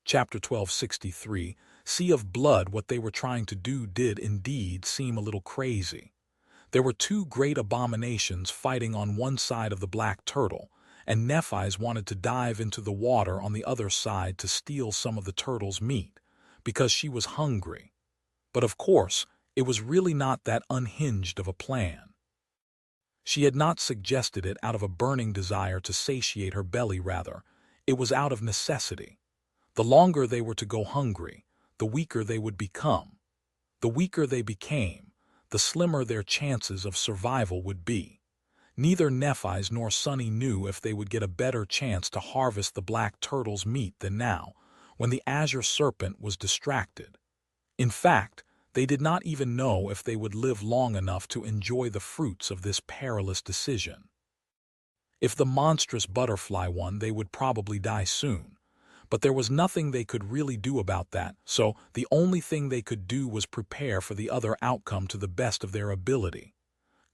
Chapter 1263, Sea of Blood. What they were trying to do did indeed seem a little crazy. There were two great abominations fighting on one side of the black turtle, and Nephi's wanted to dive into the water on the other side to steal some of the turtle's meat, because she was hungry. But of course, it was really not that unhinged of a plan. She had not suggested it out of a burning desire to satiate her belly, rather, it was out of necessity. The longer they were to go hungry, the weaker they would become. The weaker they became, the slimmer their chances of survival would be. Neither Nephi's nor Sunny knew if they would get a better chance to harvest the black turtle's meat than now, when the Azure Serpent was distracted. In fact, they did not even know if they would live long enough to enjoy the fruits of this perilous decision. If the monstrous butterfly won, they would probably die soon. But there was nothing they could really do about that, so the only thing they could do was prepare for the other outcome to the best of their ability.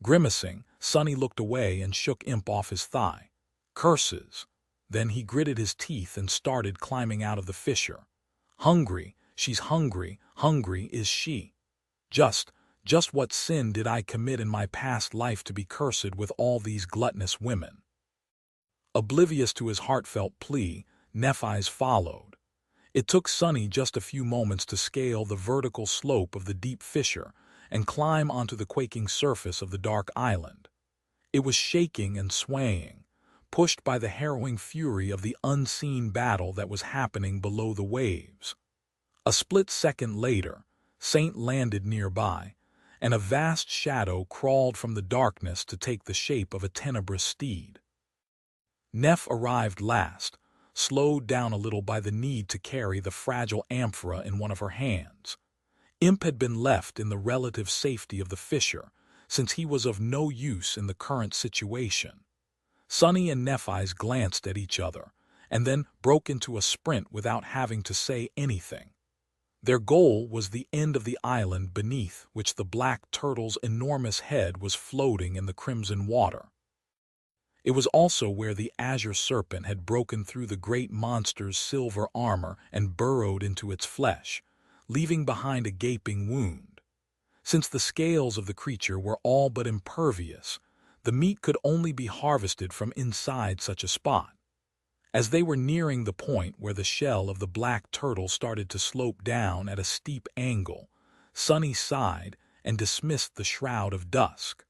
Grimacing, Sunny looked away and shook Imp off his thigh. Curses! Then he gritted his teeth and started climbing out of the fissure. Hungry, she's hungry, hungry is she. Just what sin did I commit in my past life to be cursed with all these gluttonous women? Oblivious to his heartfelt plea, Nephi's followed. It took Sunny just a few moments to scale the vertical slope of the deep fissure and climb onto the quaking surface of the dark island. It was shaking and swaying, pushed by the harrowing fury of the unseen battle that was happening below the waves. A split second later, Saint landed nearby, and a vast shadow crawled from the darkness to take the shape of a tenebrous steed. Neph arrived last, slowed down a little by the need to carry the fragile amphora in one of her hands. Imp had been left in the relative safety of the fissure, since he was of no use in the current situation. Sunny and Nephi's glanced at each other, and then broke into a sprint without having to say anything. Their goal was the end of the island beneath which the black turtle's enormous head was floating in the crimson water. It was also where the Azure Serpent had broken through the great monster's silver armor and burrowed into its flesh, leaving behind a gaping wound. Since the scales of the creature were all but impervious, the meat could only be harvested from inside such a spot. As they were nearing the point where the shell of the black turtle started to slope down at a steep angle, Sunny sighed and dismissed the shroud of dusk.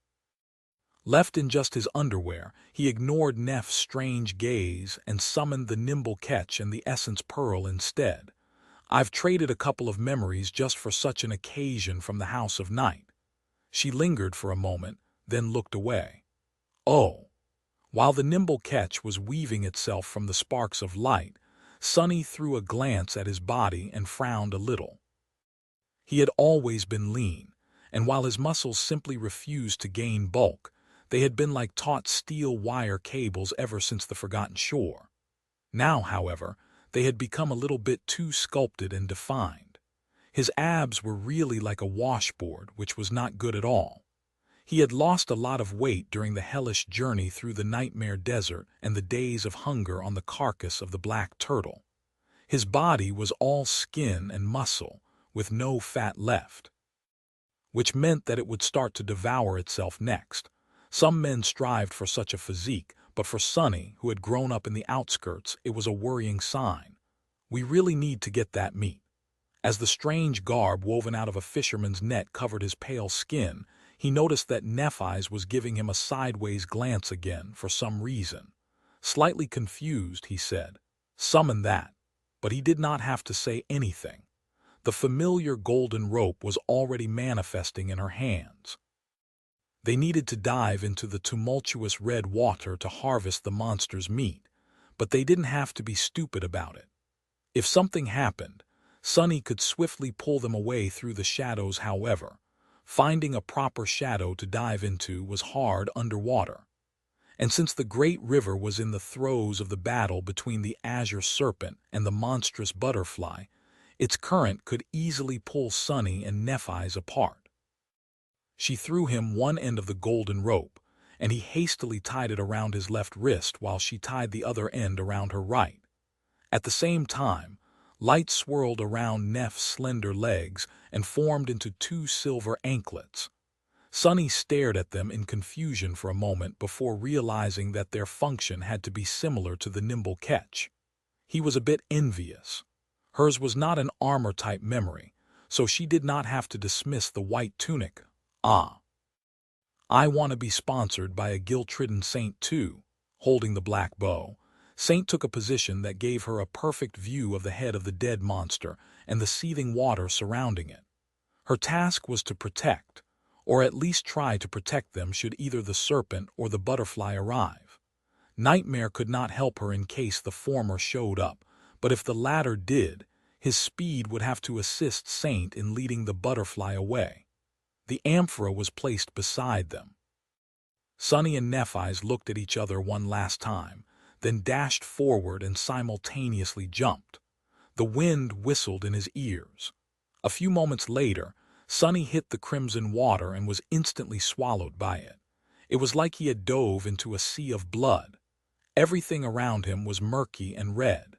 Left in just his underwear, he ignored Neph's strange gaze and summoned the nimble Ketch and the essence pearl instead. I've traded a couple of memories just for such an occasion from the House of Night. She lingered for a moment, then looked away. Oh! While the nimble Ketch was weaving itself from the sparks of light, Sunny threw a glance at his body and frowned a little. He had always been lean, and while his muscles simply refused to gain bulk, they had been like taut steel wire cables ever since the Forgotten Shore. Now, however, they had become a little bit too sculpted and defined. His abs were really like a washboard, which was not good at all. He had lost a lot of weight during the hellish journey through the nightmare desert and the days of hunger on the carcass of the black turtle. His body was all skin and muscle, with no fat left, which meant that it would start to devour itself next. Some men strived for such a physique, but for Sunny, who had grown up in the outskirts, it was a worrying sign. We really need to get that meat. As the strange garb woven out of a fisherman's net covered his pale skin, he noticed that Nephi's was giving him a sideways glance again for some reason. Slightly confused, he said, "Summon that." But he did not have to say anything. The familiar golden rope was already manifesting in her hands. They needed to dive into the tumultuous red water to harvest the monster's meat, but they didn't have to be stupid about it. If something happened, Sunny could swiftly pull them away through the shadows. However, finding a proper shadow to dive into was hard underwater. And since the great river was in the throes of the battle between the Azure Serpent and the monstrous butterfly, its current could easily pull Sunny and Nephi's apart. She threw him one end of the golden rope, and he hastily tied it around his left wrist while she tied the other end around her right. At the same time, Light swirled around Neff's slender legs and formed into two silver anklets. Sunny stared at them in confusion for a moment before realizing that their function had to be similar to the nimble Ketch. He was a bit envious. Hers was not an armor-type memory, so she did not have to dismiss the white tunic. Ah. I want to be sponsored by a guilt-ridden saint too. Holding the black bow, Saint took a position that gave her a perfect view of the head of the dead monster and the seething water surrounding it. Her task was to protect, or at least try to protect them should either the serpent or the butterfly arrive. Nightmare could not help her in case the former showed up, but if the latter did, his speed would have to assist Saint in leading the butterfly away. The amphora was placed beside them. Sunny and Nephi's looked at each other one last time, then dashed forward and simultaneously jumped. The wind whistled in his ears. A few moments later, Sunny hit the crimson water and was instantly swallowed by it. It was like he had dove into a sea of blood. Everything around him was murky and red.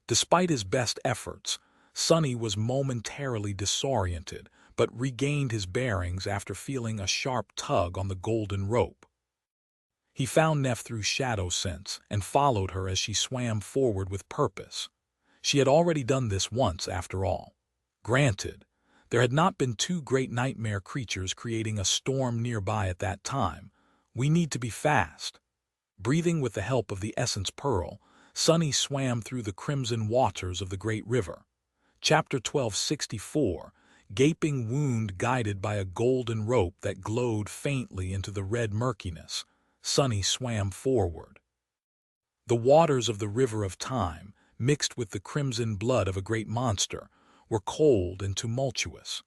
Despite his best efforts, Sunny was momentarily disoriented, but regained his bearings after feeling a sharp tug on the golden rope. He found Neff through shadow sense and followed her as she swam forward with purpose. She had already done this once, after all. Granted, there had not been two great nightmare creatures creating a storm nearby at that time. We need to be fast. Breathing with the help of the essence pearl, Sunny swam through the crimson waters of the great river. Chapter 1264, Gaping Wound guided by a golden rope that glowed faintly into the red murkiness. Sunny swam forward. The waters of the river of time, mixed with the crimson blood of a great monster, were cold and tumultuous.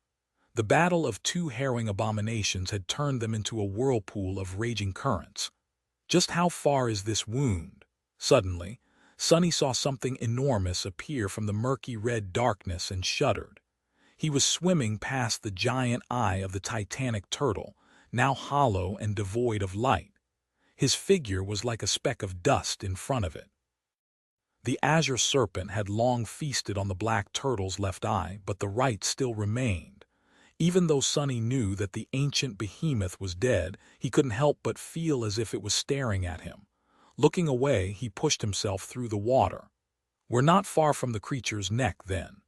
The battle of two harrowing abominations had turned them into a whirlpool of raging currents. Just how far is this wound? Suddenly, Sunny saw something enormous appear from the murky red darkness and shuddered. He was swimming past the giant eye of the titanic turtle, now hollow and devoid of light. His figure was like a speck of dust in front of it. The Azure Serpent had long feasted on the black turtle's left eye, but the right still remained. Even though Sunny knew that the ancient behemoth was dead, he couldn't help but feel as if it was staring at him. Looking away, he pushed himself through the water. We're not far from the creature's neck, then.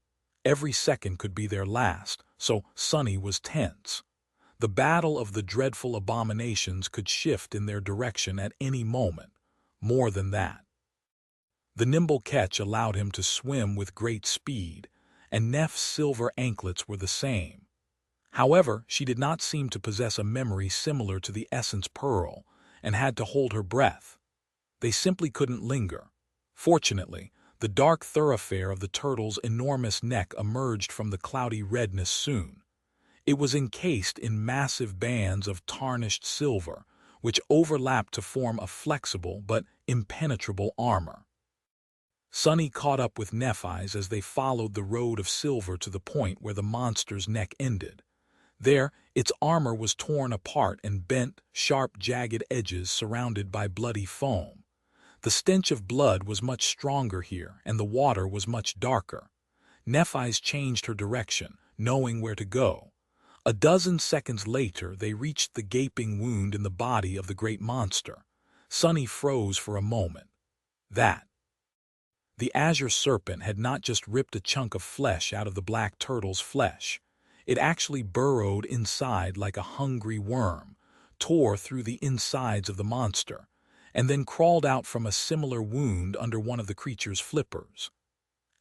Every second could be their last, so Sunny was tense. The battle of the dreadful abominations could shift in their direction at any moment. More than that. The nimble Ketch allowed him to swim with great speed, and Neff's silver anklets were the same. However, she did not seem to possess a memory similar to the essence pearl, and had to hold her breath. They simply couldn't linger. Fortunately, the dark thoroughfare of the turtle's enormous neck emerged from the cloudy redness soon. It was encased in massive bands of tarnished silver, which overlapped to form a flexible but impenetrable armor. Sunny caught up with Nephi's as they followed the road of silver to the point where the monster's neck ended. There, its armor was torn apart and bent, sharp, jagged edges surrounded by bloody foam. The stench of blood was much stronger here, and the water was much darker. Nephi's changed her direction, knowing where to go. A dozen seconds later, they reached the gaping wound in the body of the great monster. Sunny froze for a moment. The Azure Serpent had not just ripped a chunk of flesh out of the black turtle's flesh. It actually burrowed inside like a hungry worm, tore through the insides of the monster, and then crawled out from a similar wound under one of the creature's flippers.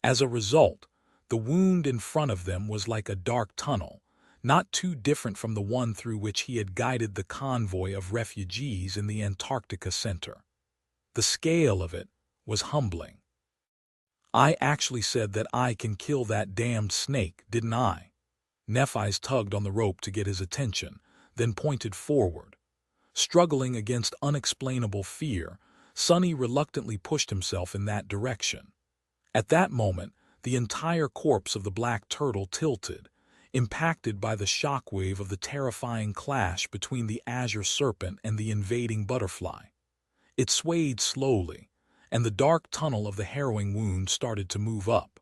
As a result, the wound in front of them was like a dark tunnel, not too different from the one through which he had guided the convoy of refugees in the Antarctica Center. The scale of it was humbling. I actually said that I can kill that damned snake, didn't I? Nephi's tugged on the rope to get his attention, then pointed forward. Struggling against unexplainable fear, Sunny reluctantly pushed himself in that direction. At that moment, the entire corpse of the black turtle tilted, impacted by the shockwave of the terrifying clash between the Azure Serpent and the invading butterfly. It swayed slowly, and the dark tunnel of the harrowing wound started to move up.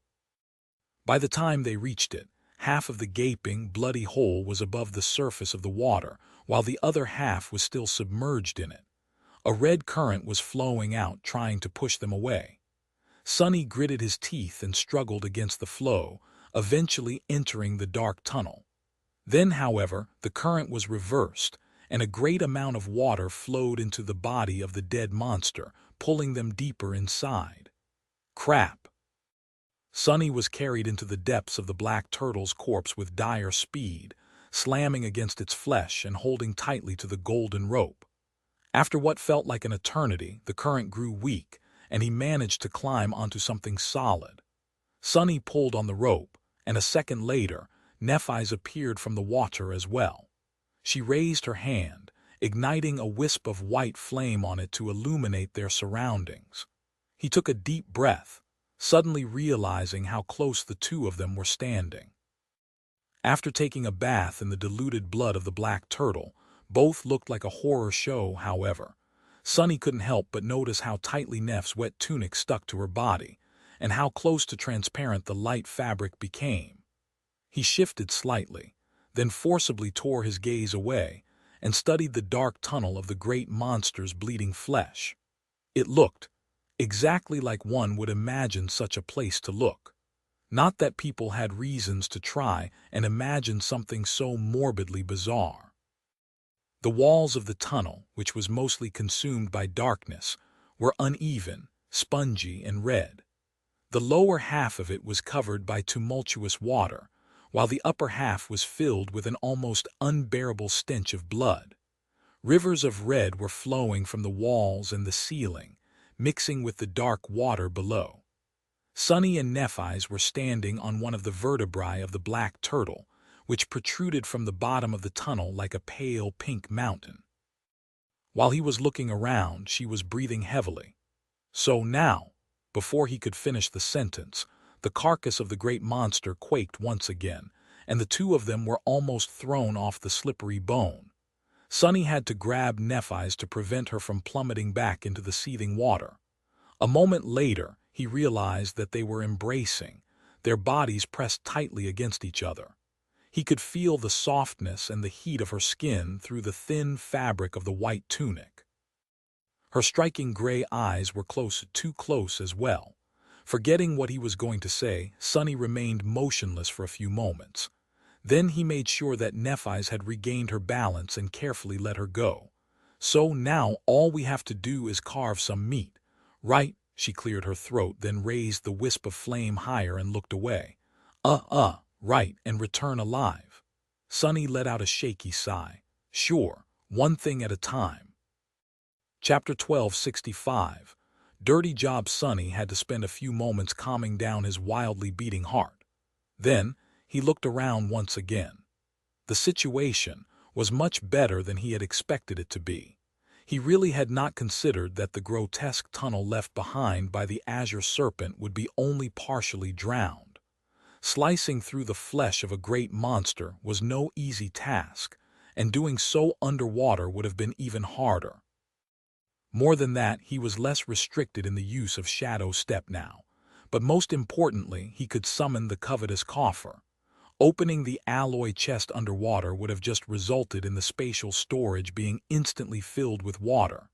By the time they reached it, half of the gaping, bloody hole was above the surface of the water, while the other half was still submerged in it. A red current was flowing out, trying to push them away. Sonny gritted his teeth and struggled against the flow, eventually entering the dark tunnel. Then, however, the current was reversed, and a great amount of water flowed into the body of the dead monster, pulling them deeper inside. Crap! Sonny was carried into the depths of the black turtle's corpse with dire speed, slamming against its flesh and holding tightly to the golden rope. After what felt like an eternity, the current grew weak, and he managed to climb onto something solid. Sonny pulled on the rope, and a second later, Nephise appeared from the water as well. She raised her hand, igniting a wisp of white flame on it to illuminate their surroundings. He took a deep breath, suddenly realizing how close the two of them were standing. After taking a bath in the diluted blood of the black turtle, both looked like a horror show, however. Sonny couldn't help but notice how tightly Neph's wet tunic stuck to her body, and how close to transparent the light fabric became. He shifted slightly, then forcibly tore his gaze away, and studied the dark tunnel of the great monster's bleeding flesh. It looked exactly like one would imagine such a place to look. Not that people had reasons to try and imagine something so morbidly bizarre. The walls of the tunnel, which was mostly consumed by darkness, were uneven, spongy, and red. The lower half of it was covered by tumultuous water, while the upper half was filled with an almost unbearable stench of blood. Rivers of red were flowing from the walls and the ceiling, mixing with the dark water below. Sonny and Nephise were standing on one of the vertebrae of the black turtle, which protruded from the bottom of the tunnel like a pale pink mountain. While he was looking around, she was breathing heavily. So now, before he could finish the sentence, the carcass of the great monster quaked once again, and the two of them were almost thrown off the slippery bone. Sonny had to grab Nephise to prevent her from plummeting back into the seething water. A moment later, he realized that they were embracing, their bodies pressed tightly against each other. He could feel the softness and the heat of her skin through the thin fabric of the white tunic. Her striking gray eyes were too close as well. Forgetting what he was going to say, Sonny remained motionless for a few moments. Then he made sure that Nephise had regained her balance and carefully let her go. So now all we have to do is carve some meat, right? She cleared her throat, then raised the wisp of flame higher and looked away. Right, and return alive. Sonny let out a shaky sigh. Sure, one thing at a time. Chapter 1265. Dirty Job. Sonny had to spend a few moments calming down his wildly beating heart. Then, he looked around once again. The situation was much better than he had expected it to be. He really had not considered that the grotesque tunnel left behind by the Azure Serpent would be only partially drowned. Slicing through the flesh of a great monster was no easy task, and doing so underwater would have been even harder. More than that, he was less restricted in the use of Shadow Step now, but most importantly, he could summon the covetous coffer. Opening the alloy chest underwater would have just resulted in the spatial storage being instantly filled with water.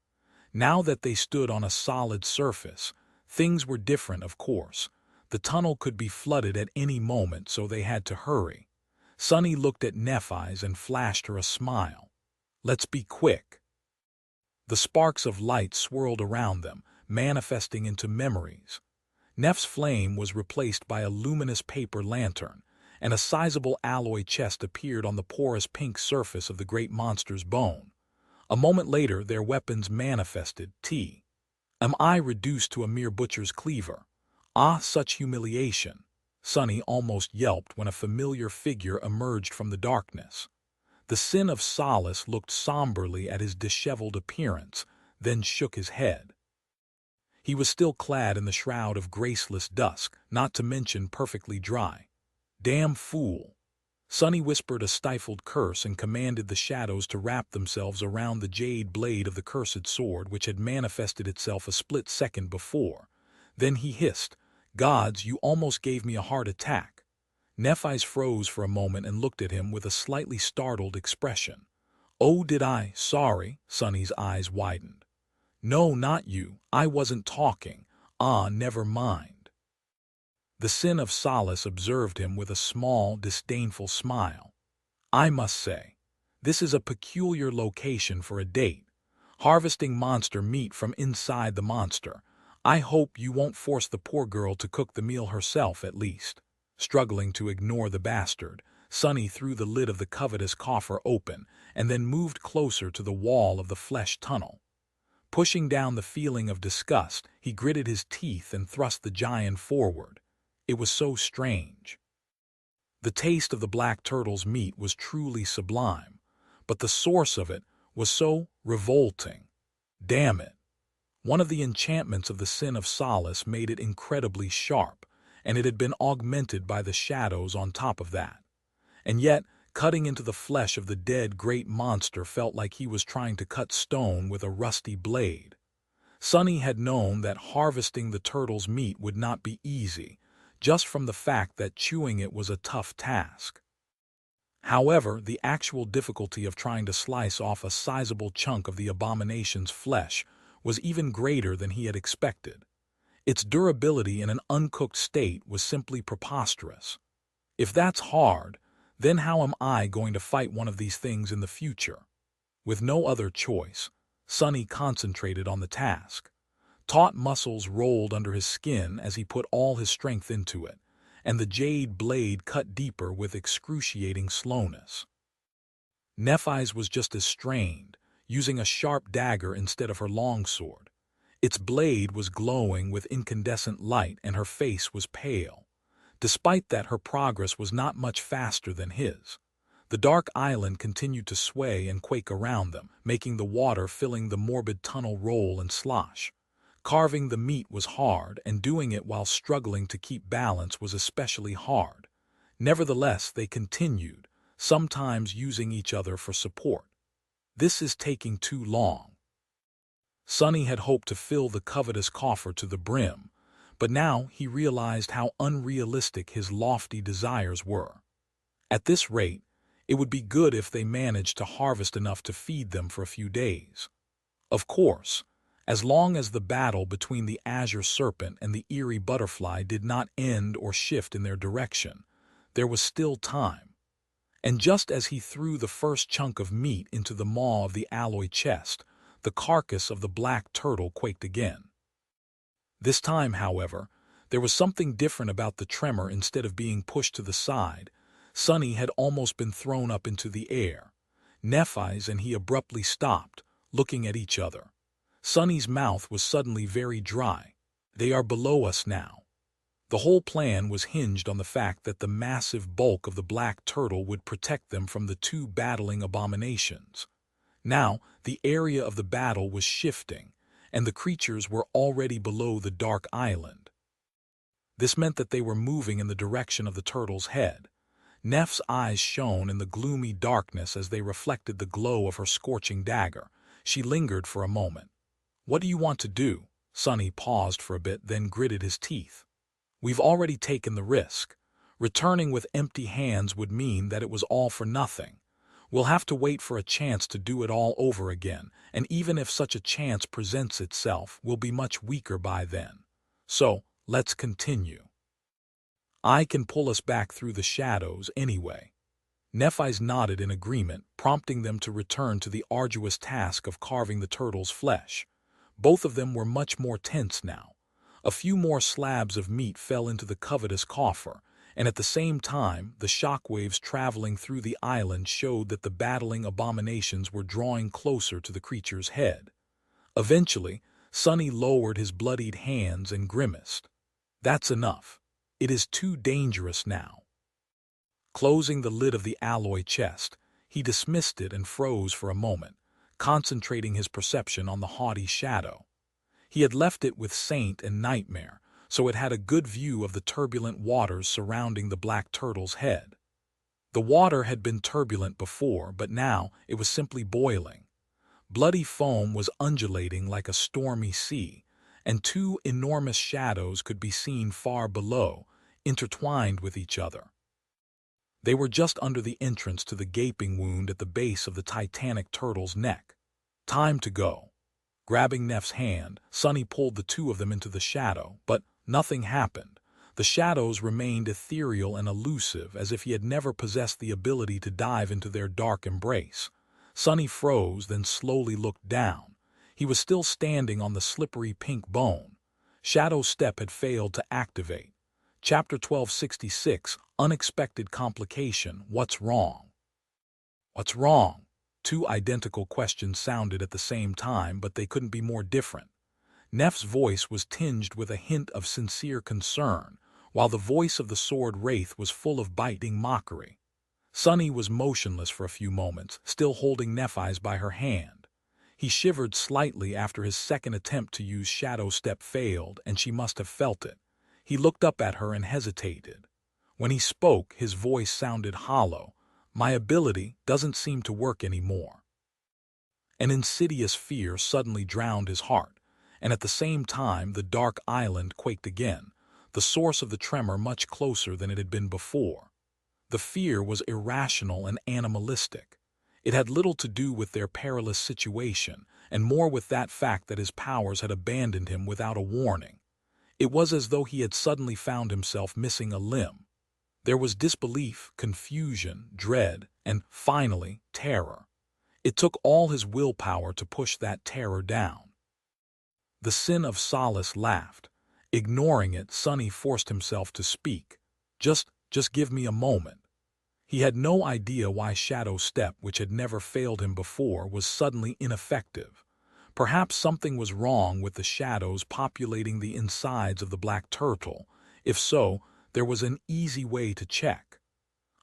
Now that they stood on a solid surface, things were different, of course. The tunnel could be flooded at any moment, so they had to hurry. Sonny looked at Nephise and flashed her a smile. Let's be quick. The sparks of light swirled around them, manifesting into memories. Neph's flame was replaced by a luminous paper lantern, and a sizable alloy chest appeared on the porous pink surface of the great monster's bone. A moment later, their weapons manifested. Am I reduced to a mere butcher's cleaver? Ah, such humiliation! Sonny almost yelped when a familiar figure emerged from the darkness. The Sin of Solace looked somberly at his disheveled appearance, then shook his head. He was still clad in the shroud of graceless dusk, not to mention perfectly dry. Damn fool! Sonny whispered a stifled curse and commanded the shadows to wrap themselves around the jade blade of the cursed sword which had manifested itself a split second before. Then he hissed, "Gods, you almost gave me a heart attack. Nephi's froze for a moment and looked at him with a slightly startled expression. "Oh, did I? Sorry." Sonny's eyes widened. "No, not you. I wasn't talking. Ah, never mind." The Sin of Solace observed him with a small, disdainful smile. "I must say, this is a peculiar location for a date. Harvesting monster meat from inside the monster. I hope you won't force the poor girl to cook the meal herself, at least." Struggling to ignore the bastard, Sonny threw the lid of the covetous coffer open and then moved closer to the wall of the flesh tunnel. Pushing down the feeling of disgust, he gritted his teeth and thrust the giant forward. It was so strange. The taste of the black turtle's meat was truly sublime, but the source of it was so revolting. Damn it. One of the enchantments of the Sin of Solace made it incredibly sharp, and it had been augmented by the shadows on top of that. And yet, cutting into the flesh of the dead great monster felt like he was trying to cut stone with a rusty blade. Sonny had known that harvesting the turtle's meat would not be easy, just from the fact that chewing it was a tough task. However, the actual difficulty of trying to slice off a sizable chunk of the abomination's flesh was even greater than he had expected. Its durability in an uncooked state was simply preposterous. If that's hard, then how am I going to fight one of these things in the future? With no other choice, Sonny concentrated on the task. Taut muscles rolled under his skin as he put all his strength into it, and the jade blade cut deeper with excruciating slowness. Nephi's was just as strained, using a sharp dagger instead of her longsword. Its blade was glowing with incandescent light and her face was pale. Despite that, her progress was not much faster than his. The dark island continued to sway and quake around them, making the water filling the morbid tunnel roll and slosh. Carving the meat was hard, and doing it while struggling to keep balance was especially hard. Nevertheless, they continued, sometimes using each other for support. "This is taking too long." Sonny had hoped to fill the covetous coffer to the brim, but now he realized how unrealistic his lofty desires were. At this rate, it would be good if they managed to harvest enough to feed them for a few days. Of course, as long as the battle between the Azure Serpent and the eerie butterfly did not end or shift in their direction, there was still time. And just as he threw the first chunk of meat into the maw of the alloy chest, the carcass of the black turtle quaked again. This time, however, there was something different about the tremor. Instead of being pushed to the side, Sonny had almost been thrown up into the air. Nephi's and he abruptly stopped, looking at each other. Sonny's mouth was suddenly very dry. "They are below us now." The whole plan was hinged on the fact that the massive bulk of the black turtle would protect them from the two battling abominations. Now, the area of the battle was shifting, and the creatures were already below the dark island. This meant that they were moving in the direction of the turtle's head. Neph's eyes shone in the gloomy darkness as they reflected the glow of her scorching dagger. She lingered for a moment. "What do you want to do?" Sonny paused for a bit, then gritted his teeth. "We've already taken the risk. Returning with empty hands would mean that it was all for nothing. We'll have to wait for a chance to do it all over again, and even if such a chance presents itself, we'll be much weaker by then. So, let's continue. I can pull us back through the shadows anyway." Nephi's nodded in agreement, prompting them to return to the arduous task of carving the turtle's flesh. Both of them were much more tense now. A few more slabs of meat fell into the covetous coffer, and at the same time, the shockwaves traveling through the island showed that the battling abominations were drawing closer to the creature's head. Eventually, Sonny lowered his bloodied hands and grimaced. "That's enough. It is too dangerous now." Closing the lid of the alloy chest, he dismissed it and froze for a moment, concentrating his perception on the haughty shadow. He had left it with Saint and Nightmare, so it had a good view of the turbulent waters surrounding the black turtle's head. The water had been turbulent before, but now it was simply boiling. Bloody foam was undulating like a stormy sea, and two enormous shadows could be seen far below, intertwined with each other. They were just under the entrance to the gaping wound at the base of the Titanic turtle's neck. Time to go. Grabbing Neff's hand, Sonny pulled the two of them into the shadow, but nothing happened. The shadows remained ethereal and elusive, as if he had never possessed the ability to dive into their dark embrace. Sonny froze, then slowly looked down. He was still standing on the slippery pink bone. Shadow Step had failed to activate. Chapter 1266, Unexpected Complication, What's Wrong? What's wrong? Two identical questions sounded at the same time, but they couldn't be more different. Neff's voice was tinged with a hint of sincere concern, while the voice of the sword wraith was full of biting mockery. Sonny was motionless for a few moments, still holding Nephi's by her hand. He shivered slightly after his second attempt to use Shadow Step failed, and she must have felt it. He looked up at her and hesitated. When he spoke, his voice sounded hollow. My ability doesn't seem to work anymore. An insidious fear suddenly drowned his heart, and at the same time the dark island quaked again, the source of the tremor much closer than it had been before. The fear was irrational and animalistic. It had little to do with their perilous situation, and more with that fact that his powers had abandoned him without a warning. It was as though he had suddenly found himself missing a limb. There was disbelief, confusion, dread, and, finally, terror. It took all his willpower to push that terror down. The Sin of Solace laughed. Ignoring it, Sonny forced himself to speak. Just give me a moment. He had no idea why Shadow Step, which had never failed him before, was suddenly ineffective. Perhaps something was wrong with the shadows populating the insides of the black turtle. If so, there was an easy way to check.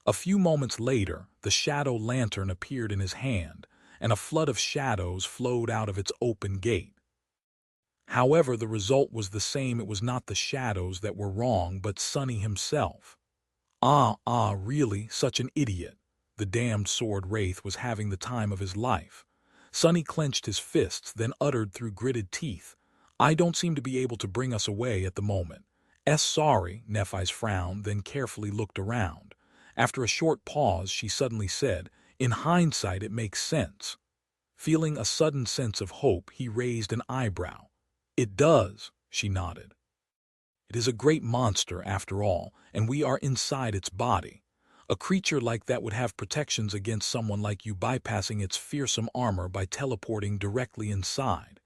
A few moments later, the shadow lantern appeared in his hand, and a flood of shadows flowed out of its open gate. However, the result was the same. It was not the shadows that were wrong, but Sonny himself. Really, such an idiot. The damned sword wraith was having the time of his life. Sonny clenched his fists, then uttered through gritted teeth, I don't seem to be able to bring us away at the moment. Sorry, Nephi's frowned, then carefully looked around. After a short pause, she suddenly said, in hindsight, it makes sense. Feeling a sudden sense of hope, he raised an eyebrow. It does, she nodded. It is a great monster, after all, and we are inside its body. A creature like that would have protections against someone like you bypassing its fearsome armor by teleporting directly inside.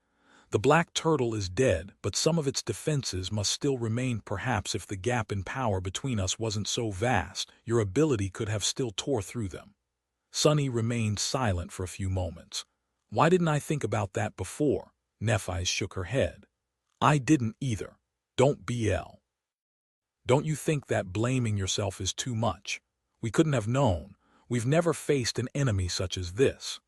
The black turtle is dead, but some of its defenses must still remain. Perhaps if the gap in power between us wasn't so vast, your ability could have still tore through them. Sonny remained silent for a few moments. Why didn't I think about that before? Nephi shook her head. I didn't either. Don't BL. Don't you think that blaming yourself is too much? We couldn't have known. We've never faced an enemy such as this.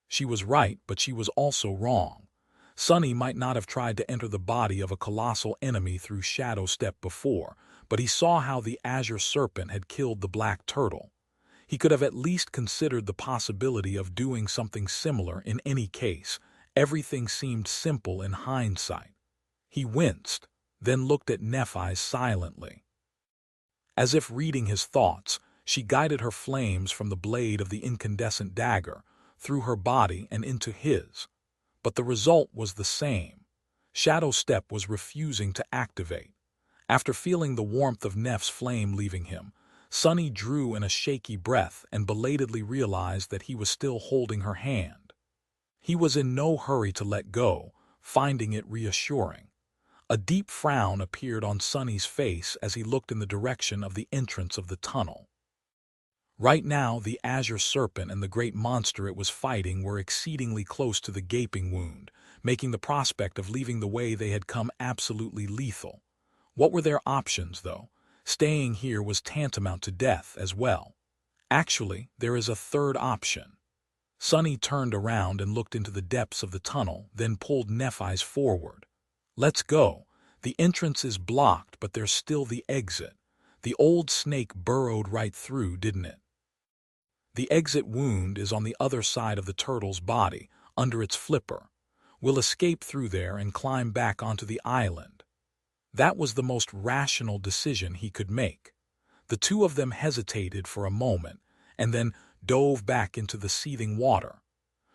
She was right, but she was also wrong. Sonny might not have tried to enter the body of a colossal enemy through Shadow Step before, but he saw how the Azure Serpent had killed the black turtle. He could have at least considered the possibility of doing something similar. In any case, everything seemed simple in hindsight. He winced, then looked at Nephi silently. As if reading his thoughts, she guided her flames from the blade of the incandescent dagger, through her body and into his. But the result was the same. Shadow Step was refusing to activate. After feeling the warmth of Neff's flame leaving him, Sonny drew in a shaky breath and belatedly realized that he was still holding her hand. He was in no hurry to let go, finding it reassuring. A deep frown appeared on Sonny's face as he looked in the direction of the entrance of the tunnel. Right now, the Azure Serpent and the great monster it was fighting were exceedingly close to the gaping wound, making the prospect of leaving the way they had come absolutely lethal. What were their options, though? Staying here was tantamount to death as well. Actually, there is a third option. Sonny turned around and looked into the depths of the tunnel, then pulled Nephi's forward. Let's go. The entrance is blocked, but there's still the exit. The old snake burrowed right through, didn't it? The exit wound is on the other side of the turtle's body, under its flipper. We'll escape through there and climb back onto the island. That was the most rational decision he could make. The two of them hesitated for a moment, and then dove back into the seething water.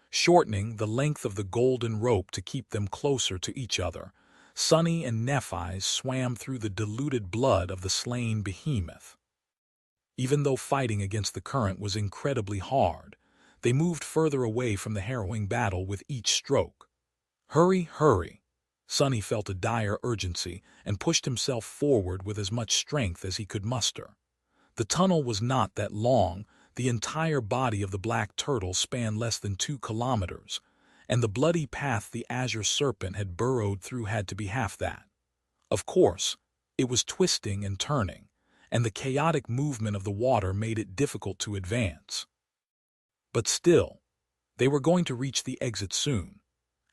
Shortening the length of the golden rope to keep them closer to each other, Sunny and Nephi swam through the diluted blood of the slain behemoth. Even though fighting against the current was incredibly hard, they moved further away from the harrowing battle with each stroke. Hurry, hurry! Sunny felt a dire urgency and pushed himself forward with as much strength as he could muster. The tunnel was not that long. The entire body of the black turtle spanned less than 2 kilometers, and the bloody path the Azure Serpent had burrowed through had to be half that. Of course, it was twisting and turning, and the chaotic movement of the water made it difficult to advance. But still, they were going to reach the exit soon.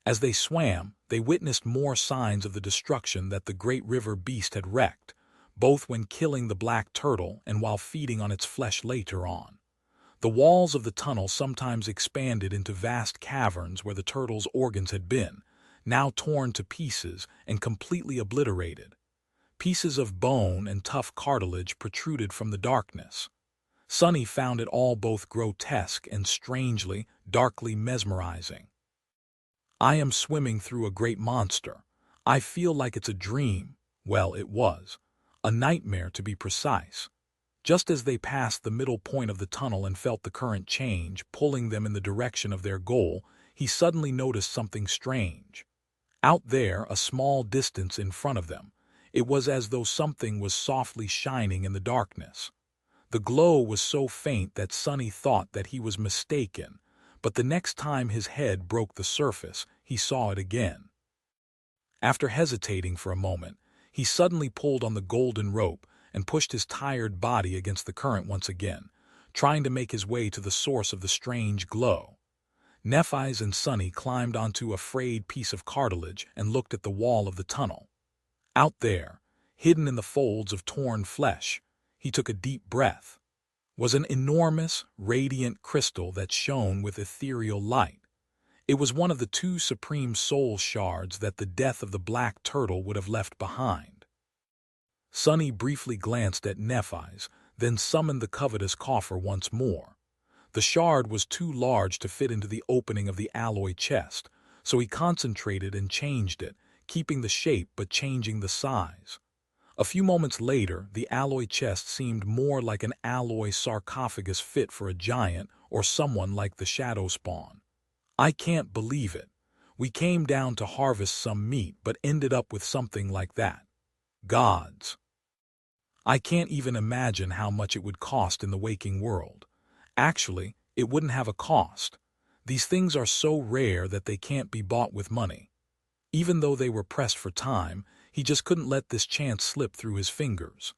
As they swam, they witnessed more signs of the destruction that the great river beast had wreaked, both when killing the black turtle and while feeding on its flesh later on. The walls of the tunnel sometimes expanded into vast caverns where the turtle's organs had been, now torn to pieces and completely obliterated. Pieces of bone and tough cartilage protruded from the darkness. Sunny found it all both grotesque and strangely, darkly mesmerizing. I am swimming through a great monster. I feel like it's a dream. Well, it was. A nightmare, to be precise. Just as they passed the middle point of the tunnel and felt the current change, pulling them in the direction of their goal, he suddenly noticed something strange. Out there, a small distance in front of them, it was as though something was softly shining in the darkness. The glow was so faint that Sunny thought that he was mistaken, but the next time his head broke the surface, he saw it again. After hesitating for a moment, he suddenly pulled on the golden rope and pushed his tired body against the current once again, trying to make his way to the source of the strange glow. Nephi and Sunny climbed onto a frayed piece of cartilage and looked at the wall of the tunnel. Out there, hidden in the folds of torn flesh, he took a deep breath, was an enormous, radiant crystal that shone with ethereal light. It was one of the 2 supreme soul shards that the death of the black turtle would have left behind. Sunny briefly glanced at Nephi's, then summoned the covetous coffer once more. The shard was too large to fit into the opening of the alloy chest, so he concentrated and changed it, keeping the shape but changing the size. A few moments later, the alloy chest seemed more like an alloy sarcophagus fit for a giant or someone like the Shadow Spawn. I can't believe it. We came down to harvest some meat but ended up with something like that. Gods. I can't even imagine how much it would cost in the waking world. Actually, it wouldn't have a cost. These things are so rare that they can't be bought with money. Even though they were pressed for time, he just couldn't let this chance slip through his fingers.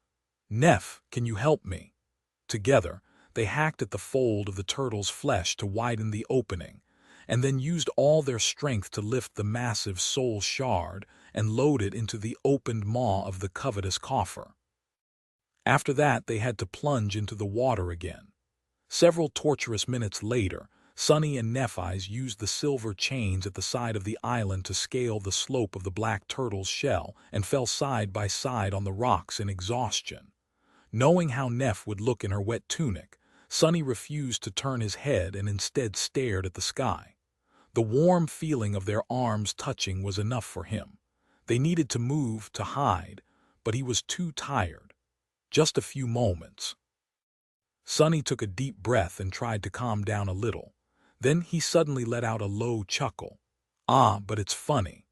Neph, can you help me? Together, they hacked at the fold of the turtle's flesh to widen the opening, and then used all their strength to lift the massive soul shard and load it into the opened maw of the covetous coffer. After that, they had to plunge into the water again. Several torturous minutes later, Sunny and Nephi used the silver chains at the side of the island to scale the slope of the black turtle's shell and fell side by side on the rocks in exhaustion. Knowing how Neph would look in her wet tunic, Sunny refused to turn his head and instead stared at the sky. The warm feeling of their arms touching was enough for him. They needed to move, to hide, but he was too tired. Just a few moments. Sunny took a deep breath and tried to calm down a little. Then he suddenly let out a low chuckle. Ah, but it's funny.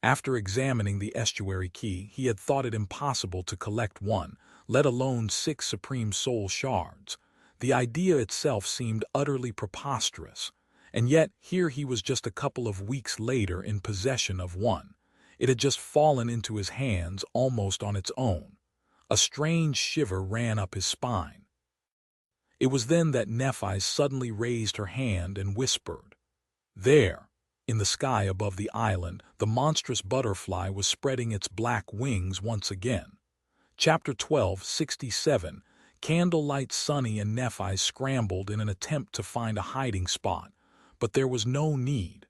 After examining the estuary key, he had thought it impossible to collect one, let alone 6 supreme soul shards. The idea itself seemed utterly preposterous, and yet here he was just a couple of weeks later in possession of one. It had just fallen into his hands almost on its own. A strange shiver ran up his spine. It was then that Nephi suddenly raised her hand and whispered. There, in the sky above the island, the monstrous butterfly was spreading its black wings once again. Chapter 12:67. Candlelight. Sunny and Nephi scrambled in an attempt to find a hiding spot, but there was no need.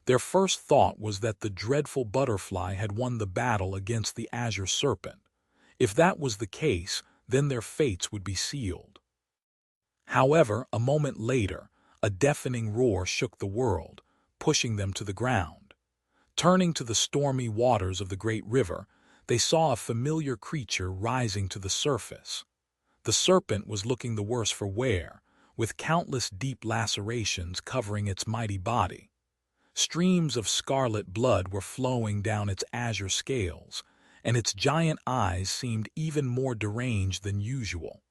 Their first thought was that the dreadful butterfly had won the battle against the Azure Serpent. If that was the case, then their fates would be sealed. However, a moment later, a deafening roar shook the world, pushing them to the ground. Turning to the stormy waters of the great river, they saw a familiar creature rising to the surface. The serpent was looking the worse for wear, with countless deep lacerations covering its mighty body. Streams of scarlet blood were flowing down its azure scales, and its giant eyes seemed even more deranged than usual.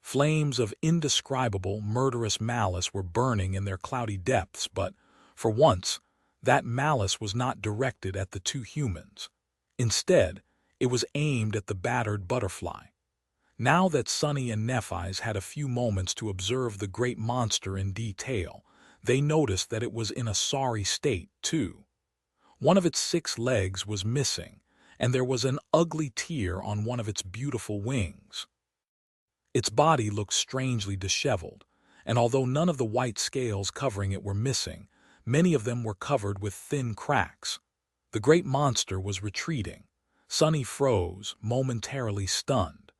Flames of indescribable, murderous malice were burning in their cloudy depths, but, for once, that malice was not directed at the two humans. Instead, it was aimed at the battered butterfly. Now that Sunny and Nephi's had a few moments to observe the great monster in detail, they noticed that it was in a sorry state, too. One of its 6 legs was missing, and there was an ugly tear on one of its beautiful wings. Its body looked strangely disheveled, and although none of the white scales covering it were missing, many of them were covered with thin cracks. The great monster was retreating. Sunny froze, momentarily stunned.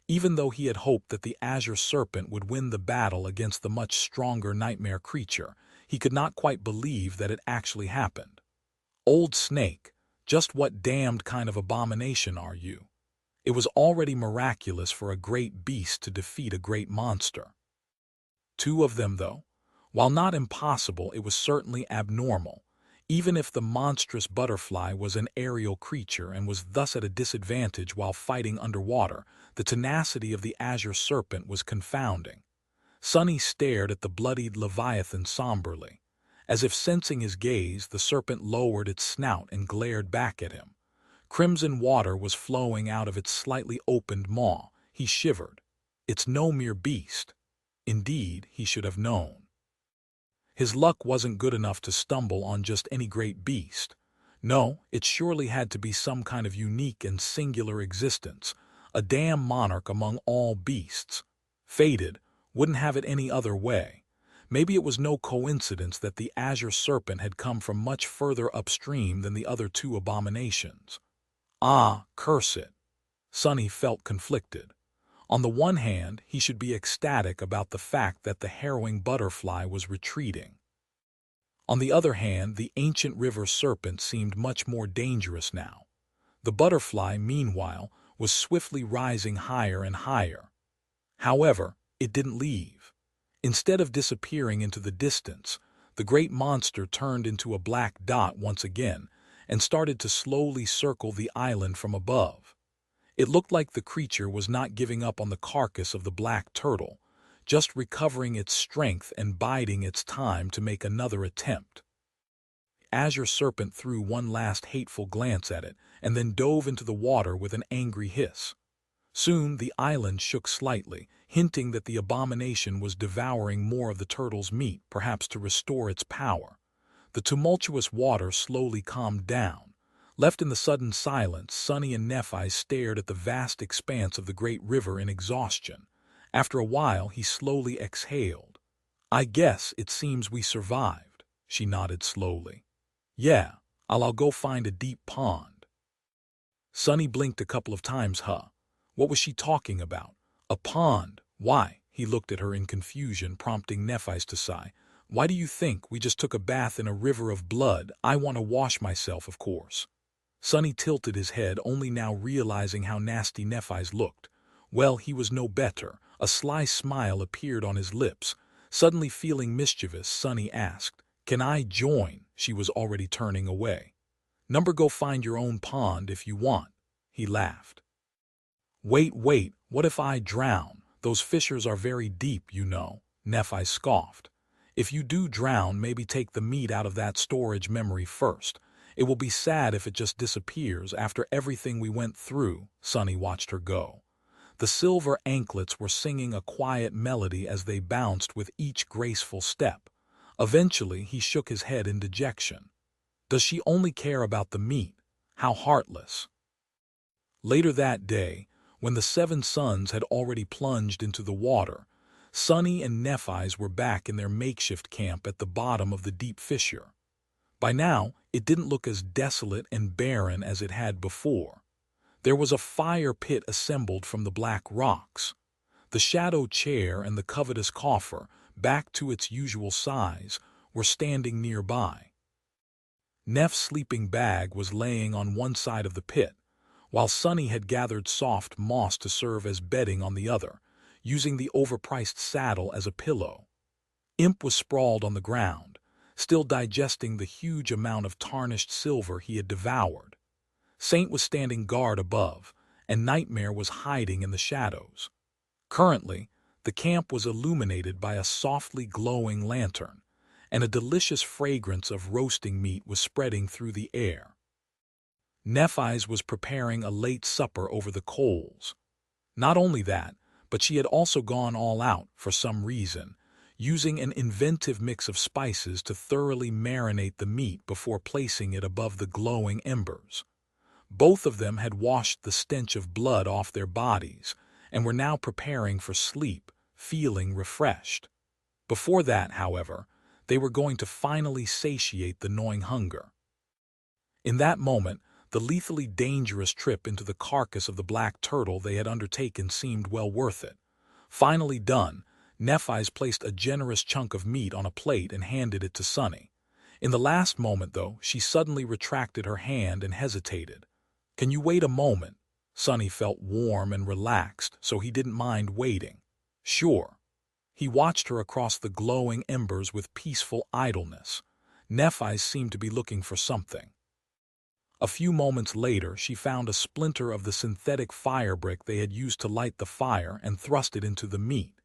Even though he had hoped that the Azure Serpent would win the battle against the much stronger nightmare creature, he could not quite believe that it actually happened. Old Snake, just what damned kind of abomination are you? It was already miraculous for a great beast to defeat a great monster. 2 of them, though. While not impossible, it was certainly abnormal. Even if the monstrous butterfly was an aerial creature and was thus at a disadvantage while fighting underwater, the tenacity of the Azure Serpent was confounding. Sunny stared at the bloodied Leviathan somberly. As if sensing his gaze, the serpent lowered its snout and glared back at him. Crimson water was flowing out of its slightly opened maw. He shivered. It's no mere beast. Indeed, he should have known. His luck wasn't good enough to stumble on just any great beast. No, it surely had to be some kind of unique and singular existence, a damn monarch among all beasts. Fated, wouldn't have it any other way. Maybe it was no coincidence that the Azure Serpent had come from much further upstream than the other 2 abominations. Ah, curse it. Sunny felt conflicted. On the one hand, he should be ecstatic about the fact that the harrowing butterfly was retreating. On the other hand, the ancient river serpent seemed much more dangerous now. The butterfly, meanwhile, was swiftly rising higher and higher. However, it didn't leave. Instead of disappearing into the distance, the great monster turned into a black dot once again and started to slowly circle the island from above. It looked like the creature was not giving up on the carcass of the black turtle, just recovering its strength and biding its time to make another attempt. Azure Serpent threw one last hateful glance at it and then dove into the water with an angry hiss. Soon the island shook slightly, hinting that the abomination was devouring more of the turtle's meat, perhaps to restore its power. The tumultuous water slowly calmed down. Left in the sudden silence, Sunny and Nephi stared at the vast expanse of the great river in exhaustion. After a while, he slowly exhaled. "I guess it seems we survived," she nodded slowly. "Yeah, I'll go find a deep pond." Sunny blinked a couple of times. What was she talking about? A pond? Why? He looked at her in confusion, prompting Nephi to sigh. "Why do you think we just took a bath in a river of blood? I want to wash myself, of course." Sunny tilted his head, only now realizing how nasty Nephi's looked. Well, he was no better. A sly smile appeared on his lips. Suddenly feeling mischievous, Sunny asked, "Can I join?" She was already turning away. "Number, go find your own pond if you want." He laughed. Wait, what if I drown? Those fissures are very deep, you know," Nephi scoffed. "If you do drown, maybe take the meat out of that storage memory first. It will be sad if it just disappears after everything we went through." Sunny watched her go. The silver anklets were singing a quiet melody as they bounced with each graceful step. Eventually, he shook his head in dejection. Does she only care about the meat? How heartless. Later that day, when the 7 sons had already plunged into the water, Sunny and Nephi's were back in their makeshift camp at the bottom of the deep fissure. By now, it didn't look as desolate and barren as it had before. There was a fire pit assembled from the black rocks. The shadow chair and the covetous coffer, back to its usual size, were standing nearby. Neff's sleeping bag was laying on one side of the pit, while Sunny had gathered soft moss to serve as bedding on the other, using the overpriced saddle as a pillow. Imp was sprawled on the ground, still digesting the huge amount of tarnished silver he had devoured. Saint was standing guard above, and Nightmare was hiding in the shadows. Currently, the camp was illuminated by a softly glowing lantern, and a delicious fragrance of roasting meat was spreading through the air. Nephi's was preparing a late supper over the coals. Not only that, but she had also gone all out, for some reason, using an inventive mix of spices to thoroughly marinate the meat before placing it above the glowing embers. Both of them had washed the stench of blood off their bodies and were now preparing for sleep, feeling refreshed. Before that, however, they were going to finally satiate the gnawing hunger. In that moment, the lethally dangerous trip into the carcass of the black turtle they had undertaken seemed well worth it. Finally done, Nephi's placed a generous chunk of meat on a plate and handed it to Sunny. In the last moment, though, she suddenly retracted her hand and hesitated. "Can you wait a moment?" Sunny felt warm and relaxed, so he didn't mind waiting. "Sure." He watched her across the glowing embers with peaceful idleness. Nephi's seemed to be looking for something. A few moments later, she found a splinter of the synthetic fire brick they had used to light the fire and thrust it into the meat.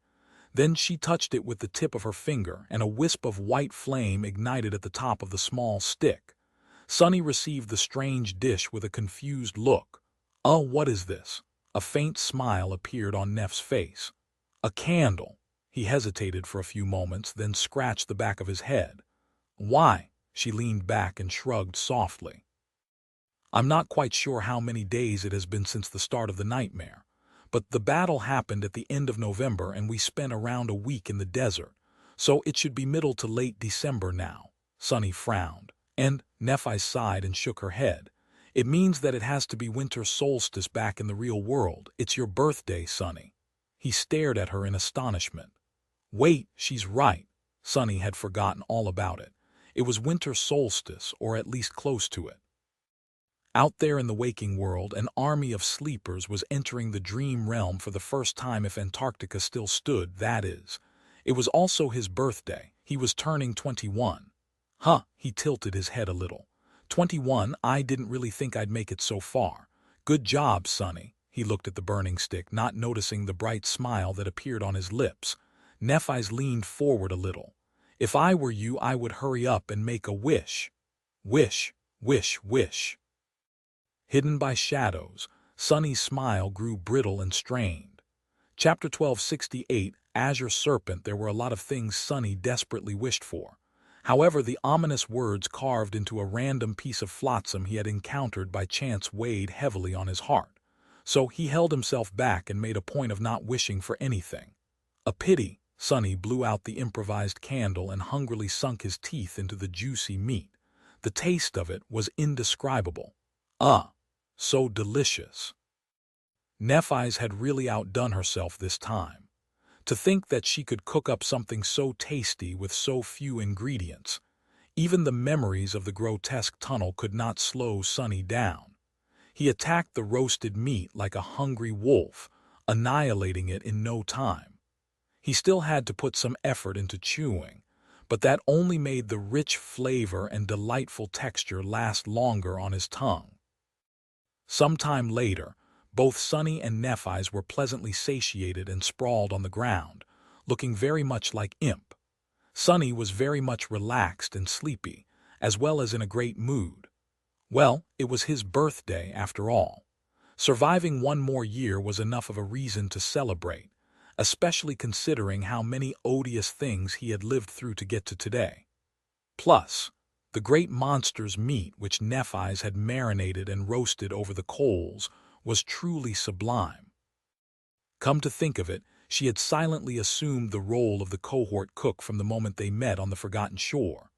Then she touched it with the tip of her finger, and a wisp of white flame ignited at the top of the small stick. Sunny received the strange dish with a confused look. "Oh, what is this?" A faint smile appeared on Neff's face. "A candle." He hesitated for a few moments, then scratched the back of his head. "Why?" She leaned back and shrugged softly. "I'm not quite sure how many days it has been since the start of the nightmare, but the battle happened at the end of November and we spent around a week in the desert, so it should be middle to late December now." Sunny frowned, and Nephi sighed and shook her head. "It means that it has to be winter solstice back in the real world. It's your birthday, Sunny." He stared at her in astonishment. Wait, she's right. Sunny had forgotten all about it. It was winter solstice, or at least close to it. Out there in the waking world, an army of sleepers was entering the dream realm for the first time if Antarctica still stood, that is. It was also his birthday. He was turning 21. Huh, he tilted his head a little. 21, I didn't really think I'd make it so far. Good job, Sunny. He looked at the burning stick, not noticing the bright smile that appeared on his lips. Nephi's leaned forward a little. If I were you, I would hurry up and make a wish. Wish, wish, wish. Hidden by shadows, Sunny's smile grew brittle and strained. Chapter 1268, Azure Serpent. There were a lot of things Sunny desperately wished for. However, the ominous words carved into a random piece of flotsam he had encountered by chance weighed heavily on his heart. So he held himself back and made a point of not wishing for anything. A pity. Sunny blew out the improvised candle and hungrily sunk his teeth into the juicy meat. The taste of it was indescribable. So delicious. Nephi's had really outdone herself this time. To think that she could cook up something so tasty with so few ingredients. Even the memories of the grotesque tunnel could not slow Sunny down. He attacked the roasted meat like a hungry wolf, annihilating it in no time. He still had to put some effort into chewing, but that only made the rich flavor and delightful texture last longer on his tongue. Sometime later, both Sunny and Nephi's were pleasantly satiated and sprawled on the ground, looking very much like Imp. Sunny was very much relaxed and sleepy, as well as in a great mood. Well, it was his birthday after all. Surviving one more year was enough of a reason to celebrate, especially considering how many odious things he had lived through to get to today. Plus, the great monster's meat which Nephi's had marinated and roasted over the coals was truly sublime. Come to think of it, she had silently assumed the role of the cohort cook from the moment they met on the forgotten shore.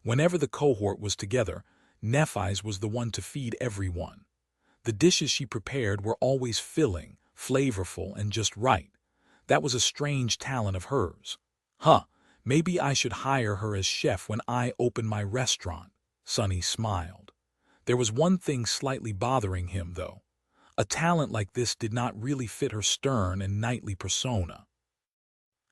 Whenever the cohort was together, Nephi's was the one to feed everyone. The dishes she prepared were always filling, flavorful, and just right. That was a strange talent of hers. Huh, maybe I should hire her as chef when I open my restaurant, Sonny smiled. There was one thing slightly bothering him, though. A talent like this did not really fit her stern and knightly persona.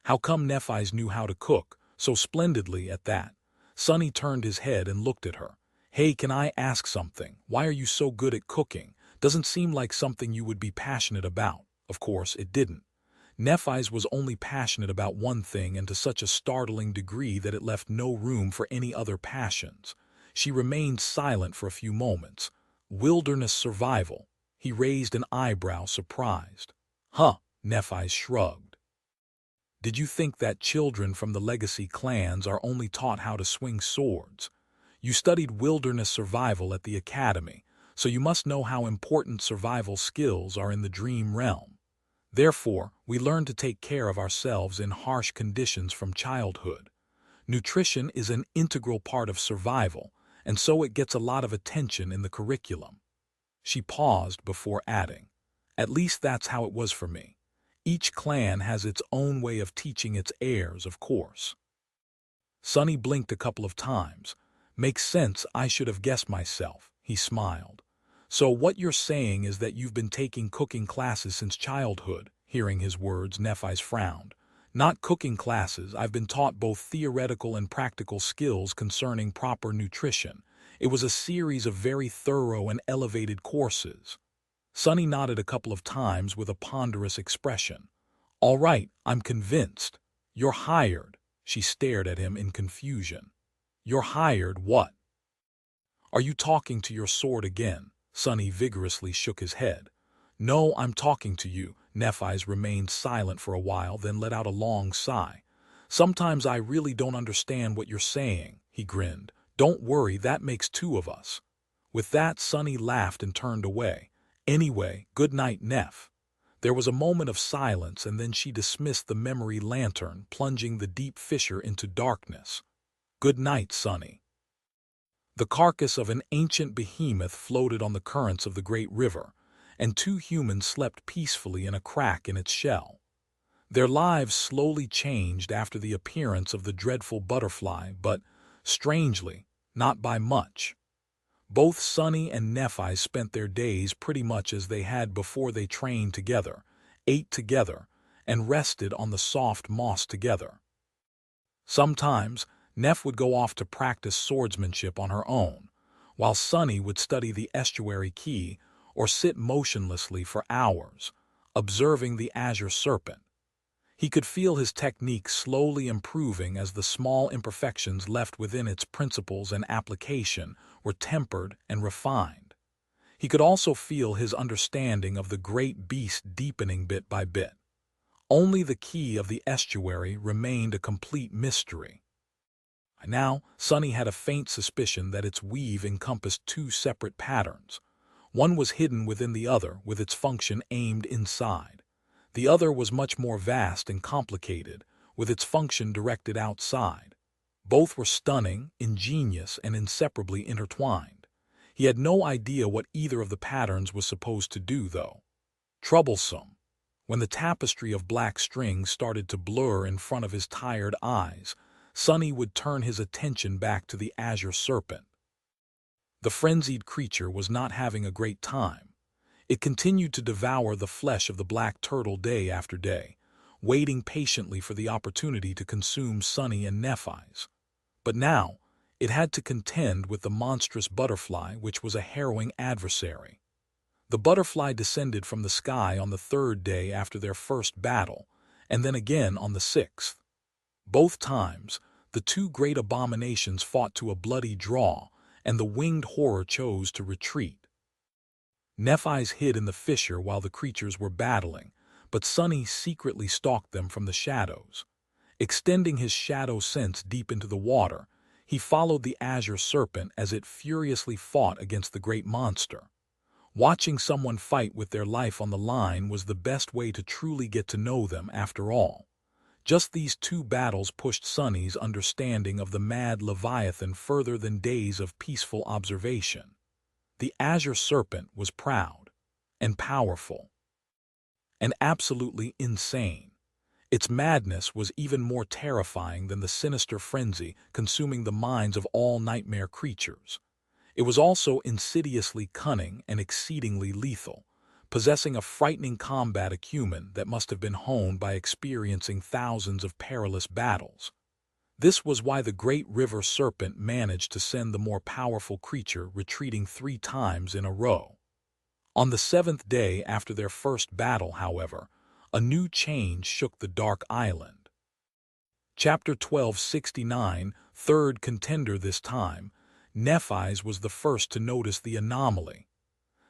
How come Nephi's knew how to cook, so splendidly at that? Sonny turned his head and looked at her. Hey, can I ask something? Why are you so good at cooking? Doesn't seem like something you would be passionate about. Of course, it didn't. Nephi's was only passionate about one thing, and to such a startling degree that it left no room for any other passions. She remained silent for a few moments. Wilderness survival. He raised an eyebrow, surprised. Huh, Nephi's shrugged. Did you think that children from the legacy clans are only taught how to swing swords? You studied wilderness survival at the academy, so you must know how important survival skills are in the dream realm. Therefore, we learn to take care of ourselves in harsh conditions from childhood. Nutrition is an integral part of survival, and so it gets a lot of attention in the curriculum. She paused before adding, At least that's how it was for me. Each clan has its own way of teaching its heirs, of course. Sonny blinked a couple of times. Makes sense, I should have guessed myself, he smiled. So what you're saying is that you've been taking cooking classes since childhood? Hearing his words, Nephi's frowned. Not cooking classes, I've been taught both theoretical and practical skills concerning proper nutrition. It was a series of very thorough and elevated courses. Sonny nodded a couple of times with a ponderous expression. All right, I'm convinced. You're hired. She stared at him in confusion. You're hired what? Are you talking to your sword again? Sonny vigorously shook his head. No, I'm talking to you. Nephi's remained silent for a while, then let out a long sigh. Sometimes I really don't understand what you're saying, he grinned. Don't worry, that makes two of us. With that, Sonny laughed and turned away. Anyway, good night, Neph. There was a moment of silence, and then she dismissed the memory lantern, plunging the deep fissure into darkness. Good night, Sonny. The carcass of an ancient behemoth floated on the currents of the great river, and two humans slept peacefully in a crack in its shell. Their lives slowly changed after the appearance of the dreadful butterfly, but, strangely, not by much. Both Sonny and Nephi spent their days pretty much as they had before they trained together, ate together, and rested on the soft moss together. Sometimes, Neph would go off to practice swordsmanship on her own, while Sonny would study the estuary key or sit motionlessly for hours, observing the Azure Serpent. He could feel his technique slowly improving as the small imperfections left within its principles and application were tempered and refined. He could also feel his understanding of the great beast deepening bit by bit. Only the key of the estuary remained a complete mystery. Now, Sonny had a faint suspicion that its weave encompassed two separate patterns. One was hidden within the other, with its function aimed inside. The other was much more vast and complicated, with its function directed outside. Both were stunning, ingenious, and inseparably intertwined. He had no idea what either of the patterns was supposed to do, though. Troublesome. When the tapestry of black strings started to blur in front of his tired eyes, Sonny would turn his attention back to the Azure Serpent. The frenzied creature was not having a great time. It continued to devour the flesh of the black turtle day after day, waiting patiently for the opportunity to consume Sonny and Nephi's. But now, it had to contend with the monstrous butterfly, which was a harrowing adversary. The butterfly descended from the sky on the third day after their first battle, and then again on the sixth. Both times, the two great abominations fought to a bloody draw, and the winged horror chose to retreat. Nephi's hid in the fissure while the creatures were battling, but Sonny secretly stalked them from the shadows. Extending his shadow sense deep into the water, he followed the Azure Serpent as it furiously fought against the great monster. Watching someone fight with their life on the line was the best way to truly get to know them after all. Just these two battles pushed Sonny's understanding of the mad Leviathan further than days of peaceful observation. The Azure Serpent was proud and powerful and absolutely insane. Its madness was even more terrifying than the sinister frenzy consuming the minds of all nightmare creatures. It was also insidiously cunning and exceedingly lethal, possessing a frightening combat acumen that must have been honed by experiencing thousands of perilous battles. This was why the great river serpent managed to send the more powerful creature retreating 3 times in a row. On the 7th day after their first battle, however, a new change shook the Dark Island. Chapter 1269, Third Contender. This time, Nephi's was the first to notice the anomaly.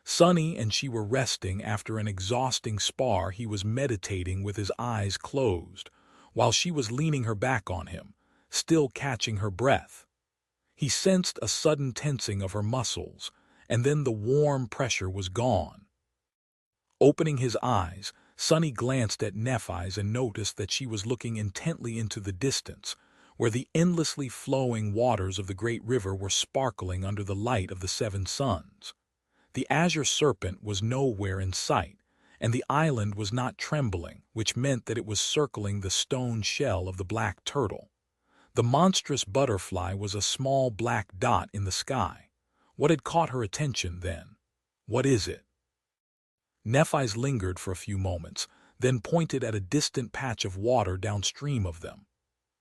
Sunny and she were resting after an exhausting spar. He was meditating with his eyes closed, while she was leaning her back on him, still catching her breath. He sensed a sudden tensing of her muscles, and then the warm pressure was gone. Opening his eyes, Sunny glanced at Nephi's and noticed that she was looking intently into the distance, where the endlessly flowing waters of the great river were sparkling under the light of the 7 suns. The Azure Serpent was nowhere in sight, and the island was not trembling, which meant that it was circling the stone shell of the black turtle. The monstrous butterfly was a small black dot in the sky. What had caught her attention then? What is it? Nephi's lingered for a few moments, then pointed at a distant patch of water downstream of them.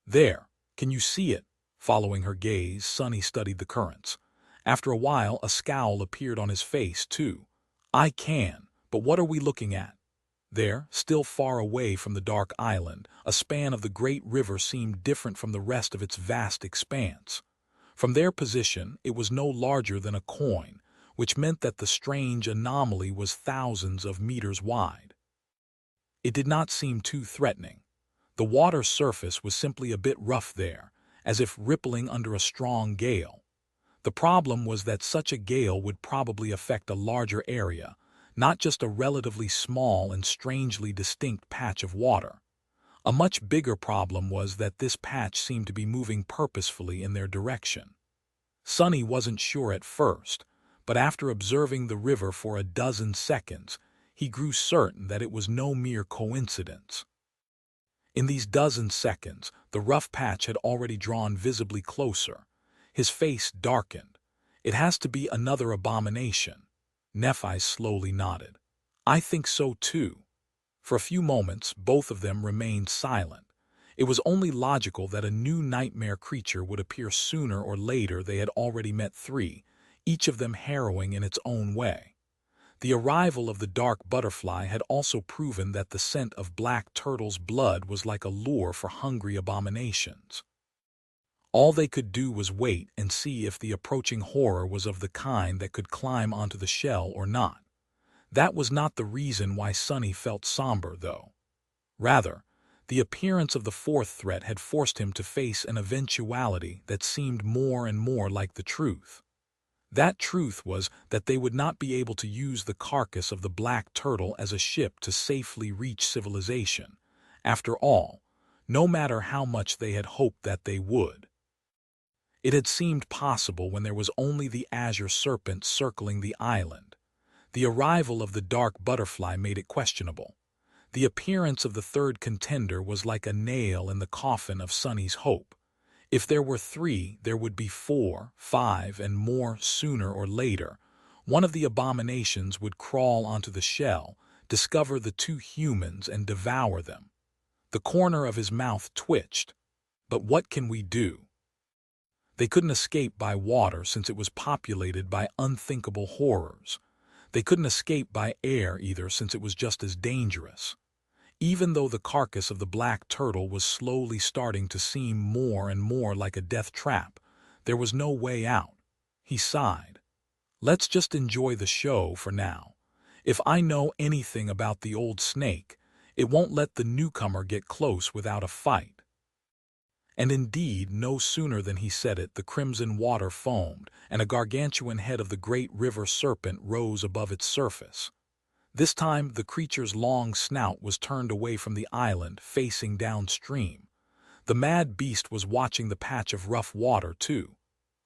There, can you see it? Following her gaze, Sunny studied the currents. After a while, a scowl appeared on his face, too. I can, but what are we looking at? There, still far away from the Dark Island, a span of the great river seemed different from the rest of its vast expanse. From their position, it was no larger than a coin, which meant that the strange anomaly was thousands of meters wide. It did not seem too threatening. The water surface was simply a bit rough there, as if rippling under a strong gale. The problem was that such a gale would probably affect a larger area, not just a relatively small and strangely distinct patch of water. A much bigger problem was that this patch seemed to be moving purposefully in their direction. Sunny wasn't sure at first, but after observing the river for a dozen seconds, he grew certain that it was no mere coincidence. In these dozen seconds, the rough patch had already drawn visibly closer. His face darkened. It has to be another abomination. Nephi slowly nodded. I think so too. For a few moments, both of them remained silent. It was only logical that a new nightmare creature would appear sooner or later. They had already met 3, each of them harrowing in its own way. The arrival of the dark butterfly had also proven that the scent of black turtle's blood was like a lure for hungry abominations. All they could do was wait and see if the approaching horror was of the kind that could climb onto the shell or not. That was not the reason why Sunny felt somber, though. Rather, the appearance of the 4th threat had forced him to face an eventuality that seemed more and more like the truth. That truth was that they would not be able to use the carcass of the black turtle as a ship to safely reach civilization. After all, no matter how much they had hoped that they would. It had seemed possible when there was only the Azure Serpent circling the island. The arrival of the dark butterfly made it questionable. The appearance of the 3rd contender was like a nail in the coffin of Sunny's hope. If there were 3, there would be 4, 5, and more sooner or later. One of the abominations would crawl onto the shell, discover the 2 humans, and devour them. The corner of his mouth twitched. But what can we do? They couldn't escape by water since it was populated by unthinkable horrors. They couldn't escape by air either since it was just as dangerous. Even though the carcass of the black turtle was slowly starting to seem more and more like a death trap, there was no way out. He sighed. Let's just enjoy the show for now. If I know anything about the old snake, it won't let the newcomer get close without a fight. And indeed, no sooner than he said it, the crimson water foamed, and a gargantuan head of the great river serpent rose above its surface. This time, the creature's long snout was turned away from the island, facing downstream. The mad beast was watching the patch of rough water, too.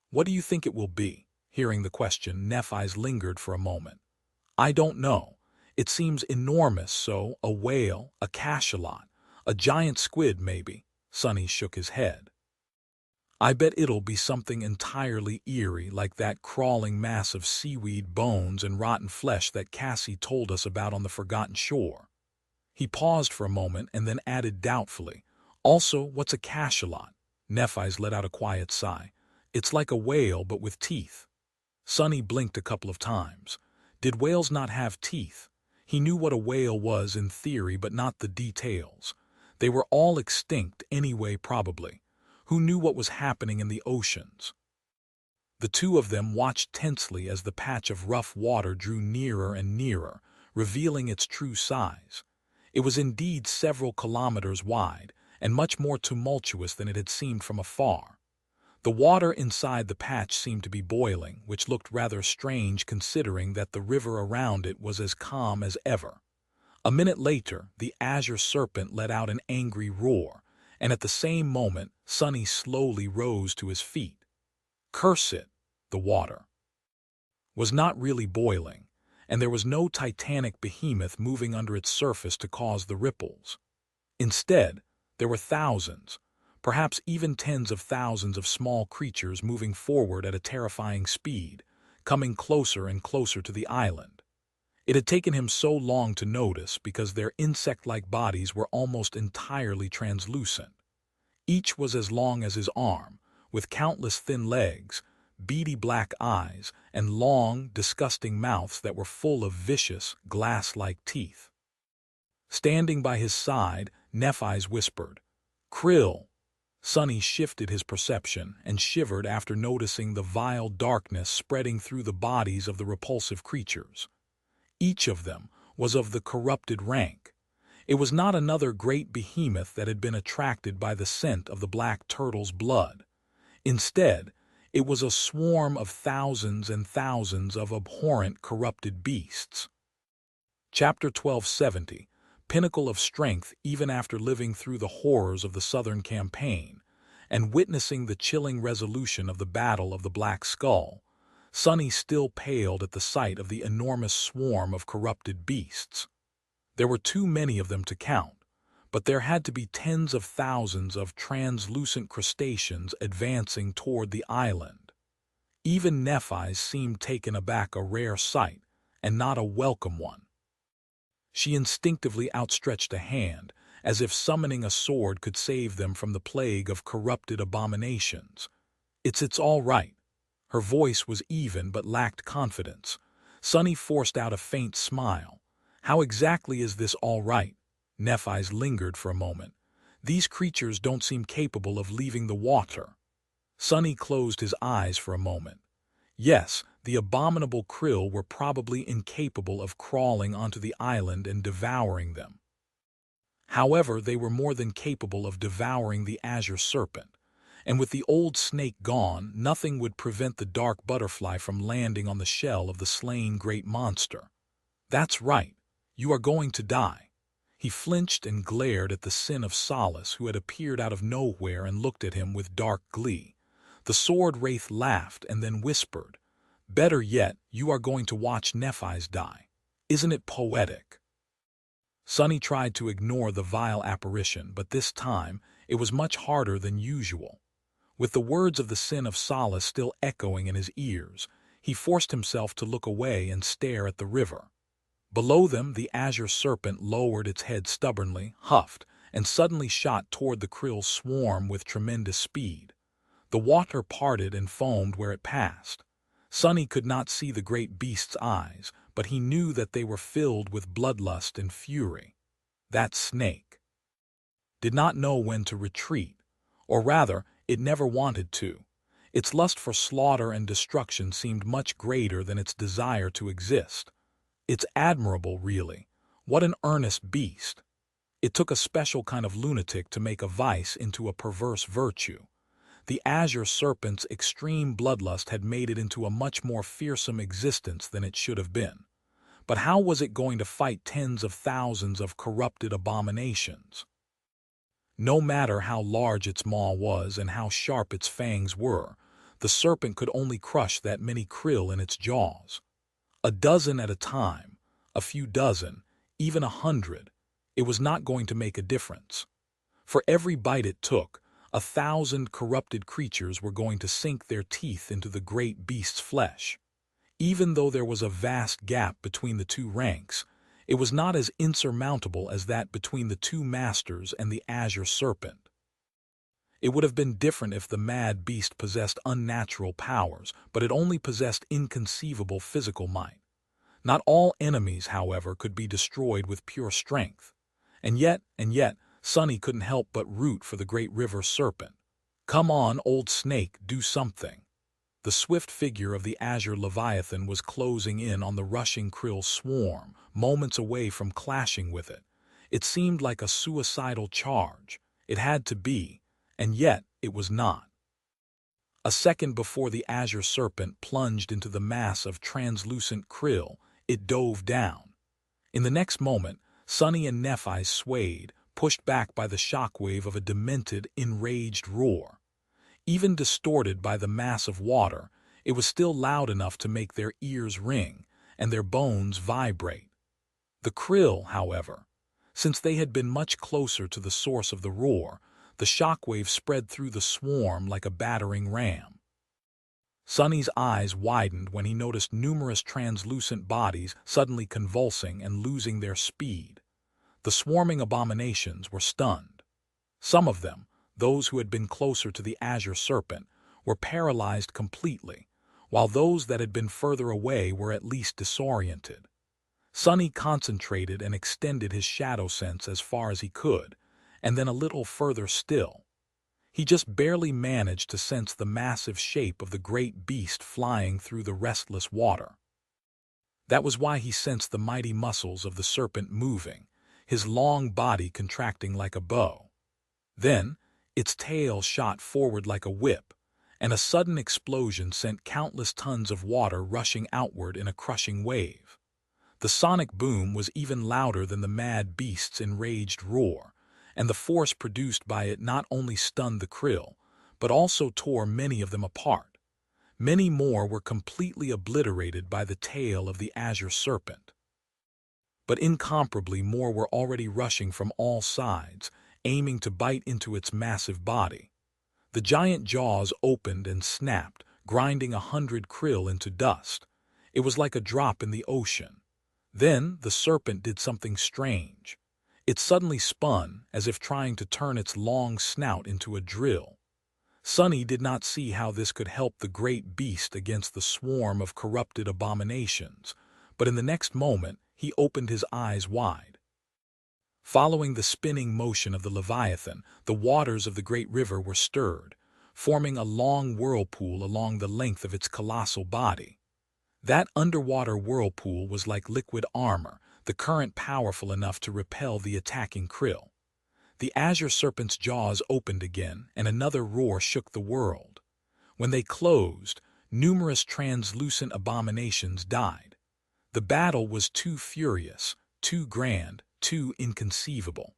What do you think it will be? Hearing the question, Nephi's lingered for a moment. I don't know. It seems enormous, so a whale, a cachalot, a giant squid maybe. Sonny shook his head. I bet it'll be something entirely eerie like that crawling mass of seaweed, bones, and rotten flesh that Cassie told us about on the Forgotten Shore. He paused for a moment and then added doubtfully, also, what's a cachalot? Nephi's let out a quiet sigh. It's like a whale but with teeth. Sonny blinked a couple of times. Did whales not have teeth? He knew what a whale was in theory but not the details. They were all extinct anyway probably. Who knew what was happening in the oceans? The two of them watched tensely as the patch of rough water drew nearer and nearer, revealing its true size. It was indeed several kilometers wide, and much more tumultuous than it had seemed from afar. The water inside the patch seemed to be boiling, which looked rather strange considering that the river around it was as calm as ever. A minute later, the Azure Serpent let out an angry roar, and at the same moment, Sonny slowly rose to his feet. Curse it, the water was not really boiling, and there was no titanic behemoth moving under its surface to cause the ripples. Instead, there were thousands, perhaps even tens of thousands of small creatures moving forward at a terrifying speed, coming closer and closer to the island. It had taken him so long to notice because their insect-like bodies were almost entirely translucent. Each was as long as his arm, with countless thin legs, beady black eyes, and long, disgusting mouths that were full of vicious, glass-like teeth. Standing by his side, Nephi's whispered, "Krill." Sonny shifted his perception and shivered after noticing the vile darkness spreading through the bodies of the repulsive creatures. Each of them was of the corrupted rank. It was not another great behemoth that had been attracted by the scent of the black turtle's blood. Instead, it was a swarm of thousands and thousands of abhorrent corrupted beasts. Chapter 1270, Pinnacle of Strength. Even after living through the horrors of the Southern Campaign and witnessing the chilling resolution of the Battle of the Black Skull, Sonny still paled at the sight of the enormous swarm of corrupted beasts. There were too many of them to count, but there had to be tens of thousands of translucent crustaceans advancing toward the island. Even Nephi seemed taken aback, a rare sight, and not a welcome one. She instinctively outstretched a hand, as if summoning a sword could save them from the plague of corrupted abominations. It's all right." Her voice was even but lacked confidence. Sonny forced out a faint smile. "How exactly is this all right?" Nephi's lingered for a moment. "These creatures don't seem capable of leaving the water." Sonny closed his eyes for a moment. Yes, the abominable Krill were probably incapable of crawling onto the island and devouring them. However, they were more than capable of devouring the Azure Serpent, and with the old snake gone, nothing would prevent the dark butterfly from landing on the shell of the slain great monster. "That's right. You are going to die." He flinched and glared at the Sin of Solace, who had appeared out of nowhere and looked at him with dark glee. The sword wraith laughed and then whispered, "Better yet, you are going to watch Nephi's die. Isn't it poetic?" Sonny tried to ignore the vile apparition, but this time it was much harder than usual. With the words of the Sin of Solace still echoing in his ears, he forced himself to look away and stare at the river. Below them, the Azure Serpent lowered its head stubbornly, huffed, and suddenly shot toward the Krill swarm with tremendous speed. The water parted and foamed where it passed. Sonny could not see the great beast's eyes, but he knew that they were filled with bloodlust and fury. That snake did not know when to retreat, or rather, it never wanted to. Its lust for slaughter and destruction seemed much greater than its desire to exist. It's admirable, really. What an earnest beast. It took a special kind of lunatic to make a vice into a perverse virtue. The Azure Serpent's extreme bloodlust had made it into a much more fearsome existence than it should have been. But how was it going to fight tens of thousands of corrupted abominations? No matter how large its maw was and how sharp its fangs were, The serpent could only crush that many krill in its jaws. A dozen at a time, a few dozen, even 100. It was not going to make a difference. For every bite it took, 1,000 corrupted creatures were going to sink their teeth into the great beast's flesh. Even though there was a vast gap between the two ranks, it was not as insurmountable as that between the two masters and the Azure Serpent. It would have been different if the mad beast possessed unnatural powers, but it only possessed inconceivable physical might. Not all enemies, however, could be destroyed with pure strength. And yet, Sunny couldn't help but root for the great river serpent. Come on, old snake, do something. The swift figure of the Azure Leviathan was closing in on the rushing krill swarm, moments away from clashing with it. It seemed like a suicidal charge. It had to be, and yet it was not. A second before the Azure Serpent plunged into the mass of translucent krill, it dove down. In the next moment, Sunny and Nephi swayed, pushed back by the shockwave of a demented, enraged roar. Even distorted by the mass of water, it was still loud enough to make their ears ring and their bones vibrate. The krill, however, since they had been much closer to the source of the roar, the shockwave spread through the swarm like a battering ram. Sunny's eyes widened when he noticed numerous translucent bodies suddenly convulsing and losing their speed. The swarming abominations were stunned. Some of them, those who had been closer to the Azure Serpent, were paralyzed completely, while those that had been further away were at least disoriented. Sunny concentrated and extended his shadow sense as far as he could, and then a little further still. He just barely managed to sense the massive shape of the great beast flying through the restless water. That was why he sensed the mighty muscles of the serpent moving, his long body contracting like a bow. Then, its tail shot forward like a whip, and a sudden explosion sent countless tons of water rushing outward in a crushing wave. The sonic boom was even louder than the mad beast's enraged roar, and the force produced by it not only stunned the krill, but also tore many of them apart. Many more were completely obliterated by the tail of the Azure Serpent. But incomparably more were already rushing from all sides, aiming to bite into its massive body. The giant jaws opened and snapped, grinding 100 krill into dust. It was like a drop in the ocean. Then the serpent did something strange. It suddenly spun, as if trying to turn its long snout into a drill. Sunny did not see how this could help the great beast against the swarm of corrupted abominations, but in the next moment he opened his eyes wide. Following the spinning motion of the Leviathan, the waters of the great river were stirred, forming a long whirlpool along the length of its colossal body. That underwater whirlpool was like liquid armor, the current powerful enough to repel the attacking krill. The Azure Serpent's jaws opened again, and another roar shook the world. When they closed, numerous translucent abominations died. The battle was too furious, too grand, too inconceivable.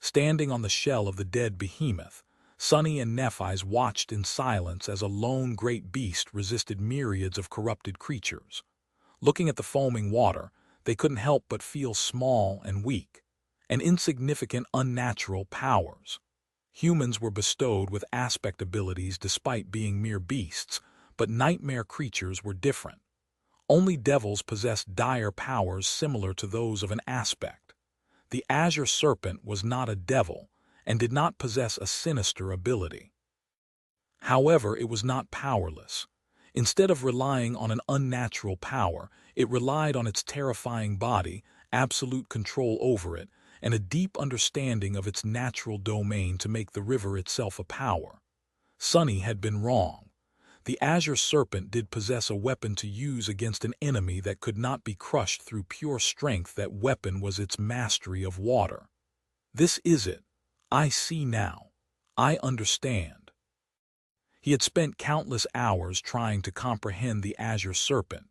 Standing on the shell of the dead behemoth, Sunny and Nephi watched in silence as a lone great beast resisted myriads of corrupted creatures. Looking at the foaming water, they couldn't help but feel small and weak, and insignificant unnatural powers. Humans were bestowed with aspect abilities despite being mere beasts, but nightmare creatures were different. Only devils possessed dire powers similar to those of an aspect. The Azure Serpent was not a devil, and did not possess a sinister ability. However, it was not powerless. Instead of relying on an unnatural power, it relied on its terrifying body, absolute control over it, and a deep understanding of its natural domain to make the river itself a power. Sunny had been wrong. The Azure Serpent did possess a weapon to use against an enemy that could not be crushed through pure strength. That weapon was its mastery of water. This is it. I see now. I understand. He had spent countless hours trying to comprehend the Azure Serpent,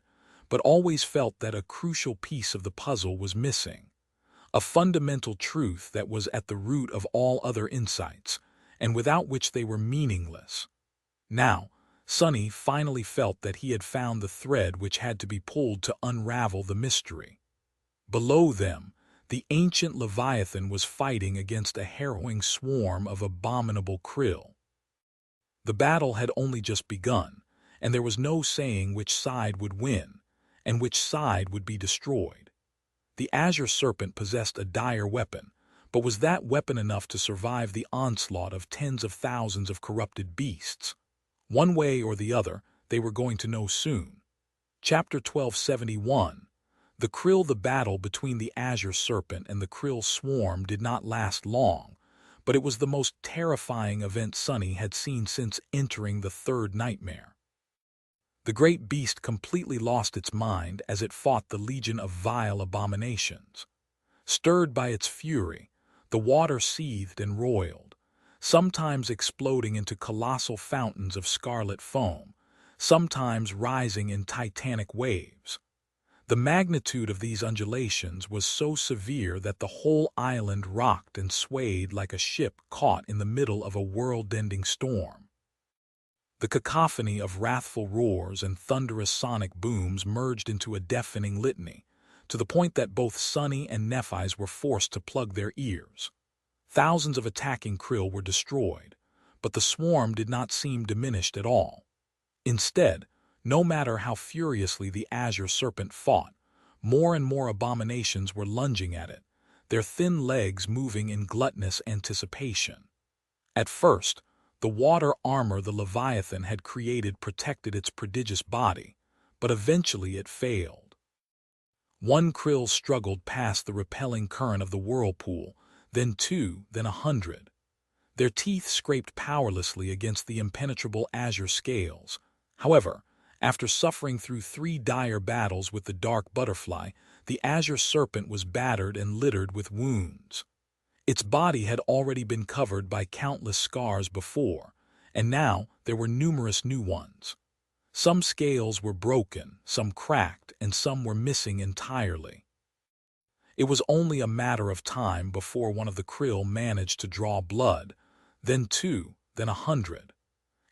but always felt that a crucial piece of the puzzle was missing. A fundamental truth that was at the root of all other insights, and without which they were meaningless. Now, Sunny finally felt that he had found the thread which had to be pulled to unravel the mystery. Below them, the ancient Leviathan was fighting against a harrowing swarm of abominable krill. The battle had only just begun, and there was no saying which side would win, and which side would be destroyed. The Azure Serpent possessed a dire weapon, but was that weapon enough to survive the onslaught of tens of thousands of corrupted beasts? One way or the other, they were going to know soon. Chapter 1271. The Krill. The battle between the Azure Serpent and the Krill swarm did not last long, but it was the most terrifying event Sunny had seen since entering the third nightmare. The great beast completely lost its mind as it fought the legion of vile abominations. Stirred by its fury, the water seethed and roiled, sometimes exploding into colossal fountains of scarlet foam, sometimes rising in titanic waves. The magnitude of these undulations was so severe that the whole island rocked and swayed like a ship caught in the middle of a world-ending storm. The cacophony of wrathful roars and thunderous sonic booms merged into a deafening litany, to the point that both Sunny and Nephi's were forced to plug their ears. Thousands of attacking krill were destroyed, but the swarm did not seem diminished at all. Instead, no matter how furiously the Azure Serpent fought, more and more abominations were lunging at it, their thin legs moving in gluttonous anticipation. At first, the water armor the Leviathan had created protected its prodigious body, but eventually it failed. One krill struggled past the repelling current of the whirlpool, then two, then 100. Their teeth scraped powerlessly against the impenetrable azure scales. However, after suffering through 3 dire battles with the dark butterfly, the Azure Serpent was battered and littered with wounds. Its body had already been covered by countless scars before, and now there were numerous new ones. Some scales were broken, some cracked, and some were missing entirely. It was only a matter of time before one of the krill managed to draw blood, then 2, then 100.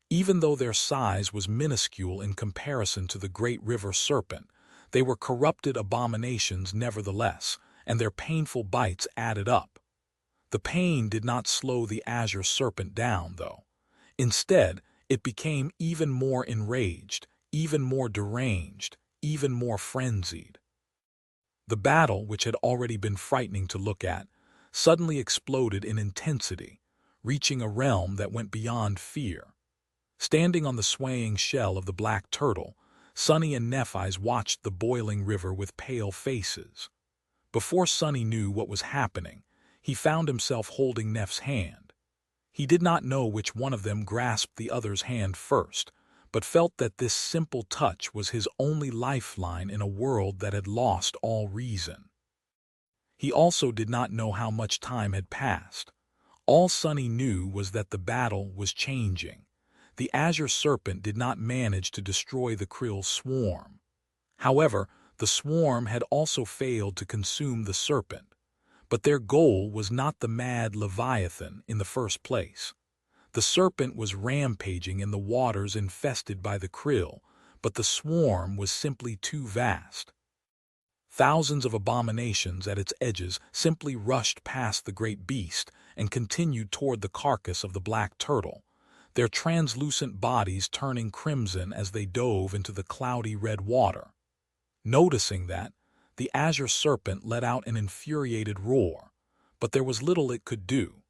Even though their size was minuscule in comparison to the great river serpent, they were corrupted abominations nevertheless, and their painful bites added up. The pain did not slow the Azure Serpent down, though. Instead, it became even more enraged, even more deranged, even more frenzied. The battle, which had already been frightening to look at, suddenly exploded in intensity, reaching a realm that went beyond fear. Standing on the swaying shell of the black turtle, Sunny and Nephi's watched the boiling river with pale faces. Before Sunny knew what was happening, he found himself holding Neph's hand. He did not know which one of them grasped the other's hand first, but felt that this simple touch was his only lifeline in a world that had lost all reason. He also did not know how much time had passed. All Sunny knew was that the battle was changing. The Azure Serpent did not manage to destroy the krill swarm. However, the swarm had also failed to consume the serpent. But their goal was not the mad Leviathan in the first place. The serpent was rampaging in the waters infested by the krill, but the swarm was simply too vast. Thousands of abominations at its edges simply rushed past the great beast and continued toward the carcass of the black turtle, their translucent bodies turning crimson as they dove into the cloudy red water. Noticing that, the Azure Serpent let out an infuriated roar, but there was little it could do.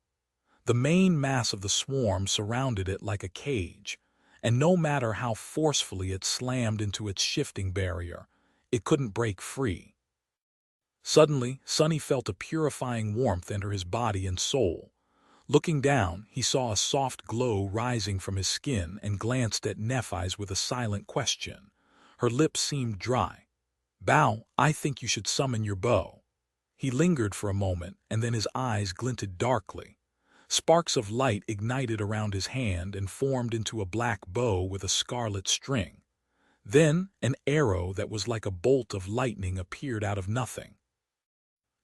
The main mass of the swarm surrounded it like a cage, and no matter how forcefully it slammed into its shifting barrier, it couldn't break free. Suddenly, Sunny felt a purifying warmth enter his body and soul. Looking down, he saw a soft glow rising from his skin and glanced at Nephi's with a silent question. Her lips seemed dry. "Bow, I think you should summon your bow." He lingered for a moment, and then his eyes glinted darkly. Sparks of light ignited around his hand and formed into a black bow with a scarlet string. Then, an arrow that was like a bolt of lightning appeared out of nothing.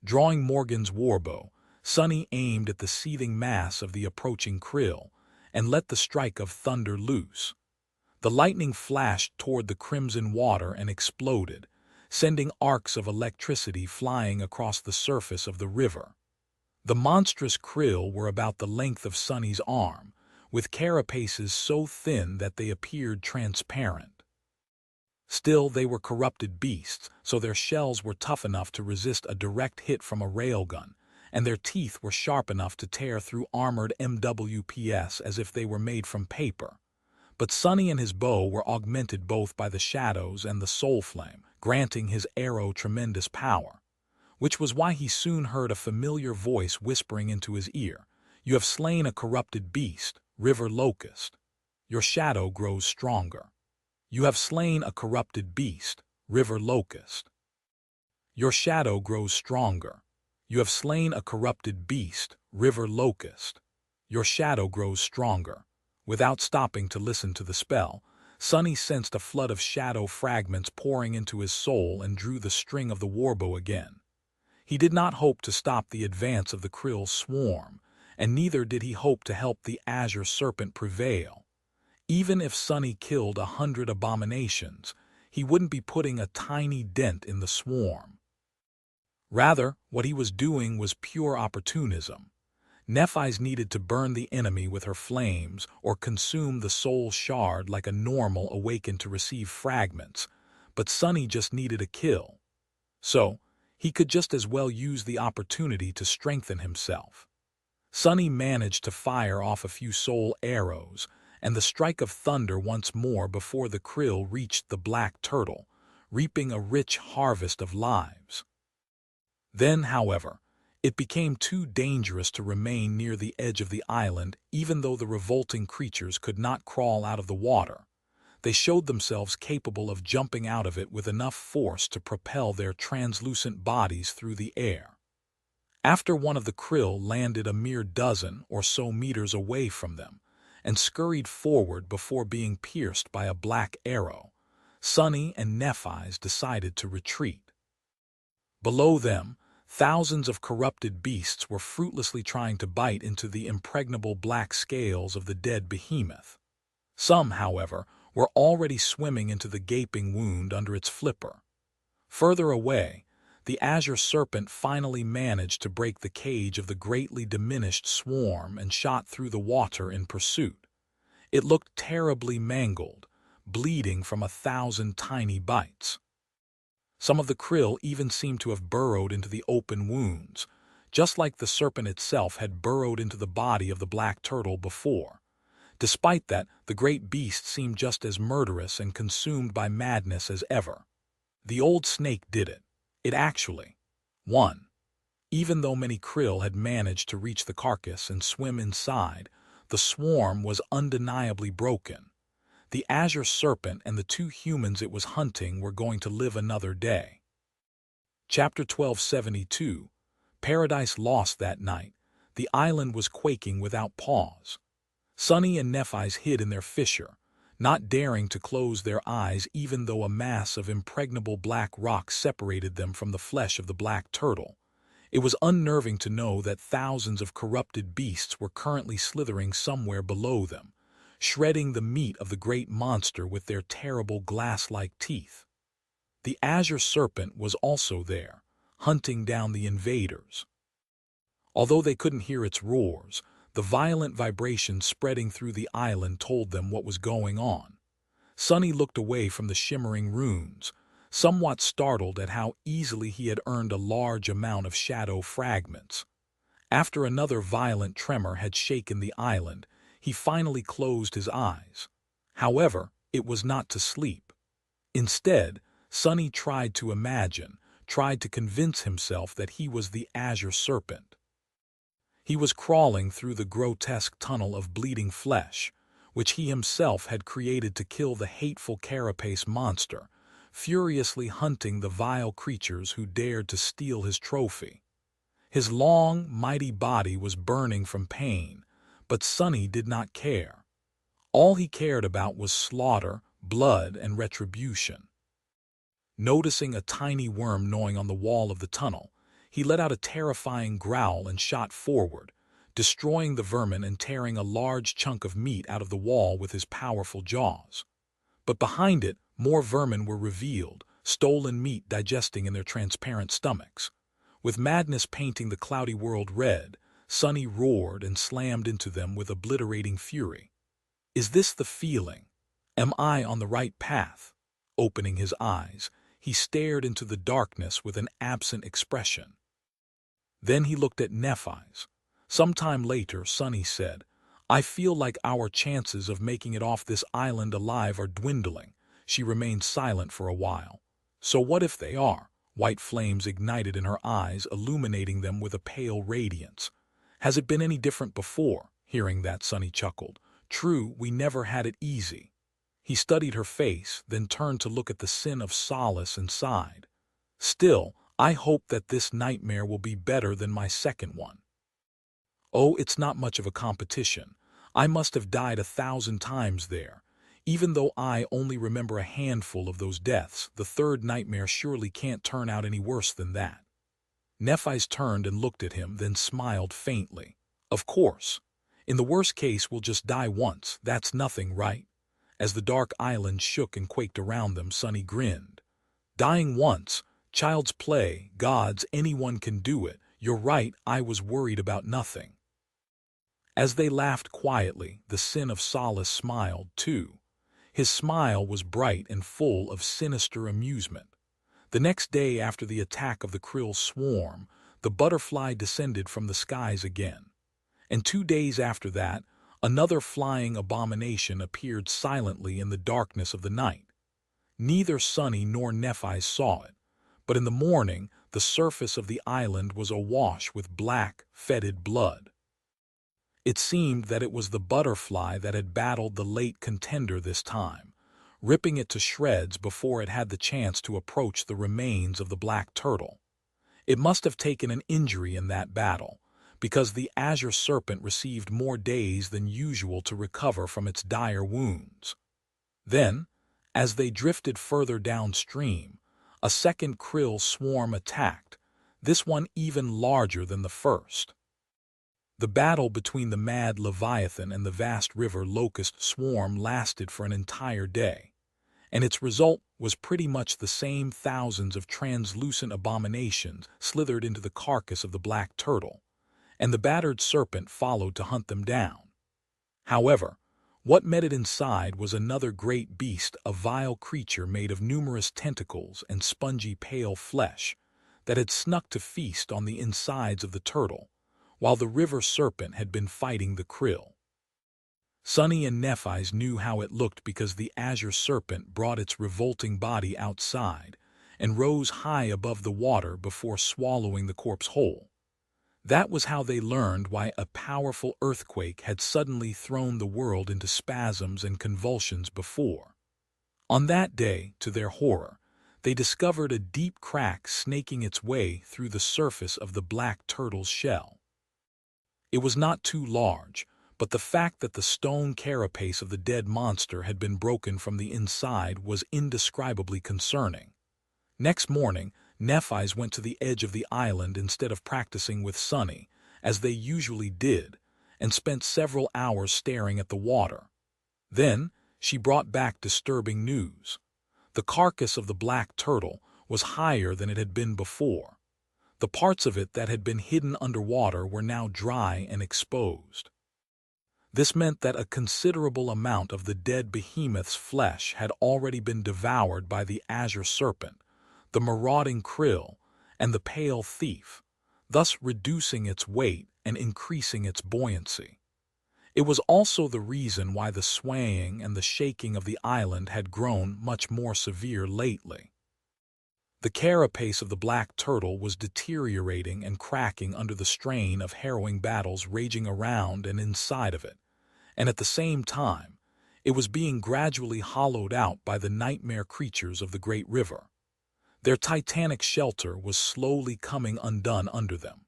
Drawing Morgan's warbow, Sunny aimed at the seething mass of the approaching krill and let the strike of thunder loose. The lightning flashed toward the crimson water and exploded, sending arcs of electricity flying across the surface of the river. The monstrous krill were about the length of Sunny's arm, with carapaces so thin that they appeared transparent. Still, they were corrupted beasts, so their shells were tough enough to resist a direct hit from a railgun, and their teeth were sharp enough to tear through armored MWPs as if they were made from paper. But Sunny and his bow were augmented both by the shadows and the soul flame, granting his arrow tremendous power, which was why he soon heard a familiar voice whispering into his ear, "You have slain a corrupted beast, river locust. Your shadow grows stronger. You have slain a corrupted beast, river locust. Your shadow grows stronger. You have slain a corrupted beast, river locust. Your shadow grows stronger." Without stopping to listen to the spell, Sunny sensed a flood of shadow fragments pouring into his soul and drew the string of the warbow again. He did not hope to stop the advance of the Krill swarm, and neither did he hope to help the Azure Serpent prevail. Even if Sunny killed 100 abominations, he wouldn't be putting a tiny dent in the swarm. Rather, what he was doing was pure opportunism. Nephi's needed to burn the enemy with her flames or consume the soul shard like a normal awakened to receive fragments, but Sunny just needed a kill. So, he could just as well use the opportunity to strengthen himself. Sunny managed to fire off a few soul arrows, and the strike of thunder once more before the Krill reached the black turtle, reaping a rich harvest of lives. Then, however, it became too dangerous to remain near the edge of the island even though the revolting creatures could not crawl out of the water. They showed themselves capable of jumping out of it with enough force to propel their translucent bodies through the air. After one of the Krill landed a mere dozen or so meters away from them and scurried forward before being pierced by a black arrow, Sunny and Nephi's decided to retreat. Below them, thousands of corrupted beasts were fruitlessly trying to bite into the impregnable black scales of the dead behemoth. Some, however, were already swimming into the gaping wound under its flipper. Further away, the Azure Serpent finally managed to break the cage of the greatly diminished swarm and shot through the water in pursuit. It looked terribly mangled, bleeding from 1,000 tiny bites. Some of the Krill even seemed to have burrowed into the open wounds, just like the serpent itself had burrowed into the body of the black turtle before. Despite that, the great beast seemed just as murderous and consumed by madness as ever. The old snake did it. It actually won. Even though many Krill had managed to reach the carcass and swim inside, the swarm was undeniably broken. The Azure Serpent and the 2 humans it was hunting were going to live another day. Chapter 1272. Paradise Lost. That night, the island was quaking without pause. Sunny and Nephi's hid in their fissure, not daring to close their eyes even though a mass of impregnable black rock separated them from the flesh of the black turtle. It was unnerving to know that thousands of corrupted beasts were currently slithering somewhere below them, shredding the meat of the great monster with their terrible glass-like teeth. The Azure Serpent was also there, hunting down the invaders. Although they couldn't hear its roars, the violent vibrations spreading through the island told them what was going on. Sunny looked away from the shimmering runes, somewhat startled at how easily he had earned a large amount of shadow fragments. After another violent tremor had shaken the island, he finally closed his eyes. However, it was not to sleep. Instead, Sunny tried to imagine, tried to convince himself that he was the Azure Serpent. He was crawling through the grotesque tunnel of bleeding flesh, which he himself had created to kill the hateful carapace monster, furiously hunting the vile creatures who dared to steal his trophy. His long, mighty body was burning from pain, but Sunny did not care. All he cared about was slaughter, blood, and retribution. Noticing a tiny worm gnawing on the wall of the tunnel, he let out a terrifying growl and shot forward, destroying the vermin and tearing a large chunk of meat out of the wall with his powerful jaws. But behind it, more vermin were revealed, stolen meat digesting in their transparent stomachs. With madness painting the cloudy world red, Sunny roared and slammed into them with obliterating fury. Is this the feeling? Am I on the right path? Opening his eyes, he stared into the darkness with an absent expression. Then he looked at Nephi's. Sometime later, Sunny said, I feel like our chances of making it off this island alive are dwindling. She remained silent for a while. So what if they are? White flames ignited in her eyes, illuminating them with a pale radiance. Has it been any different before? Hearing that, Sunny chuckled. True, we never had it easy. He studied her face, then turned to look at the sin of solace and sighed. Still, I hope that this nightmare will be better than my second one. Oh, it's not much of a competition. I must have died 1,000 times there. Even though I only remember a handful of those deaths, the third nightmare surely can't turn out any worse than that. Nephi's turned and looked at him, then smiled faintly. Of course. In the worst case, we'll just die once. That's nothing, right? As the dark island shook and quaked around them, Sunny grinned. Dying once? Child's play. Gods, anyone can do it. You're right, I was worried about nothing. As they laughed quietly, the sin of solace smiled, too. His smile was bright and full of sinister amusement. The next day after the attack of the Krill swarm, the butterfly descended from the skies again. And 2 days after that, another flying abomination appeared silently in the darkness of the night. Neither Sunny nor Nephi saw it, but in the morning the surface of the island was awash with black, fetid blood. It seemed that it was the butterfly that had battled the late Contender this time, ripping it to shreds before it had the chance to approach the remains of the black turtle. It must have taken an injury in that battle, because the Azure Serpent received more days than usual to recover from its dire wounds. Then, as they drifted further downstream, a second Krill swarm attacked, this one even larger than the first. The battle between the mad Leviathan and the vast river locust swarm lasted for an entire day, and its result was pretty much the same. Thousands of translucent abominations slithered into the carcass of the black turtle, and the battered serpent followed to hunt them down. However, what met it inside was another great beast, a vile creature made of numerous tentacles and spongy pale flesh that had snuck to feast on the insides of the turtle, while the river serpent had been fighting the Krill. Sunny and Nephi's knew how it looked because the Azure Serpent brought its revolting body outside and rose high above the water before swallowing the corpse whole. That was how they learned why a powerful earthquake had suddenly thrown the world into spasms and convulsions before. On that day, to their horror, they discovered a deep crack snaking its way through the surface of the black turtle's shell. It was not too large, but the fact that the stone carapace of the dead monster had been broken from the inside was indescribably concerning. Next morning, Nephi's went to the edge of the island instead of practicing with Sunny, as they usually did, and spent several hours staring at the water. Then, she brought back disturbing news. The carcass of the black turtle was higher than it had been before. The parts of it that had been hidden underwater were now dry and exposed. This meant that a considerable amount of the dead behemoth's flesh had already been devoured by the Azure Serpent, the marauding Krill, and the pale thief, thus reducing its weight and increasing its buoyancy. It was also the reason why the swaying and the shaking of the island had grown much more severe lately. The carapace of the black turtle was deteriorating and cracking under the strain of harrowing battles raging around and inside of it, and at the same time, it was being gradually hollowed out by the nightmare creatures of the great river. Their titanic shelter was slowly coming undone under them.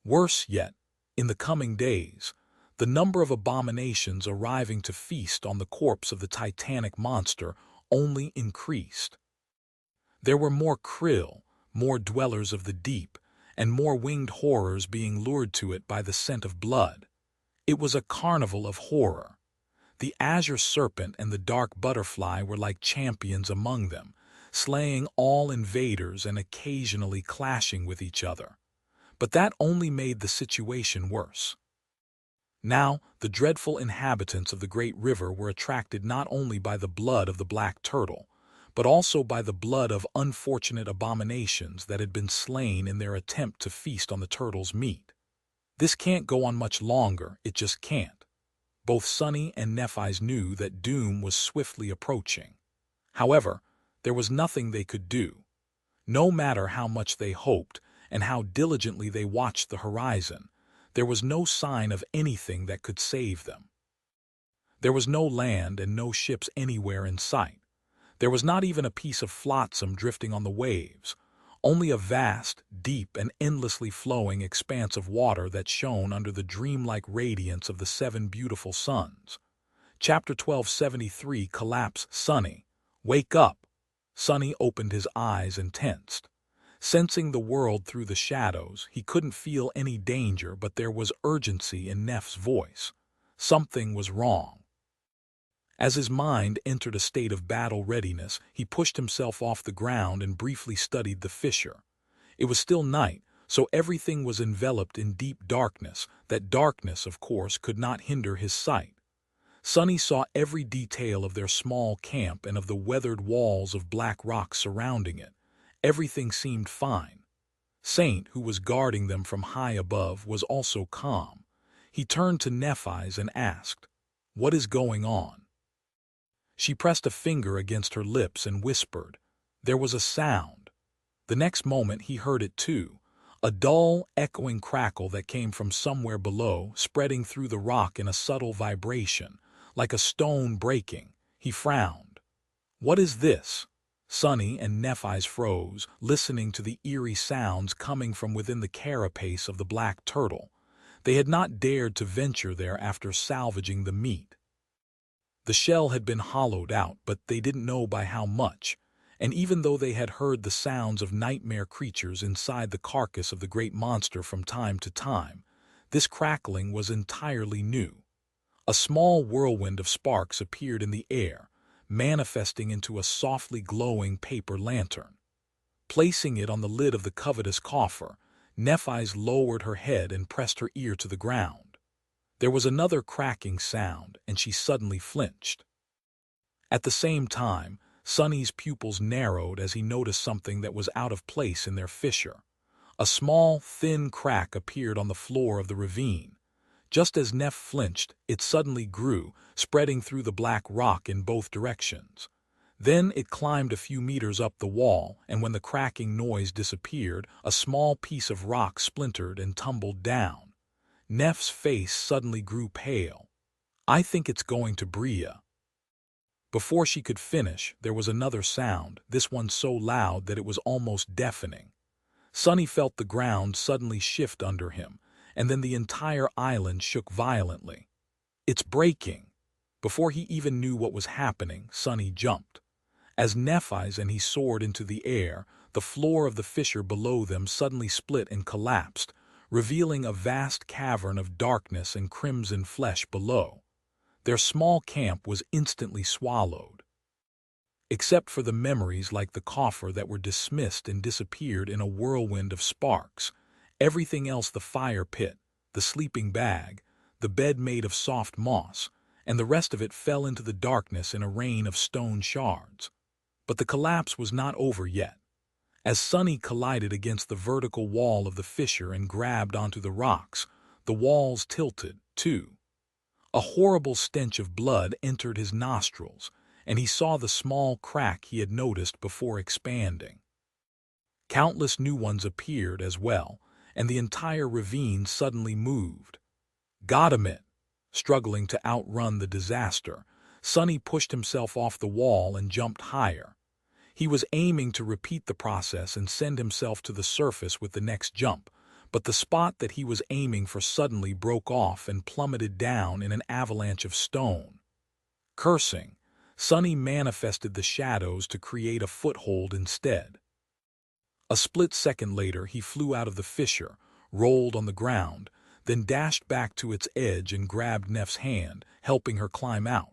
Worse yet, in the coming days, the number of abominations arriving to feast on the corpse of the titanic monster only increased. There were more Krill, more dwellers of the deep, and more winged horrors being lured to it by the scent of blood. It was a carnival of horror. The Azure Serpent and the Dark Butterfly were like champions among them, slaying all invaders and occasionally clashing with each other. But that only made the situation worse. Now, the dreadful inhabitants of the great river were attracted not only by the blood of the black turtle, but also by the blood of unfortunate abominations that had been slain in their attempt to feast on the turtle's meat. This can't go on much longer, it just can't. Both Sunny and Nephi's knew that doom was swiftly approaching. However, there was nothing they could do. No matter how much they hoped and how diligently they watched the horizon, there was no sign of anything that could save them. There was no land and no ships anywhere in sight. There was not even a piece of flotsam drifting on the waves, only a vast, deep, and endlessly flowing expanse of water that shone under the dreamlike radiance of the 7 beautiful suns. Chapter 1273 Collapse. Sunny, wake up! Sunny opened his eyes and tensed. Sensing the world through the shadows, he couldn't feel any danger, but there was urgency in Neph's voice. Something was wrong. As his mind entered a state of battle readiness, he pushed himself off the ground and briefly studied the fissure. It was still night, so everything was enveloped in deep darkness. That darkness, of course, could not hinder his sight. Sunny saw every detail of their small camp and of the weathered walls of black rock surrounding it. Everything seemed fine. Saint, who was guarding them from high above, was also calm. He turned to Nephi's and asked, "What is going on?" She pressed a finger against her lips and whispered. There was a sound. The next moment he heard it too, a dull, echoing crackle that came from somewhere below, spreading through the rock in a subtle vibration, like a stone breaking. He frowned. "What is this?" Sunny and Nephi's froze, listening to the eerie sounds coming from within the carapace of the black turtle. They had not dared to venture there after salvaging the meat. The shell had been hollowed out, but they didn't know by how much, and even though they had heard the sounds of nightmare creatures inside the carcass of the great monster from time to time, this crackling was entirely new. A small whirlwind of sparks appeared in the air, manifesting into a softly glowing paper lantern. Placing it on the lid of the covetous coffer, Nephi's lowered her head and pressed her ear to the ground. There was another cracking sound, and she suddenly flinched. At the same time, Sunny's pupils narrowed as he noticed something that was out of place in their fissure. A small, thin crack appeared on the floor of the ravine. Just as Neph flinched, it suddenly grew, spreading through the black rock in both directions. Then it climbed a few meters up the wall, and when the cracking noise disappeared, a small piece of rock splintered and tumbled down. Neph's face suddenly grew pale. "I think it's going to Bria." Before she could finish, there was another sound, this one so loud that it was almost deafening. Sunny felt the ground suddenly shift under him, and then the entire island shook violently. "It's breaking." Before he even knew what was happening, Sunny jumped. As Nephi's and he soared into the air, the floor of the fissure below them suddenly split and collapsed, revealing a vast cavern of darkness and crimson flesh below. Their small camp was instantly swallowed. Except for the memories like the coffer that were dismissed and disappeared in a whirlwind of sparks, everything else, the fire pit, the sleeping bag, the bed made of soft moss, and the rest of it fell into the darkness in a rain of stone shards. But the collapse was not over yet. As Sunny collided against the vertical wall of the fissure and grabbed onto the rocks, the walls tilted, too. A horrible stench of blood entered his nostrils, and he saw the small crack he had noticed before expanding. Countless new ones appeared as well, and the entire ravine suddenly moved. "Goddammit!" Struggling to outrun the disaster, Sunny pushed himself off the wall and jumped higher. He was aiming to repeat the process and send himself to the surface with the next jump, but the spot that he was aiming for suddenly broke off and plummeted down in an avalanche of stone. Cursing, Sunny manifested the shadows to create a foothold instead. A split second later, he flew out of the fissure, rolled on the ground, then dashed back to its edge and grabbed Neff's hand, helping her climb out.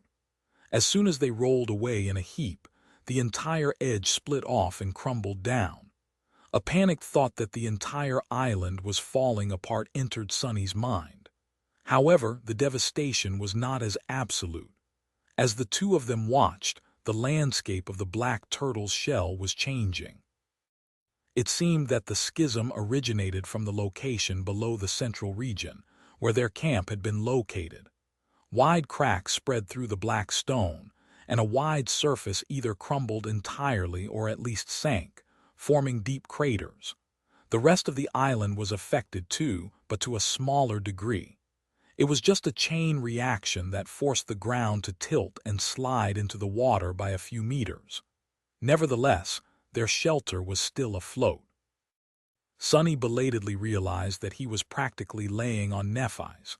As soon as they rolled away in a heap, the entire edge split off and crumbled down. A panicked thought that the entire island was falling apart entered Sunny's mind. However, the devastation was not as absolute. As the two of them watched, the landscape of the black turtle's shell was changing. It seemed that the schism originated from the location below the central region, where their camp had been located. Wide cracks spread through the black stone, and a wide surface either crumbled entirely or at least sank, forming deep craters. The rest of the island was affected too, but to a smaller degree. It was just a chain reaction that forced the ground to tilt and slide into the water by a few meters. Nevertheless, their shelter was still afloat. Sunny belatedly realized that he was practically laying on Nephi's.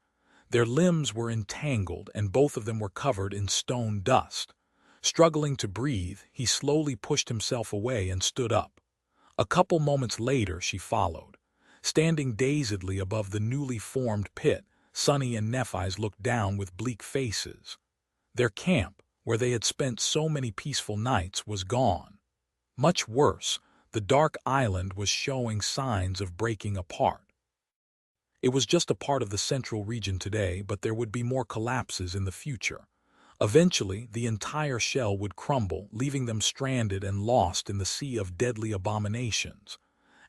Their limbs were entangled and both of them were covered in stone dust. Struggling to breathe, he slowly pushed himself away and stood up. A couple moments later, she followed. Standing dazedly above the newly formed pit, Sunny and Nephi's looked down with bleak faces. Their camp, where they had spent so many peaceful nights, was gone. Much worse, the dark island was showing signs of breaking apart. It was just a part of the central region today, but there would be more collapses in the future. Eventually, the entire shell would crumble, leaving them stranded and lost in the sea of deadly abominations.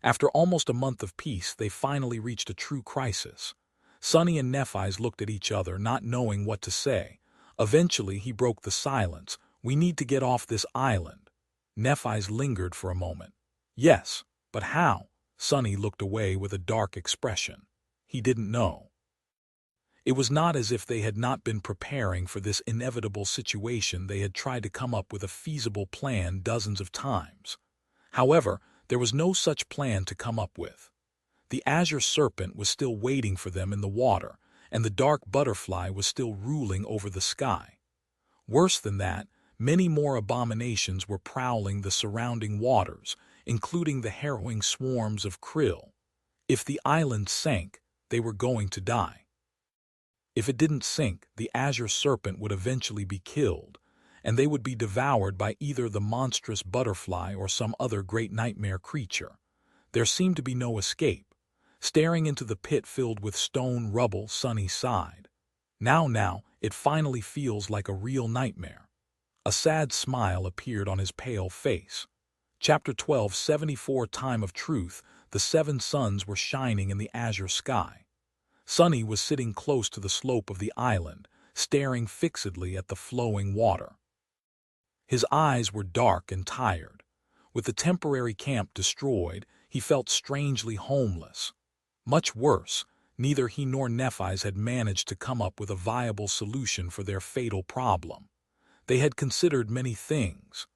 After almost a month of peace, they finally reached a true crisis. Sunny and Nephi's looked at each other, not knowing what to say. Eventually, he broke the silence. "We need to get off this island." Nephi's lingered for a moment. "Yes, but how?" Sunny looked away with a dark expression. He didn't know. It was not as if they had not been preparing for this inevitable situation. They had tried to come up with a feasible plan dozens of times. However, there was no such plan to come up with. The Azure Serpent was still waiting for them in the water, and the dark butterfly was still ruling over the sky. Worse than that, many more abominations were prowling the surrounding waters, including the harrowing swarms of krill. If the island sank, they were going to die. If it didn't sink, the Azure Serpent would eventually be killed, and they would be devoured by either the monstrous butterfly or some other great nightmare creature. There seemed to be no escape. Staring into the pit filled with stone rubble, Sunny sighed. Now, it finally feels like a real nightmare. A sad smile appeared on his pale face. Chapter 12, 74 Time of Truth. The 7 suns were shining in the azure sky. Sunny was sitting close to the slope of the island, staring fixedly at the flowing water. His eyes were dark and tired. With the temporary camp destroyed, he felt strangely homeless. Much worse, neither he nor Nephi's had managed to come up with a viable solution for their fatal problem. They had considered many things.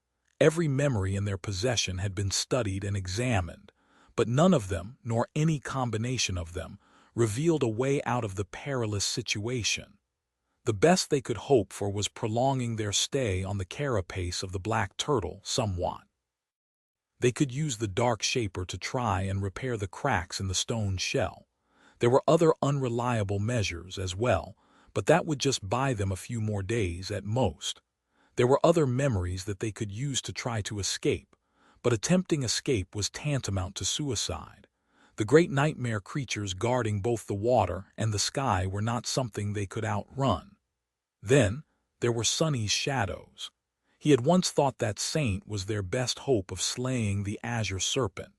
Every memory in their possession had been studied and examined, but none of them, nor any combination of them, revealed a way out of the perilous situation. The best they could hope for was prolonging their stay on the carapace of the black turtle somewhat. They could use the dark shaper to try and repair the cracks in the stone shell. There were other unreliable measures as well, but that would just buy them a few more days at most. There were other memories that they could use to try to escape, but attempting escape was tantamount to suicide. The great nightmare creatures guarding both the water and the sky were not something they could outrun. Then, there were Sunny's shadows. He had once thought that Saint was their best hope of slaying the Azure Serpent.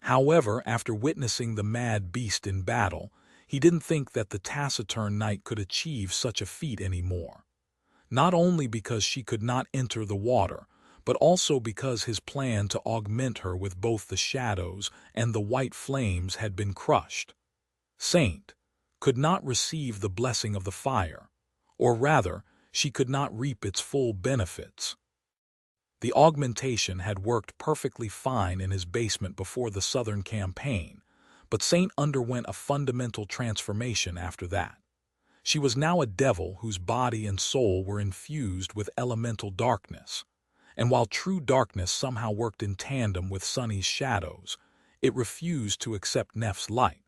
However, after witnessing the mad beast in battle, he didn't think that the taciturn knight could achieve such a feat anymore. Not only because she could not enter the water, but also because his plan to augment her with both the shadows and the white flames had been crushed. Saint could not receive the blessing of the fire, or rather, she could not reap its full benefits. The augmentation had worked perfectly fine in his basement before the Southern campaign, but Saint underwent a fundamental transformation after that. She was now a devil whose body and soul were infused with elemental darkness, and while true darkness somehow worked in tandem with Sunny's shadows, it refused to accept Neff's light.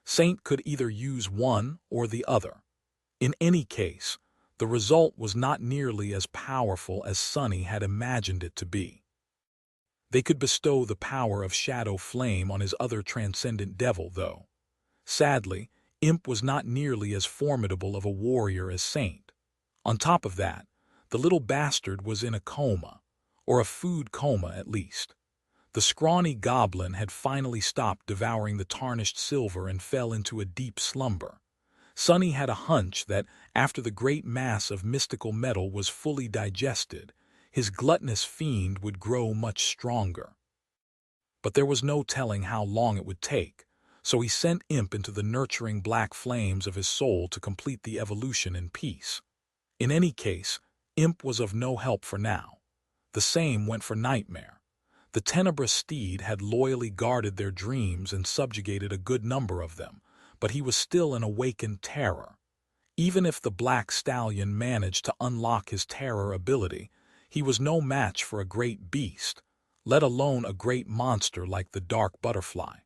Saint could either use one or the other. In any case, the result was not nearly as powerful as Sunny had imagined it to be. They could bestow the power of Shadow Flame on his other transcendent devil, though. Sadly, Imp was not nearly as formidable of a warrior as Saint. On top of that, the little bastard was in a coma, or a food coma at least. The scrawny goblin had finally stopped devouring the tarnished silver and fell into a deep slumber. Sunny had a hunch that, after the great mass of mystical metal was fully digested, his gluttonous fiend would grow much stronger. But there was no telling how long it would take, so he sent Imp into the nurturing black flames of his soul to complete the evolution in peace. In any case, Imp was of no help for now. The same went for Nightmare. The tenebrous steed had loyally guarded their dreams and subjugated a good number of them, but he was still an awakened terror. Even if the black stallion managed to unlock his terror ability, he was no match for a great beast, let alone a great monster like the dark butterfly.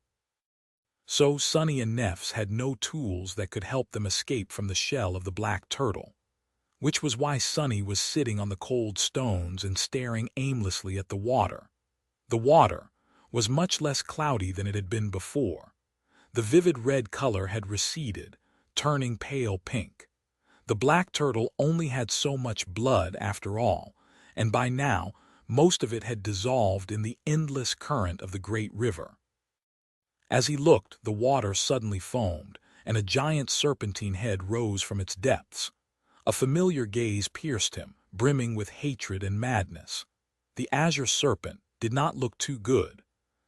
So Sunny and Neffs had no tools that could help them escape from the shell of the black turtle, which was why Sunny was sitting on the cold stones and staring aimlessly at the water. The water was much less cloudy than it had been before. The vivid red color had receded, turning pale pink. The black turtle only had so much blood after all, and by now most of it had dissolved in the endless current of the great river. As he looked, the water suddenly foamed, and a giant serpentine head rose from its depths. A familiar gaze pierced him, brimming with hatred and madness. The Azure Serpent did not look too good.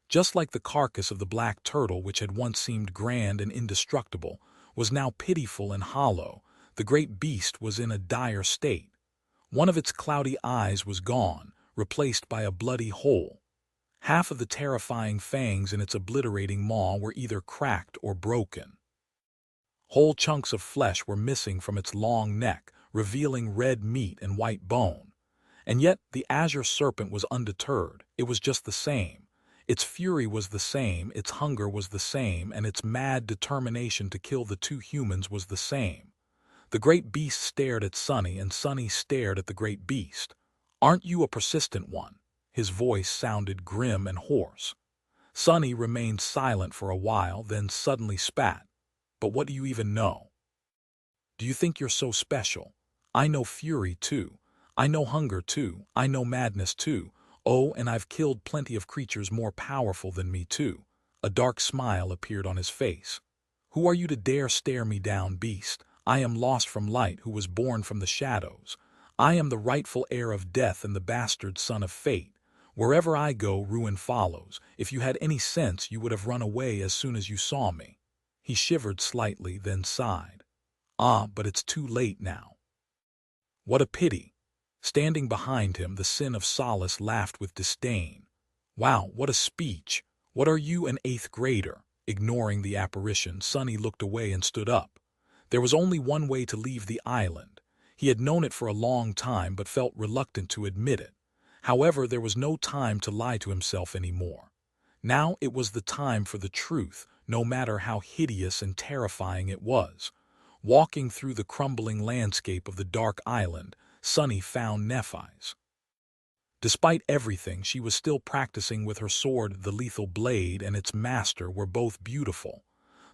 Just like the carcass of the black turtle, which had once seemed grand and indestructible, was now pitiful and hollow, the great beast was in a dire state. One of its cloudy eyes was gone, replaced by a bloody hole. Half of the terrifying fangs in its obliterating maw were either cracked or broken. Whole chunks of flesh were missing from its long neck, revealing red meat and white bone. And yet the Azure Serpent was undeterred. It was just the same. Its fury was the same, its hunger was the same, and its mad determination to kill the two humans was the same. The great beast stared at Sunny, and Sunny stared at the great beast. "Aren't you a persistent one?" His voice sounded grim and hoarse. Sunny remained silent for a while, then suddenly spat. "But what do you even know? Do you think you're so special? I know fury too. I know hunger too. I know madness too. Oh, and I've killed plenty of creatures more powerful than me too." A dark smile appeared on his face. "Who are you to dare stare me down, beast? I am Lost from Light, who was born from the shadows. I am the rightful heir of death and the bastard son of fate. Wherever I go, ruin follows. If you had any sense, you would have run away as soon as you saw me." He shivered slightly, then sighed. "Ah, but it's too late now." "What a pity." Standing behind him, the Sin of Solace laughed with disdain. "Wow, what a speech. What are you, an 8th grader?" Ignoring the apparition, Sunny looked away and stood up. There was only one way to leave the island. He had known it for a long time, but felt reluctant to admit it. However, there was no time to lie to himself anymore. Now it was the time for the truth, no matter how hideous and terrifying it was. Walking through the crumbling landscape of the dark island, Sunny found Neffis. Despite everything, she was still practicing with her sword. The lethal blade and its master were both beautiful.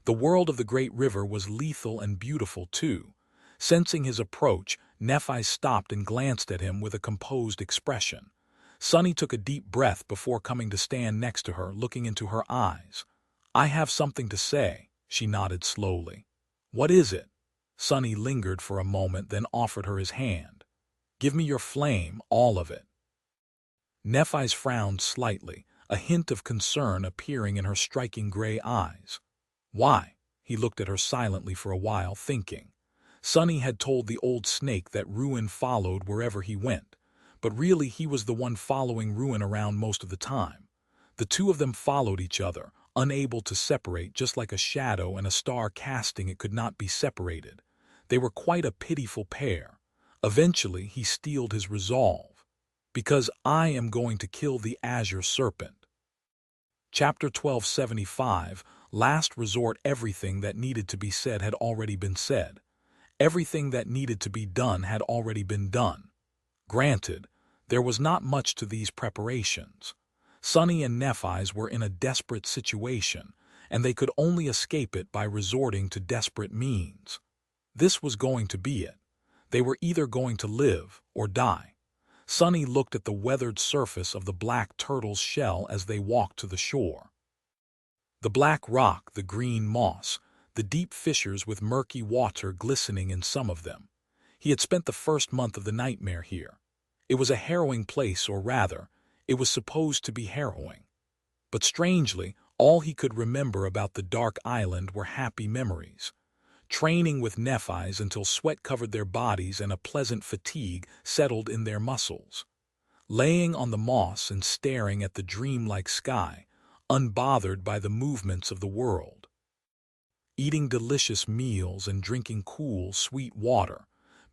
The world of the great river was lethal and beautiful too. Sensing his approach, Neffis stopped and glanced at him with a composed expression. Sunny took a deep breath before coming to stand next to her, looking into her eyes. "I have something to say," she nodded slowly. "What is it?" Sunny lingered for a moment, then offered her his hand. "Give me your flame, all of it." Neffis frowned slightly, a hint of concern appearing in her striking gray eyes. "Why?" He looked at her silently for a while, thinking. Sunny had told the old snake that ruin followed wherever he went, but really he was the one following ruin around most of the time. The two of them followed each other, unable to separate, just like a shadow and a star casting it could not be separated. They were quite a pitiful pair. Eventually he steeled his resolve. "Because I am going to kill the Azure Serpent." Chapter 1275, last resort everything that needed to be said had already been said. Everything that needed to be done had already been done. Granted, there was not much to these preparations. Sunny and Nephi's were in a desperate situation, and they could only escape it by resorting to desperate means. This was going to be it. They were either going to live or die. Sunny looked at the weathered surface of the black turtle's shell as they walked to the shore. The black rock, the green moss, the deep fissures with murky water glistening in some of them. He had spent the first month of the nightmare here. It was a harrowing place, or rather, it was supposed to be harrowing. But strangely, all he could remember about the dark island were happy memories. Training with Nephi's until sweat covered their bodies and a pleasant fatigue settled in their muscles. Laying on the moss and staring at the dreamlike sky, unbothered by the movements of the world. Eating delicious meals and drinking cool, sweet water,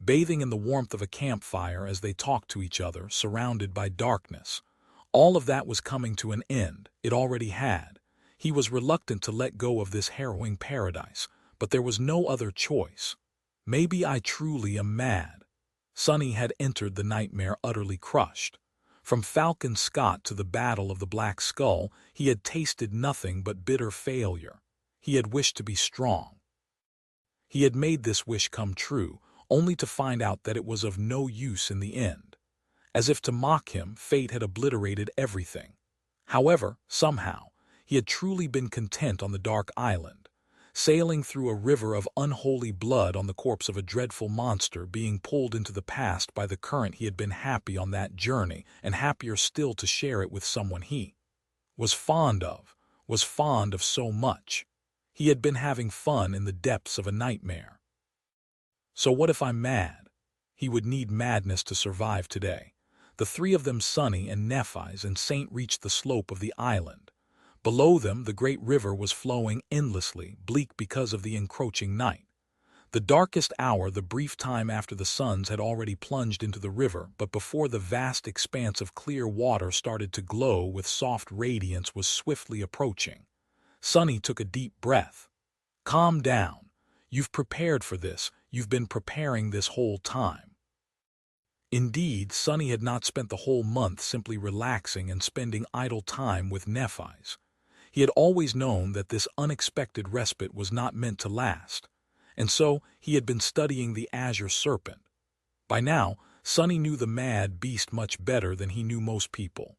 bathing in the warmth of a campfire as they talked to each other, surrounded by darkness. All of that was coming to an end. It already had. He was reluctant to let go of this harrowing paradise, but there was no other choice. Maybe I truly am mad. Sunny had entered the nightmare utterly crushed. From Falcon Scott to the Battle of the Black Skull, he had tasted nothing but bitter failure. He had wished to be strong. He had made this wish come true, only to find out that it was of no use in the end. As if to mock him, fate had obliterated everything. However, somehow, he had truly been content on the dark island, sailing through a river of unholy blood on the corpse of a dreadful monster, being pulled into the past by the current. He had been happy on that journey, and happier still to share it with someone he was fond of so much. He had been having fun in the depths of a nightmare. So what if I'm mad? He would need madness to survive today. The three of them, Sunny and Nephi's and Saint, reached the slope of the island. Below them, the great river was flowing endlessly, bleak because of the encroaching night. The darkest hour, the brief time after the suns had already plunged into the river, but before the vast expanse of clear water started to glow with soft radiance, was swiftly approaching. Sunny took a deep breath. Calm down. You've prepared for this. You've been preparing this whole time. Indeed, Sunny had not spent the whole month simply relaxing and spending idle time with Nephi's. He had always known that this unexpected respite was not meant to last, and so he had been studying the Azure Serpent. By now, Sunny knew the mad beast much better than he knew most people.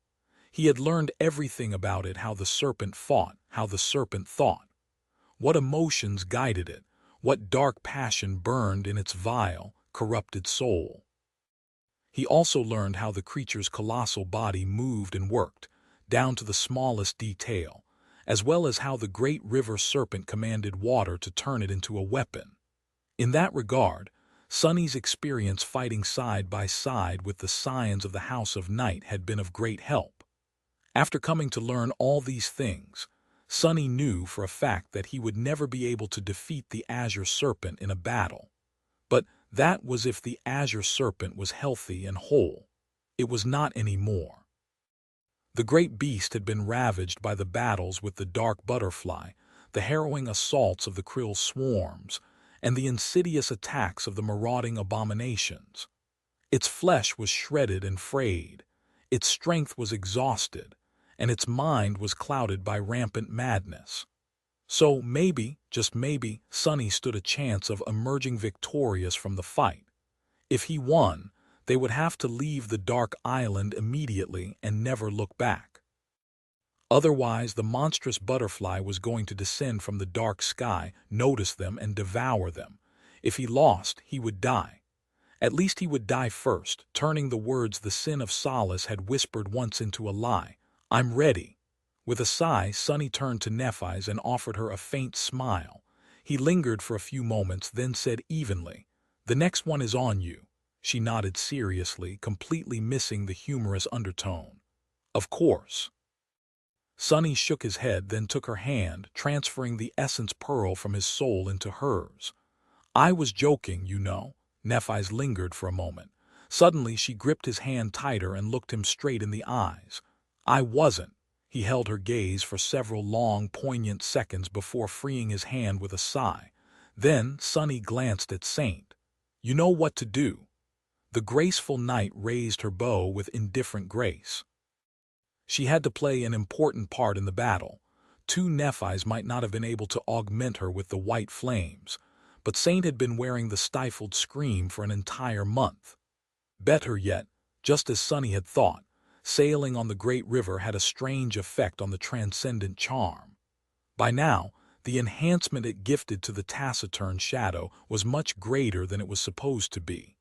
He had learned everything about it, how the serpent fought, how the serpent thought. What emotions guided it, what dark passion burned in its vile, corrupted soul. He also learned how the creature's colossal body moved and worked, down to the smallest detail, as well as how the great river serpent commanded water to turn it into a weapon. In that regard, Sunny's experience fighting side by side with the scions of the House of Night had been of great help. After coming to learn all these things, Sunny knew for a fact that he would never be able to defeat the Azure Serpent in a battle. But that was if the Azure Serpent was healthy and whole. It was not anymore. The great beast had been ravaged by the battles with the dark butterfly, the harrowing assaults of the Krill swarms, and the insidious attacks of the marauding abominations. Its flesh was shredded and frayed, its strength was exhausted, and its mind was clouded by rampant madness. So maybe, just maybe, Sunny stood a chance of emerging victorious from the fight. If he won, they would have to leave the dark island immediately and never look back. Otherwise, the monstrous butterfly was going to descend from the dark sky, notice them, and devour them. If he lost, he would die. At least he would die first, turning the words the Sin of Solace had whispered once into a lie. I'm ready. With a sigh, Sunny turned to Nephi's and offered her a faint smile. He lingered for a few moments, then said evenly, "The next one is on you." She nodded seriously, completely missing the humorous undertone. "Of course." Sunny shook his head, then took her hand, transferring the essence pearl from his soul into hers. "I was joking, you know." Nephi's lingered for a moment. Suddenly she gripped his hand tighter and looked him straight in the eyes. "I wasn't." He held her gaze for several long, poignant seconds before freeing his hand with a sigh. Then Sunny glanced at Saint. "You know what to do." The graceful knight raised her bow with indifferent grace. She had to play an important part in the battle. Two Nephis might not have been able to augment her with the white flames, but Saint had been wearing the stifled scream for an entire month. Better yet, just as Sunny had thought, sailing on the great river had a strange effect on the transcendent charm. By now, the enhancement it gifted to the taciturn shadow was much greater than it was supposed to be.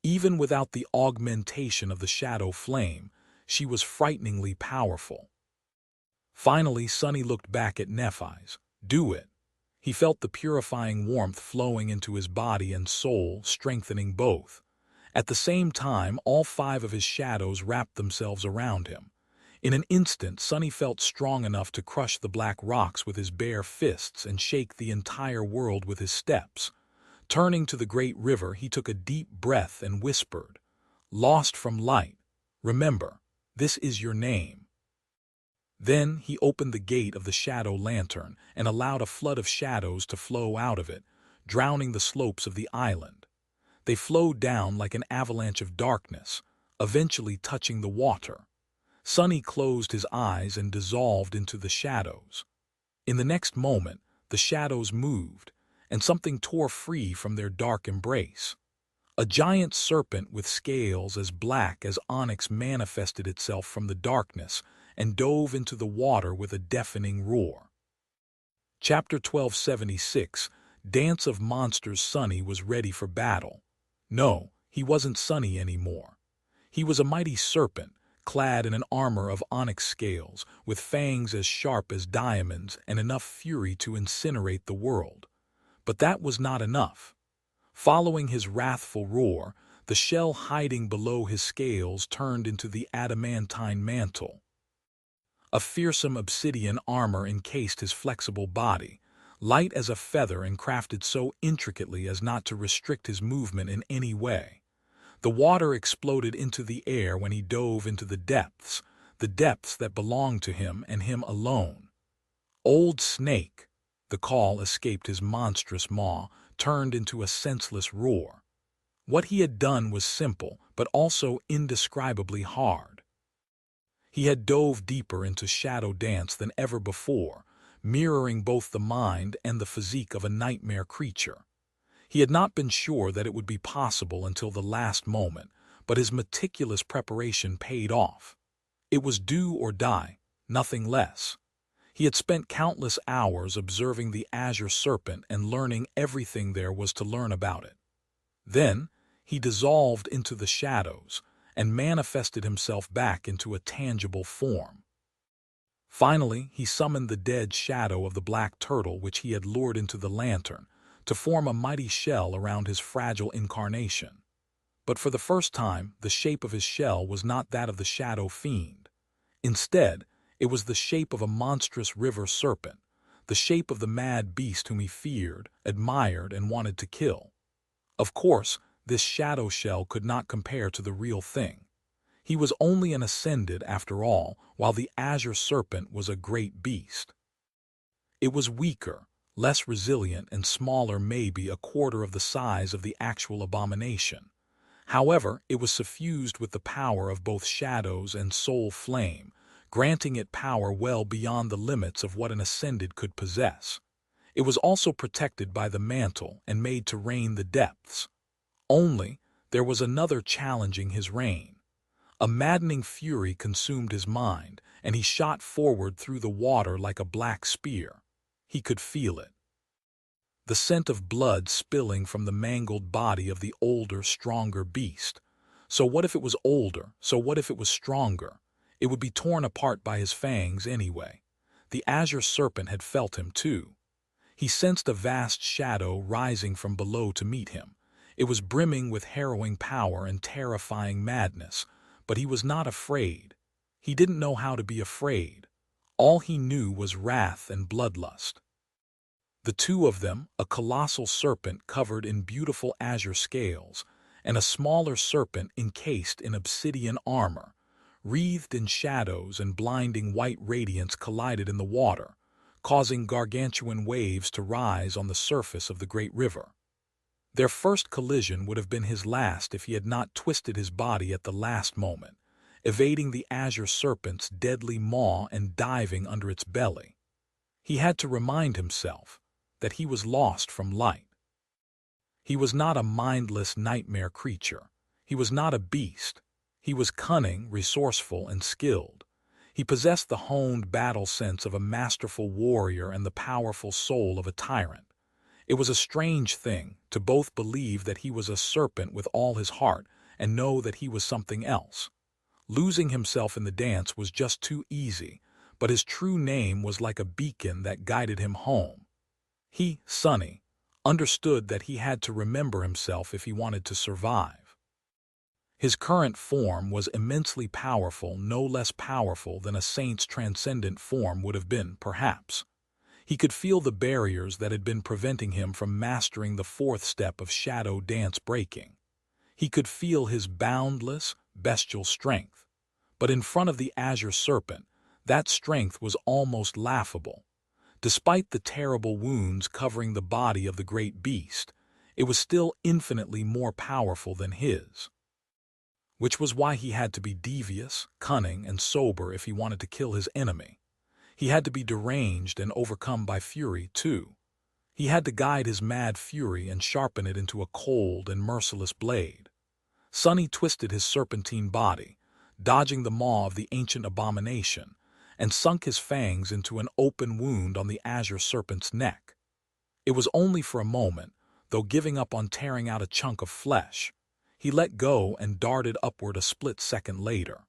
Even without the augmentation of the shadow flame, she was frighteningly powerful. Finally, Sunny looked back at Nephis. "Do it." He felt the purifying warmth flowing into his body and soul, strengthening both. At the same time, all 5 of his shadows wrapped themselves around him. In an instant, Sunny felt strong enough to crush the black rocks with his bare fists and shake the entire world with his steps. Turning to the great river, he took a deep breath and whispered, "Lost from light, remember, this is your name." Then he opened the gate of the shadow lantern and allowed a flood of shadows to flow out of it, drowning the slopes of the island. They flowed down like an avalanche of darkness, eventually touching the water. Sunny closed his eyes and dissolved into the shadows. In the next moment, the shadows moved, and something tore free from their dark embrace. A giant serpent with scales as black as onyx manifested itself from the darkness and dove into the water with a deafening roar. Chapter 1276, Dance of Monsters. Sunny was ready for battle. No, he wasn't Sunny anymore. He was a mighty serpent, clad in an armor of onyx scales, with fangs as sharp as diamonds and enough fury to incinerate the world. But that was not enough. Following his wrathful roar, the shell hiding below his scales turned into the adamantine mantle. A fearsome obsidian armor encased his flexible body, light as a feather and crafted so intricately as not to restrict his movement in any way. The water exploded into the air when he dove into the depths that belonged to him and him alone. "Old snake!" The call escaped his monstrous maw, turned into a senseless roar. What he had done was simple, but also indescribably hard. He had dove deeper into shadow dance than ever before, mirroring both the mind and the physique of a nightmare creature. He had not been sure that it would be possible until the last moment, but his meticulous preparation paid off. It was do or die, nothing less. He had spent countless hours observing the Azure Serpent and learning everything there was to learn about it. Then, he dissolved into the shadows and manifested himself back into a tangible form. Finally, he summoned the dead shadow of the black turtle which he had lured into the lantern, to form a mighty shell around his fragile incarnation. But for the first time, the shape of his shell was not that of the shadow fiend. Instead, it was the shape of a monstrous river serpent, the shape of the mad beast whom he feared, admired, and wanted to kill. Of course, this shadow shell could not compare to the real thing. He was only an ascended after all, while the Azure Serpent was a great beast. It was weaker, less resilient, and smaller, maybe a quarter of the size of the actual abomination. However, it was suffused with the power of both shadows and soul flame, granting it power well beyond the limits of what an ascended could possess. It was also protected by the mantle and made to reign the depths. Only, there was another challenging his reign. A maddening fury consumed his mind, and he shot forward through the water like a black spear. He could feel it. The scent of blood spilling from the mangled body of the older, stronger beast. So what if it was older? So what if it was stronger? It would be torn apart by his fangs anyway. The Azure Serpent had felt him too. He sensed a vast shadow rising from below to meet him. It was brimming with harrowing power and terrifying madness, but he was not afraid. He didn't know how to be afraid. All he knew was wrath and bloodlust. The two of them, a colossal serpent covered in beautiful azure scales, and a smaller serpent encased in obsidian armor, wreathed in shadows and blinding white radiance collided in the water, causing gargantuan waves to rise on the surface of the great river. Their first collision would have been his last if he had not twisted his body at the last moment, evading the Azure Serpent's deadly maw and diving under its belly. He had to remind himself that he was lost from light. He was not a mindless nightmare creature. He was not a beast. He was cunning, resourceful, and skilled. He possessed the honed battle sense of a masterful warrior and the powerful soul of a tyrant. It was a strange thing to both believe that he was a serpent with all his heart and know that he was something else. Losing himself in the dance was just too easy, but his true name was like a beacon that guided him home. He, Sonny, understood that he had to remember himself if he wanted to survive. His current form was immensely powerful, no less powerful than a saint's transcendent form would have been, perhaps. He could feel the barriers that had been preventing him from mastering the fourth step of shadow dance breaking. He could feel his boundless, bestial strength. But in front of the Azure Serpent, that strength was almost laughable. Despite the terrible wounds covering the body of the great beast, it was still infinitely more powerful than his. Which was why he had to be devious, cunning, and sober if he wanted to kill his enemy. He had to be deranged and overcome by fury, too. He had to guide his mad fury and sharpen it into a cold and merciless blade. Sonny twisted his serpentine body, dodging the maw of the ancient abomination, and sunk his fangs into an open wound on the Azure Serpent's neck. It was only for a moment, though giving up on tearing out a chunk of flesh. He let go and darted upward a split second later.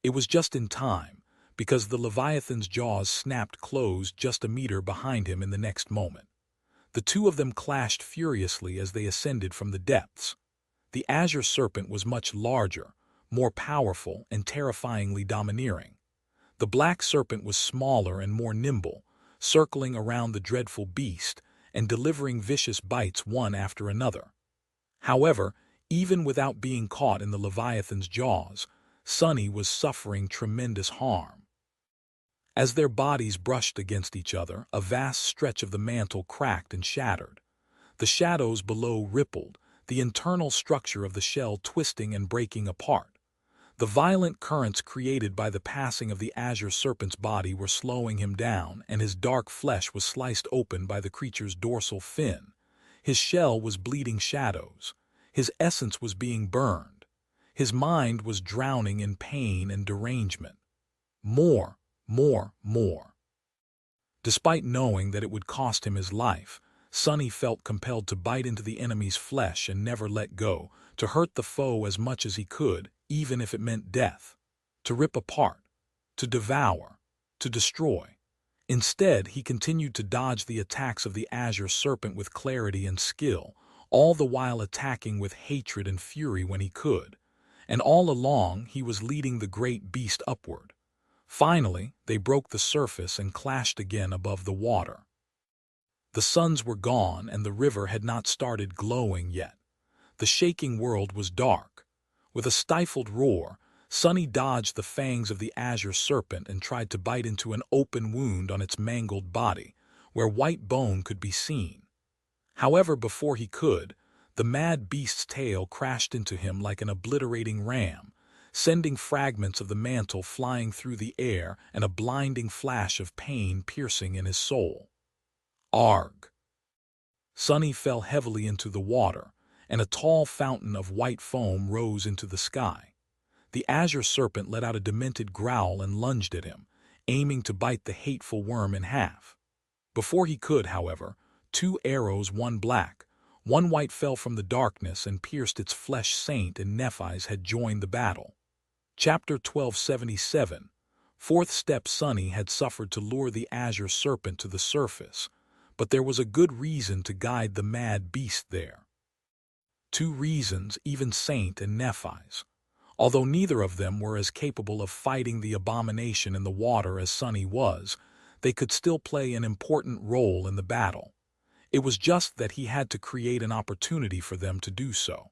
It was just in time, because the Leviathan's jaws snapped closed just a meter behind him in the next moment. The two of them clashed furiously as they ascended from the depths. The Azure Serpent was much larger, more powerful, and terrifyingly domineering. The Black Serpent was smaller and more nimble, circling around the dreadful beast and delivering vicious bites one after another. However, even without being caught in the Leviathan's jaws, Sonny was suffering tremendous harm. As their bodies brushed against each other, a vast stretch of the mantle cracked and shattered. The shadows below rippled, the internal structure of the shell twisting and breaking apart. The violent currents created by the passing of the Azure Serpent's body were slowing him down, and his dark flesh was sliced open by the creature's dorsal fin. His shell was bleeding shadows. His essence was being burned. His mind was drowning in pain and derangement. More. Despite knowing that it would cost him his life, Sonny felt compelled to bite into the enemy's flesh and never let go, to hurt the foe as much as he could, even if it meant death. To rip apart, to devour, to destroy. Instead, he continued to dodge the attacks of the Azure Serpent with clarity and skill, all the while attacking with hatred and fury when he could. And all along, he was leading the great beast upward. Finally, they broke the surface and clashed again above the water. The suns were gone and the river had not started glowing yet. The shaking world was dark. With a stifled roar, Sonny dodged the fangs of the Azure Serpent and tried to bite into an open wound on its mangled body, where white bone could be seen. However, before he could, the mad beast's tail crashed into him like an obliterating ram, sending fragments of the mantle flying through the air and a blinding flash of pain piercing in his soul. Arg! Sonny fell heavily into the water, and a tall fountain of white foam rose into the sky. The Azure Serpent let out a demented growl and lunged at him, aiming to bite the hateful worm in half. Before he could, however, two arrows, one black, one white, fell from the darkness and pierced its flesh. Saint and Nephi's had joined the battle. Chapter 1277. Fourth step. Sonny had suffered to lure the Azure Serpent to the surface, but there was a good reason to guide the mad beast there. Two reasons, even Saint and Nephi's. Although neither of them were as capable of fighting the abomination in the water as Sonny was, they could still play an important role in the battle. It was just that he had to create an opportunity for them to do so.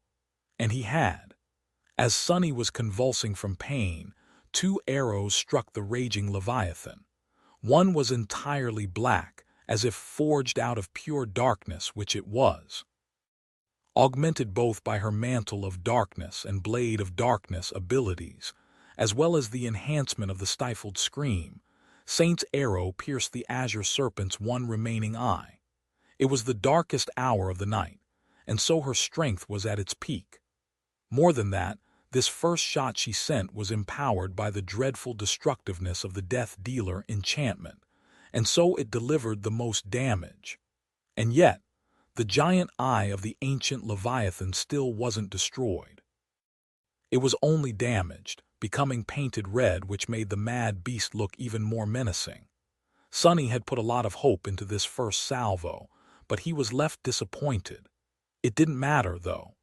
And he had. As Sunny was convulsing from pain, two arrows struck the raging Leviathan. One was entirely black, as if forged out of pure darkness, which it was. Augmented both by her mantle of darkness and blade of darkness abilities, as well as the enhancement of the stifled scream, Saint's arrow pierced the Azure Serpent's one remaining eye. It was the darkest hour of the night, and so her strength was at its peak. More than that, this first shot she sent was empowered by the dreadful destructiveness of the Death Dealer enchantment, and so it delivered the most damage. And yet, the giant eye of the ancient Leviathan still wasn't destroyed. It was only damaged, becoming painted red, which made the mad beast look even more menacing. Sunny had put a lot of hope into this first salvo, but he was left disappointed. It didn't matter, though.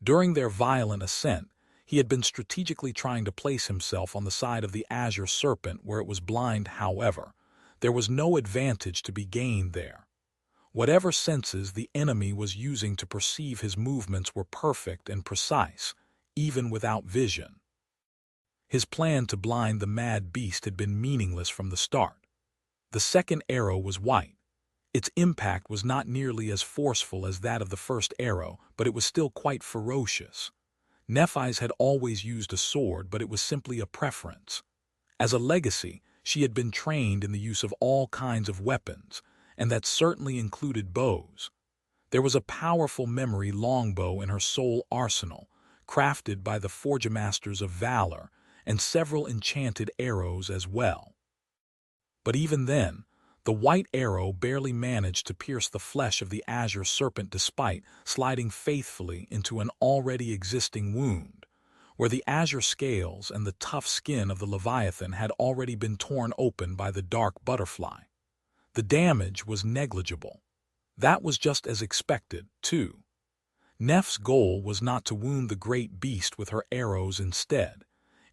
During their violent ascent, he had been strategically trying to place himself on the side of the Azure Serpent where it was blind. However, there was no advantage to be gained there. Whatever senses the enemy was using to perceive his movements were perfect and precise, even without vision. His plan to blind the mad beast had been meaningless from the start. The second arrow was white. Its impact was not nearly as forceful as that of the first arrow, but it was still quite ferocious. Nephi's had always used a sword, but it was simply a preference. As a legacy, she had been trained in the use of all kinds of weapons, and that certainly included bows. There was a powerful memory longbow in her soul arsenal, crafted by the Forgemasters of Valor, and several enchanted arrows as well. But even then, the white arrow barely managed to pierce the flesh of the Azure Serpent despite sliding faithfully into an already existing wound, where the azure scales and the tough skin of the Leviathan had already been torn open by the dark butterfly. The damage was negligible. That was just as expected, too. Neph's goal was not to wound the great beast with her arrows instead.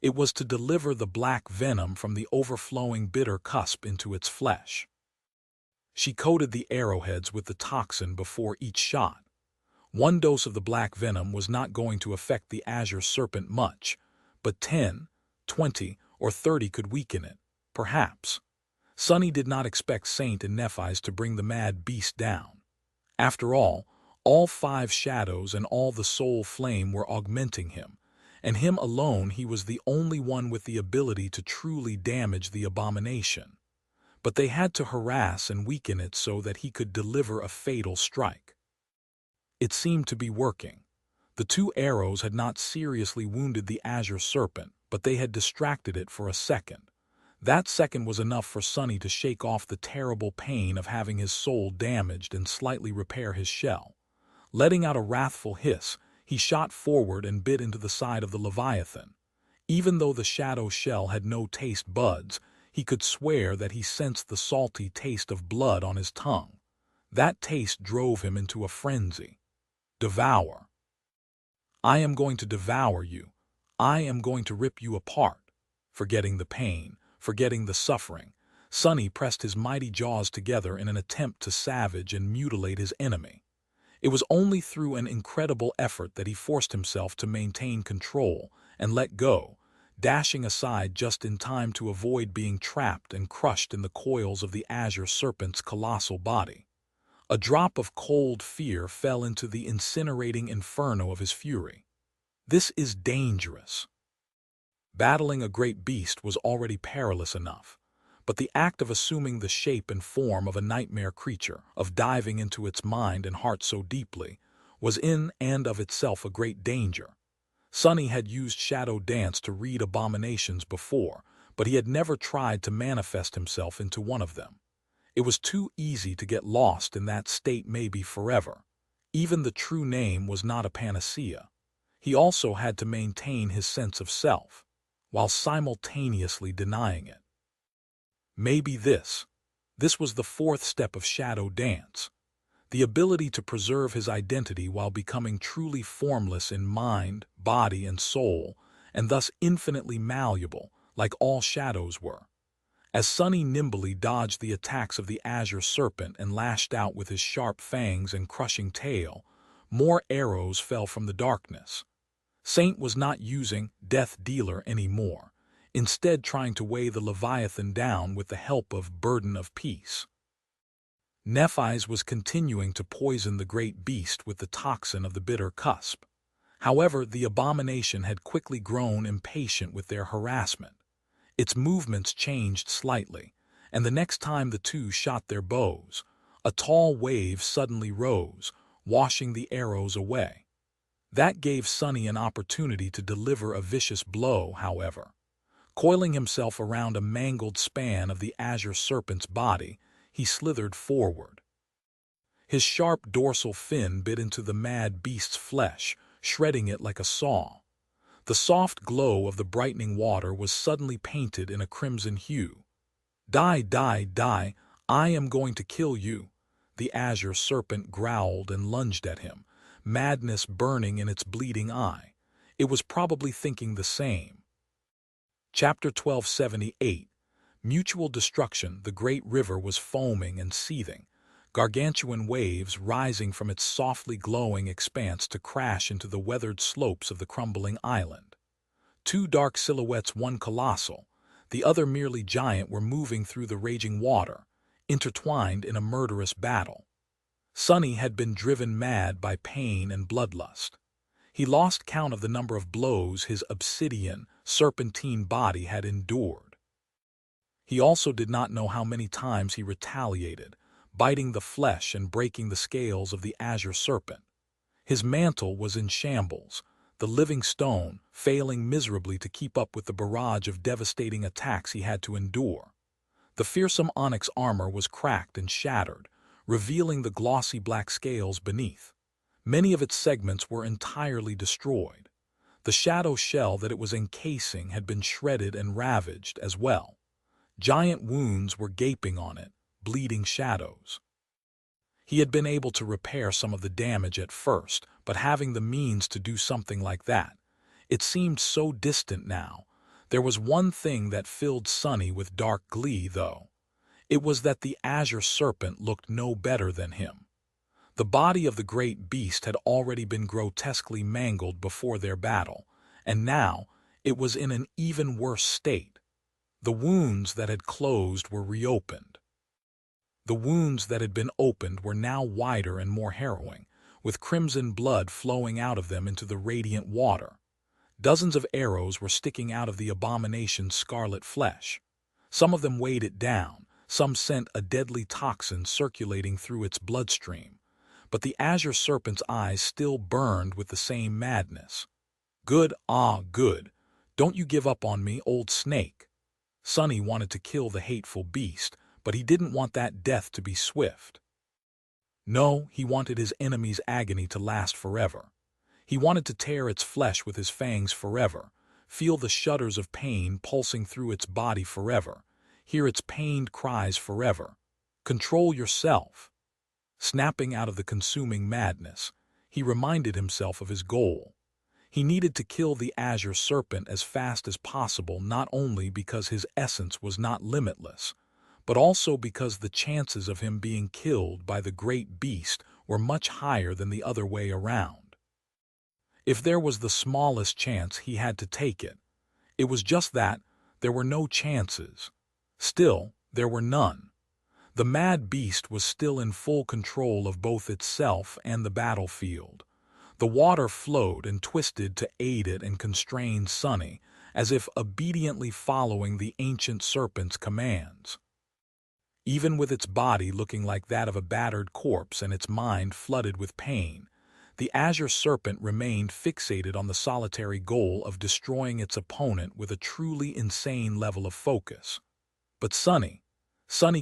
It was to deliver the black venom from the overflowing bitter cusp into its flesh. She coated the arrowheads with the toxin before each shot. One dose of the black venom was not going to affect the Azure Serpent much, but 10, 20, or 30 could weaken it, perhaps. Sunny did not expect Saint and Nephi's to bring the mad beast down. After all 5 shadows and all the soul flame were augmenting him, and him alone he was the only one with the ability to truly damage the abomination. But they had to harass and weaken it so that he could deliver a fatal strike. It seemed to be working. The 2 arrows had not seriously wounded the Azure Serpent, but they had distracted it for a second. That second was enough for Sunny to shake off the terrible pain of having his soul damaged and slightly repair his shell. Letting out a wrathful hiss, he shot forward and bit into the side of the Leviathan. Even though the shadow shell had no taste buds, he could swear that he sensed the salty taste of blood on his tongue. That taste drove him into a frenzy. Devour. I am going to devour you. I am going to rip you apart. Forgetting the pain, forgetting the suffering, Sunny pressed his mighty jaws together in an attempt to savage and mutilate his enemy. It was only through an incredible effort that he forced himself to maintain control and let go, dashing aside just in time to avoid being trapped and crushed in the coils of the Azure Serpent's colossal body. A drop of cold fear fell into the incinerating inferno of his fury. This is dangerous. Battling a great beast was already perilous enough, but the act of assuming the shape and form of a nightmare creature, of diving into its mind and heart so deeply, was in and of itself a great danger. Sunny had used shadow dance to read abominations before, but he had never tried to manifest himself into one of them. It was too easy to get lost in that state, maybe forever. Even the true name was not a panacea. He also had to maintain his sense of self, while simultaneously denying it. Maybe this was the 4th step of shadow dance, the ability to preserve his identity while becoming truly formless in mind, body, and soul, and thus infinitely malleable, like all shadows were. As Sunny nimbly dodged the attacks of the Azure Serpent and lashed out with his sharp fangs and crushing tail, more arrows fell from the darkness. Saint was not using Death Dealer anymore, instead trying to weigh the Leviathan down with the help of Burden of Peace. Nephi's was continuing to poison the great beast with the toxin of the bitter cusp. However, the abomination had quickly grown impatient with their harassment. Its movements changed slightly, and the next time the two shot their bows, a tall wave suddenly rose, washing the arrows away. That gave Sunny an opportunity to deliver a vicious blow, however. Coiling himself around a mangled span of the Azure Serpent's body, he slithered forward. His sharp dorsal fin bit into the mad beast's flesh, shredding it like a saw. The soft glow of the brightening water was suddenly painted in a crimson hue. "Die, die, die, I am going to kill you," the Azure Serpent growled and lunged at him, madness burning in its bleeding eye. It was probably thinking the same. Chapter 1278. Mutual Destruction. The great river was foaming and seething, gargantuan waves rising from its softly glowing expanse to crash into the weathered slopes of the crumbling island. Two dark silhouettes, one colossal, the other merely giant, were moving through the raging water, intertwined in a murderous battle. Sunny had been driven mad by pain and bloodlust. He lost count of the number of blows his obsidian, serpentine body had endured. He also did not know how many times he retaliated, biting the flesh and breaking the scales of the Azure Serpent. His mantle was in shambles, the living stone failing miserably to keep up with the barrage of devastating attacks he had to endure. The fearsome onyx armor was cracked and shattered, revealing the glossy black scales beneath. Many of its segments were entirely destroyed. The shadow shell that it was encasing had been shredded and ravaged as well. Giant wounds were gaping on it, bleeding shadows. He had been able to repair some of the damage at first, but having the means to do something like that, it seemed so distant now. There was one thing that filled Sunny with dark glee, though. It was that the Azure Serpent looked no better than him. The body of the great beast had already been grotesquely mangled before their battle, and now it was in an even worse state. The wounds that had closed were reopened. The wounds that had been opened were now wider and more harrowing, with crimson blood flowing out of them into the radiant water. Dozens of arrows were sticking out of the abomination's scarlet flesh. Some of them weighed it down, some sent a deadly toxin circulating through its bloodstream. But the Azure Serpent's eyes still burned with the same madness. "Good, good. Don't you give up on me, old snake." Sunny wanted to kill the hateful beast, but he didn't want that death to be swift. No, he wanted his enemy's agony to last forever. He wanted to tear its flesh with his fangs forever, feel the shudders of pain pulsing through its body forever, hear its pained cries forever. Control yourself. Snapping out of the consuming madness, he reminded himself of his goal. He needed to kill the Azure Serpent as fast as possible, not only because his essence was not limitless, but also because the chances of him being killed by the great beast were much higher than the other way around. If there was the smallest chance, he had to take it. It was just that there were no chances. Still, there were none. The mad beast was still in full control of both itself and the battlefield. The water flowed and twisted to aid it and constrain Sunny, as if obediently following the ancient serpent's commands. Even with its body looking like that of a battered corpse and its mind flooded with pain, the Azure Serpent remained fixated on the solitary goal of destroying its opponent with a truly insane level of focus. But Sunny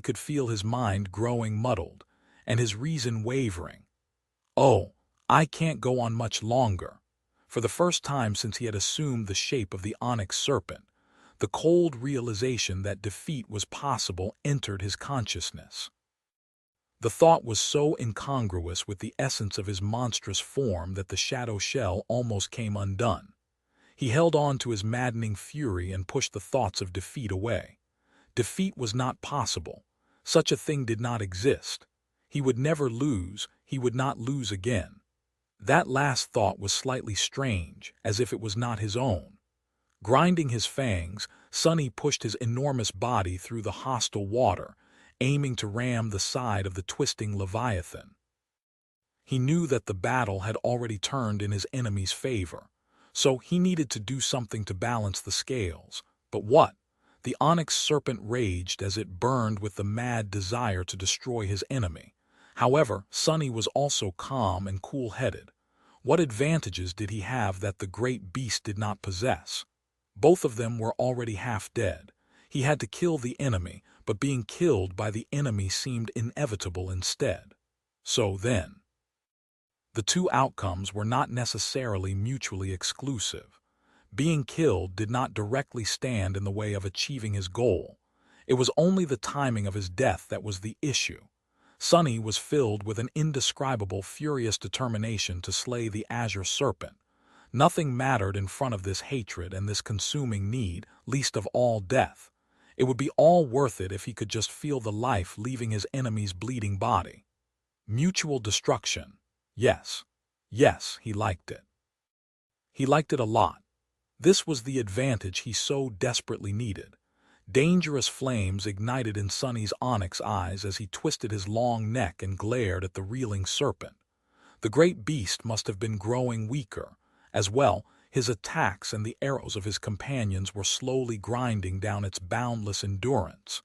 could feel his mind growing muddled, and his reason wavering. "Oh, I can't go on much longer." For the first time since he had assumed the shape of the onyx serpent, the cold realization that defeat was possible entered his consciousness. The thought was so incongruous with the essence of his monstrous form that the shadow shell almost came undone. He held on to his maddening fury and pushed the thoughts of defeat away. Defeat was not possible. Such a thing did not exist. He would never lose, he would not lose again. That last thought was slightly strange, as if it was not his own. Grinding his fangs, Sonny pushed his enormous body through the hostile water, aiming to ram the side of the twisting Leviathan. He knew that the battle had already turned in his enemy's favor, so he needed to do something to balance the scales. But what? The onyx serpent raged as it burned with the mad desire to destroy his enemy. However, Sonny was also calm and cool-headed. What advantages did he have that the great beast did not possess? Both of them were already half dead. He had to kill the enemy, but being killed by the enemy seemed inevitable instead. So then, the two outcomes were not necessarily mutually exclusive. Being killed did not directly stand in the way of achieving his goal. It was only the timing of his death that was the issue. Sonny was filled with an indescribable, furious determination to slay the Azure Serpent. Nothing mattered in front of this hatred and this consuming need, least of all death. It would be all worth it if he could just feel the life leaving his enemy's bleeding body. Mutual destruction. Yes. Yes, he liked it. He liked it a lot. This was the advantage he so desperately needed. Dangerous flames ignited in Sonny's onyx eyes as he twisted his long neck and glared at the reeling serpent. The great beast must have been growing weaker. As well, his attacks and the arrows of his companions were slowly grinding down its boundless endurance.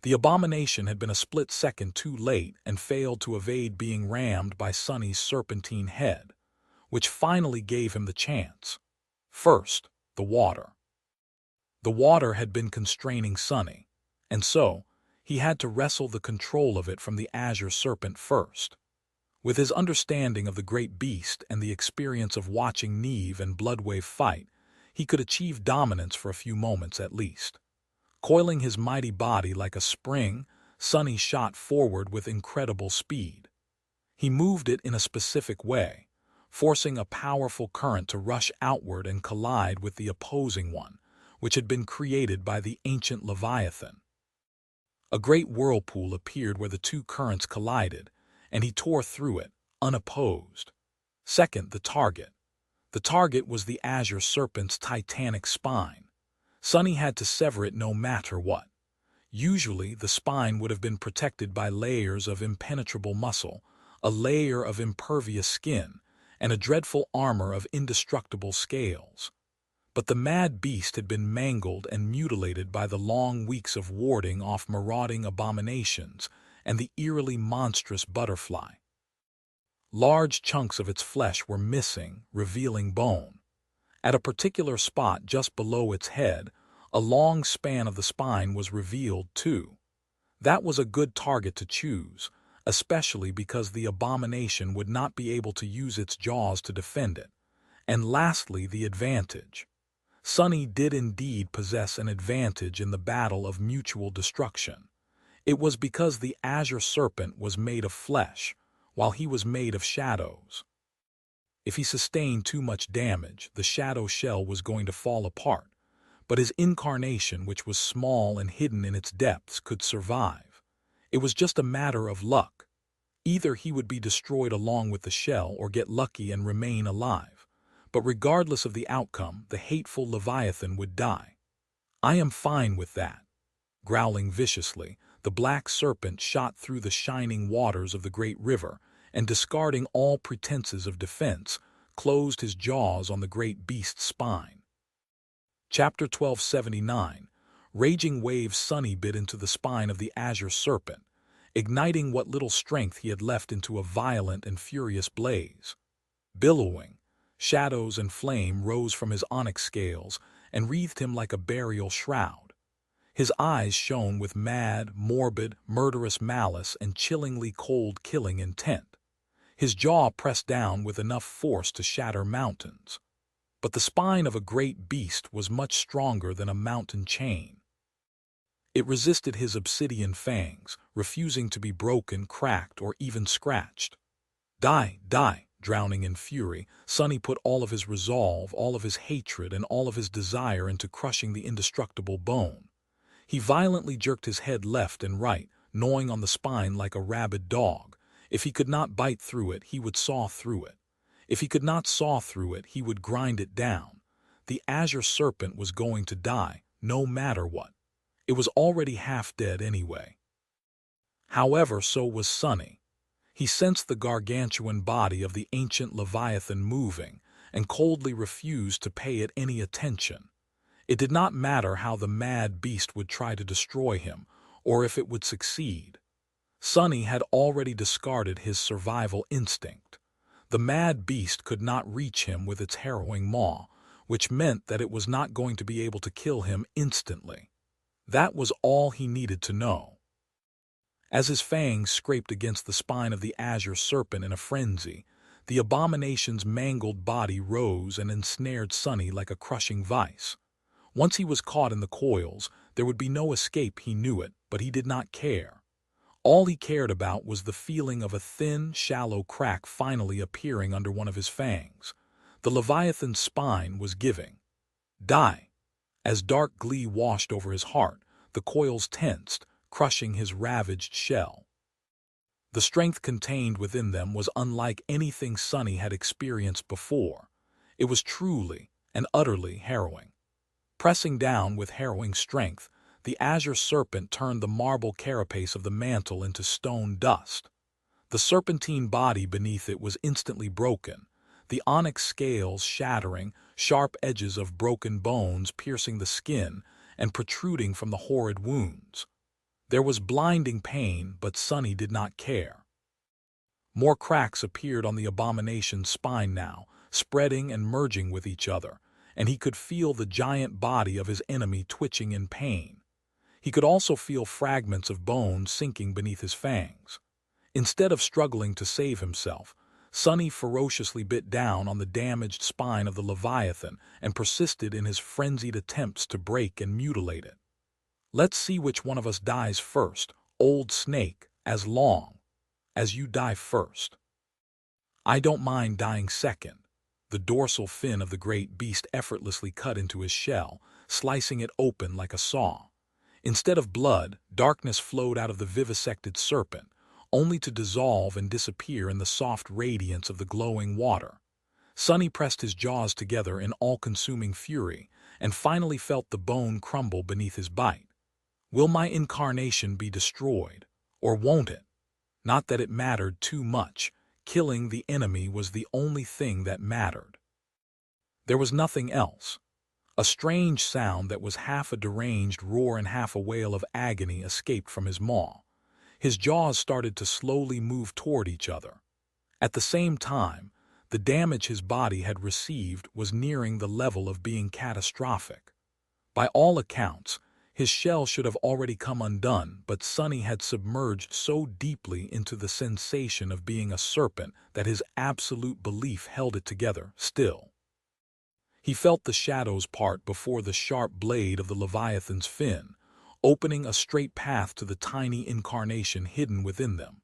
The abomination had been a split second too late and failed to evade being rammed by Sonny's serpentine head, which finally gave him the chance. First, the water. The water had been constraining Sonny, and so he had to wrestle the control of it from the Azure Serpent first. With his understanding of the great beast and the experience of watching Neve and Bloodwave fight, he could achieve dominance for a few moments at least. Coiling his mighty body like a spring, Sonny shot forward with incredible speed. He moved it in a specific way, forcing a powerful current to rush outward and collide with the opposing one, which had been created by the ancient Leviathan. A great whirlpool appeared where the two currents collided, and he tore through it, unopposed. Second, the target. The target was the Azure Serpent's titanic spine. Sonny had to sever it no matter what. Usually, the spine would have been protected by layers of impenetrable muscle, a layer of impervious skin, and a dreadful armor of indestructible scales. But the mad beast had been mangled and mutilated by the long weeks of warding off marauding abominations and the eerily monstrous butterfly. Large chunks of its flesh were missing, revealing bone. At a particular spot just below its head, a long span of the spine was revealed too. That was a good target to choose, especially because the abomination would not be able to use its jaws to defend it. And lastly, the advantage. Sonny did indeed possess an advantage in the battle of mutual destruction. It was because the Azure Serpent was made of flesh, while he was made of shadows. If he sustained too much damage, the shadow shell was going to fall apart, but his incarnation, which was small and hidden in its depths, could survive. It was just a matter of luck. Either he would be destroyed along with the shell or get lucky and remain alive. But regardless of the outcome, the hateful Leviathan would die. I am fine with that. Growling viciously, the black serpent shot through the shining waters of the great river and, discarding all pretenses of defense, closed his jaws on the great beast's spine. Chapter 1279. Raging waves. Sonny bit into the spine of the Azure Serpent, igniting what little strength he had left into a violent and furious blaze. Billowing, shadows and flame rose from his onyx scales and wreathed him like a burial shroud. His eyes shone with mad, morbid, murderous malice and chillingly cold killing intent. His jaw pressed down with enough force to shatter mountains. But the spine of a great beast was much stronger than a mountain chain. It resisted his obsidian fangs, refusing to be broken, cracked, or even scratched. Die, die! Drowning in fury, Sonny put all of his resolve, all of his hatred, and all of his desire into crushing the indestructible bone. He violently jerked his head left and right, gnawing on the spine like a rabid dog. If he could not bite through it, he would saw through it. If he could not saw through it, he would grind it down. The Azure Serpent was going to die, no matter what. It was already half dead anyway. However, so was Sunny. He sensed the gargantuan body of the ancient Leviathan moving, and coldly refused to pay it any attention. It did not matter how the mad beast would try to destroy him, or if it would succeed. Sunny had already discarded his survival instinct. The mad beast could not reach him with its harrowing maw, which meant that it was not going to be able to kill him instantly. That was all he needed to know. As his fangs scraped against the spine of the Azure Serpent in a frenzy, the abomination's mangled body rose and ensnared Sunny like a crushing vice. Once he was caught in the coils, there would be no escape, he knew it, but he did not care. All he cared about was the feeling of a thin, shallow crack finally appearing under one of his fangs. The Leviathan's spine was giving. Die! As dark glee washed over his heart, the coils tensed, crushing his ravaged shell. The strength contained within them was unlike anything Sunny had experienced before. It was truly and utterly harrowing. Pressing down with harrowing strength, the Azure Serpent turned the marble carapace of the mantle into stone dust. The serpentine body beneath it was instantly broken, the onyx scales shattering, sharp edges of broken bones piercing the skin and protruding from the horrid wounds. There was blinding pain, but Sunny did not care. More cracks appeared on the abomination's spine now, spreading and merging with each other, and he could feel the giant body of his enemy twitching in pain. He could also feel fragments of bone sinking beneath his fangs. Instead of struggling to save himself, Sunny ferociously bit down on the damaged spine of the Leviathan and persisted in his frenzied attempts to break and mutilate it. Let's see which one of us dies first, old snake, as long as you die first. I don't mind dying second. The dorsal fin of the great beast effortlessly cut into his shell, slicing it open like a saw. Instead of blood, darkness flowed out of the vivisected serpent, only to dissolve and disappear in the soft radiance of the glowing water. Sunny pressed his jaws together in all-consuming fury, and finally felt the bone crumble beneath his bite. Will my incarnation be destroyed, or won't it? Not that it mattered too much. Killing the enemy was the only thing that mattered. There was nothing else. A strange sound that was half a deranged roar and half a wail of agony escaped from his maw. His jaws started to slowly move toward each other. At the same time, the damage his body had received was nearing the level of being catastrophic. By all accounts, his shell should have already come undone, but Sunny had submerged so deeply into the sensation of being a serpent that his absolute belief held it together still. He felt the shadows part before the sharp blade of the Leviathan's fin, opening a straight path to the tiny incarnation hidden within them.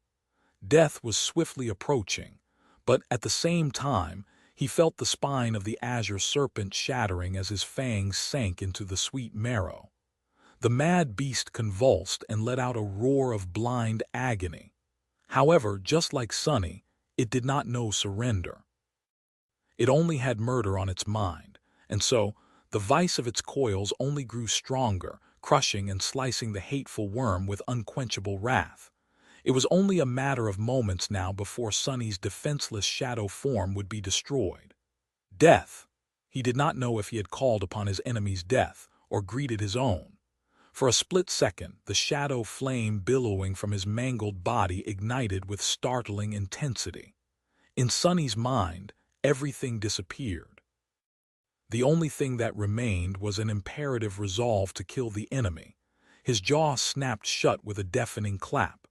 Death was swiftly approaching, but at the same time, he felt the spine of the Azure Serpent shattering as his fangs sank into the sweet marrow. The mad beast convulsed and let out a roar of blind agony. However, just like Sunny, it did not know surrender. It only had murder on its mind, and so the vice of its coils only grew stronger, crushing and slicing the hateful worm with unquenchable wrath. It was only a matter of moments now before Sunny's defenseless shadow form would be destroyed. Death. He did not know if he had called upon his enemy's death or greeted his own. For a split second, the shadow flame billowing from his mangled body ignited with startling intensity. In Sunny's mind, everything disappeared. The only thing that remained was an imperative resolve to kill the enemy. His jaw snapped shut with a deafening clap.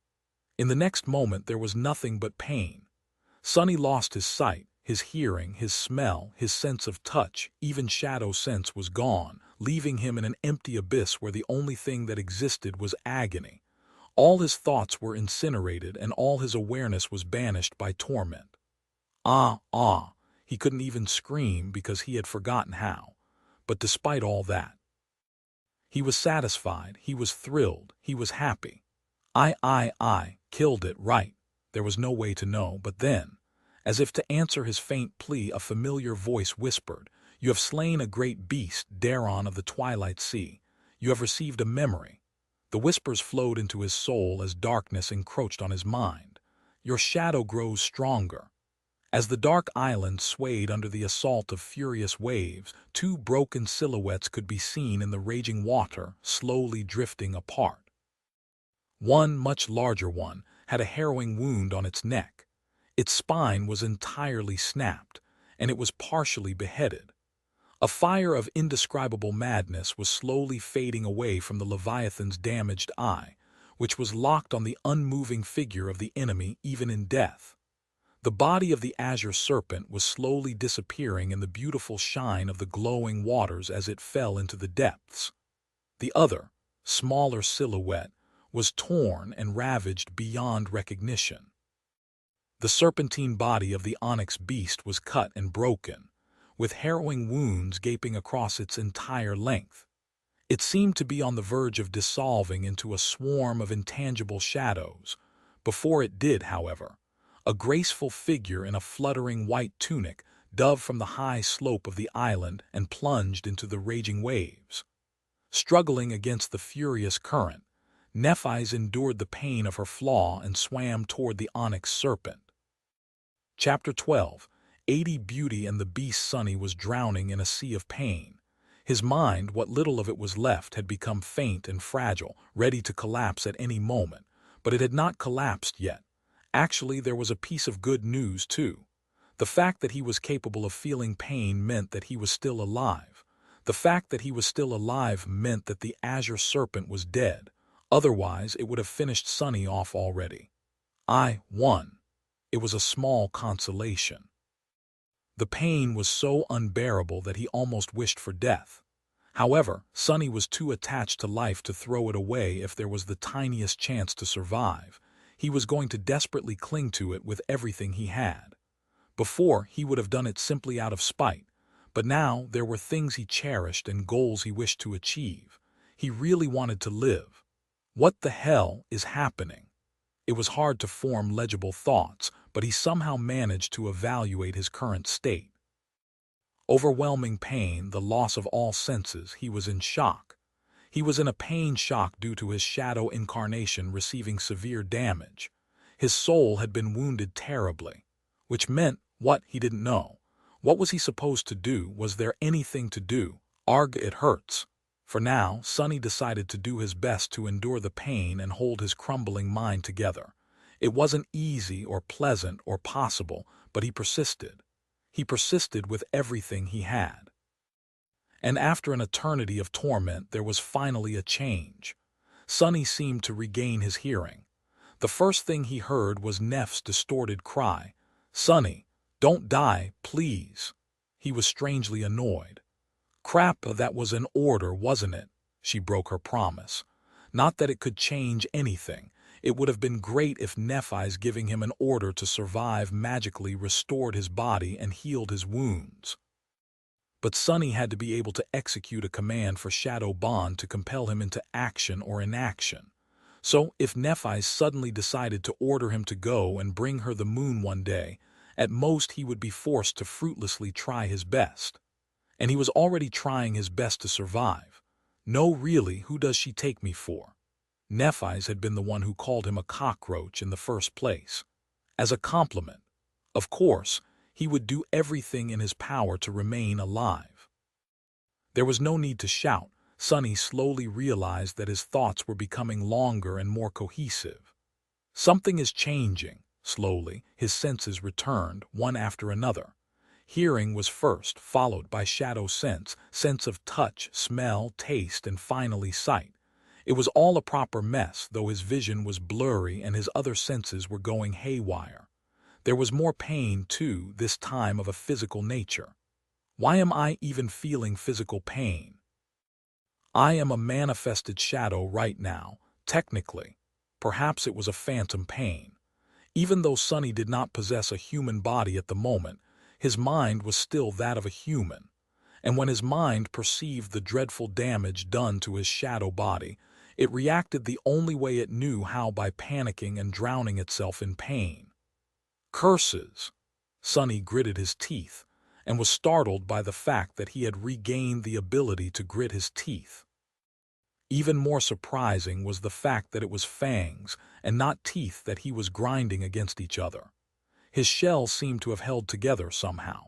In the next moment there was nothing but pain. Sunny lost his sight, his hearing, his smell, his sense of touch, even shadow sense was gone, leaving him in an empty abyss where the only thing that existed was agony. All his thoughts were incinerated and all his awareness was banished by torment. Ah! He couldn't even scream because he had forgotten how. But despite all that, he was satisfied, he was thrilled, he was happy. I killed it, right. There was no way to know, but then, As if to answer his faint plea, a familiar voice whispered, "You have slain a great beast, Daron of the Twilight Sea. You have received a memory." The whispers flowed into his soul as darkness encroached on his mind. "Your shadow grows stronger." As the dark island swayed under the assault of furious waves, two broken silhouettes could be seen in the raging water, slowly drifting apart. One, much larger one, had a harrowing wound on its neck. Its spine was entirely snapped, and it was partially beheaded. A fire of indescribable madness was slowly fading away from the Leviathan's damaged eye, which was locked on the unmoving figure of the enemy even in death. The body of the Azure Serpent was slowly disappearing in the beautiful shine of the glowing waters as it fell into the depths. The other, smaller silhouette was torn and ravaged beyond recognition. The serpentine body of the onyx beast was cut and broken, with harrowing wounds gaping across its entire length. It seemed to be on the verge of dissolving into a swarm of intangible shadows. Before it did, however, a graceful figure in a fluttering white tunic dove from the high slope of the island and plunged into the raging waves. Struggling against the furious current, Nephis endured the pain of her flaw and swam toward the onyx serpent. Chapter 12. 80 Beauty and the beast Sunny was drowning in a sea of pain. His mind, what little of it was left, had become faint and fragile, ready to collapse at any moment, but it had not collapsed yet. Actually, there was a piece of good news, too. The fact that he was capable of feeling pain meant that he was still alive. The fact that he was still alive meant that the Azure Serpent was dead. Otherwise, it would have finished Sunny off already. I won. It was a small consolation. The pain was so unbearable that he almost wished for death. However, Sunny was too attached to life to throw it away if there was the tiniest chance to survive. He was going to desperately cling to it with everything he had. Before, he would have done it simply out of spite, but now there were things he cherished and goals he wished to achieve. He really wanted to live. What the hell is happening? It was hard to form legible thoughts, but he somehow managed to evaluate his current state. Overwhelming pain, the loss of all senses, he was in shock. He was in a pain shock due to his shadow incarnation receiving severe damage. His soul had been wounded terribly, which meant what he didn't know. What was he supposed to do? Was there anything to do? Arg, it hurts. For now, Sunny decided to do his best to endure the pain and hold his crumbling mind together. It wasn't easy or pleasant or possible, but he persisted. He persisted with everything he had. And after an eternity of torment, there was finally a change. Sunny seemed to regain his hearing. The first thing he heard was Neph's distorted cry, "Sunny, don't die, please." He was strangely annoyed. "Crap, that was an order, wasn't it?" She broke her promise. Not that it could change anything. It would have been great if Nephis giving him an order to survive magically restored his body and healed his wounds. But Sunny had to be able to execute a command for Shadow Bond to compel him into action or inaction. So, if Nephis suddenly decided to order him to go and bring her the moon one day, at most he would be forced to fruitlessly try his best. And he was already trying his best to survive. No, really, who does she take me for? Nephis had been the one who called him a cockroach in the first place. As a compliment. Of course, he would do everything in his power to remain alive. There was no need to shout. Sunny slowly realized that his thoughts were becoming longer and more cohesive. Something is changing. Slowly, his senses returned, one after another. Hearing was first, followed by shadow sense of touch, smell, taste, and finally sight. It was all a proper mess, though his vision was blurry and his other senses were going haywire. There was more pain, too, this time of a physical nature. Why am I even feeling physical pain? I am a manifested shadow right now, technically. Perhaps it was a phantom pain. Even though Sunny did not possess a human body at the moment, his mind was still that of a human. And when his mind perceived the dreadful damage done to his shadow body, it reacted the only way it knew how, by panicking and drowning itself in pain. Curses! Sunny gritted his teeth and was startled by the fact that he had regained the ability to grit his teeth. Even more surprising was the fact that it was fangs and not teeth that he was grinding against each other. His shell seemed to have held together somehow.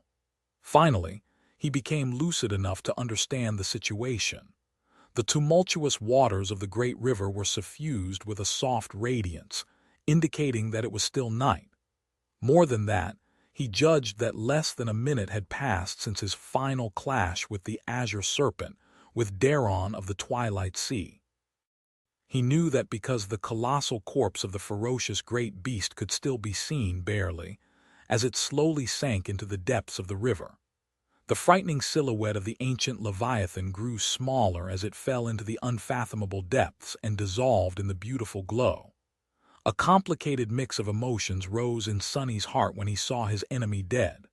Finally, he became lucid enough to understand the situation. The tumultuous waters of the great river were suffused with a soft radiance, indicating that it was still night. More than that, he judged that less than a minute had passed since his final clash with the Azure Serpent, with Daron of the Twilight Sea. He knew that because the colossal corpse of the ferocious great beast could still be seen barely, as it slowly sank into the depths of the river. The frightening silhouette of the ancient Leviathan grew smaller as it fell into the unfathomable depths and dissolved in the beautiful glow. A complicated mix of emotions rose in Sunny's heart when he saw his enemy dead.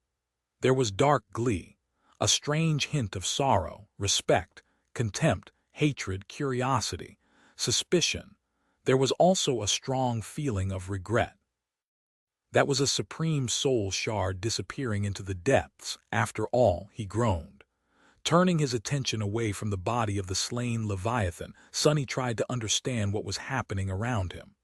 There was dark glee, a strange hint of sorrow, respect, contempt, hatred, curiosity, suspicion. There was also a strong feeling of regret. That was a supreme soul shard disappearing into the depths, after all, he groaned. Turning his attention away from the body of the slain Leviathan, Sunny tried to understand what was happening around him.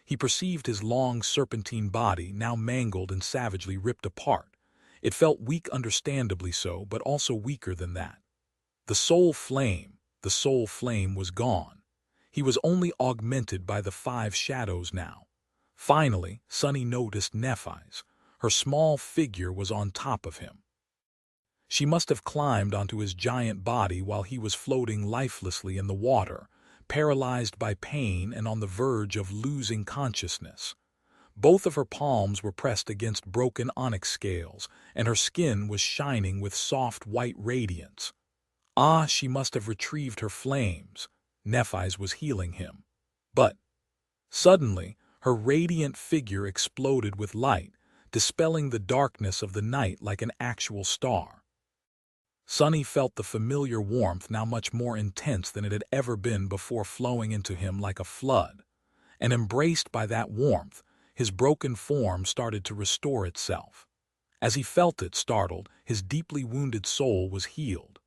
He perceived his long serpentine body now mangled and savagely ripped apart. It felt weak, understandably so, but also weaker than that. The soul flame was gone. He was only augmented by the 5 shadows now. Finally, Sunny noticed Nephi's. Her small figure was on top of him. She must have climbed onto his giant body while he was floating lifelessly in the water, paralyzed by pain and on the verge of losing consciousness. Both of her palms were pressed against broken onyx scales, and her skin was shining with soft white radiance. Ah, she must have retrieved her flames. Nephi's was healing him. But suddenly, her radiant figure exploded with light, dispelling the darkness of the night like an actual star. Sunny felt the familiar warmth now much more intense than it had ever been before, flowing into him like a flood. And embraced by that warmth, his broken form started to restore itself. As he felt it, startled, his deeply wounded soul was healed.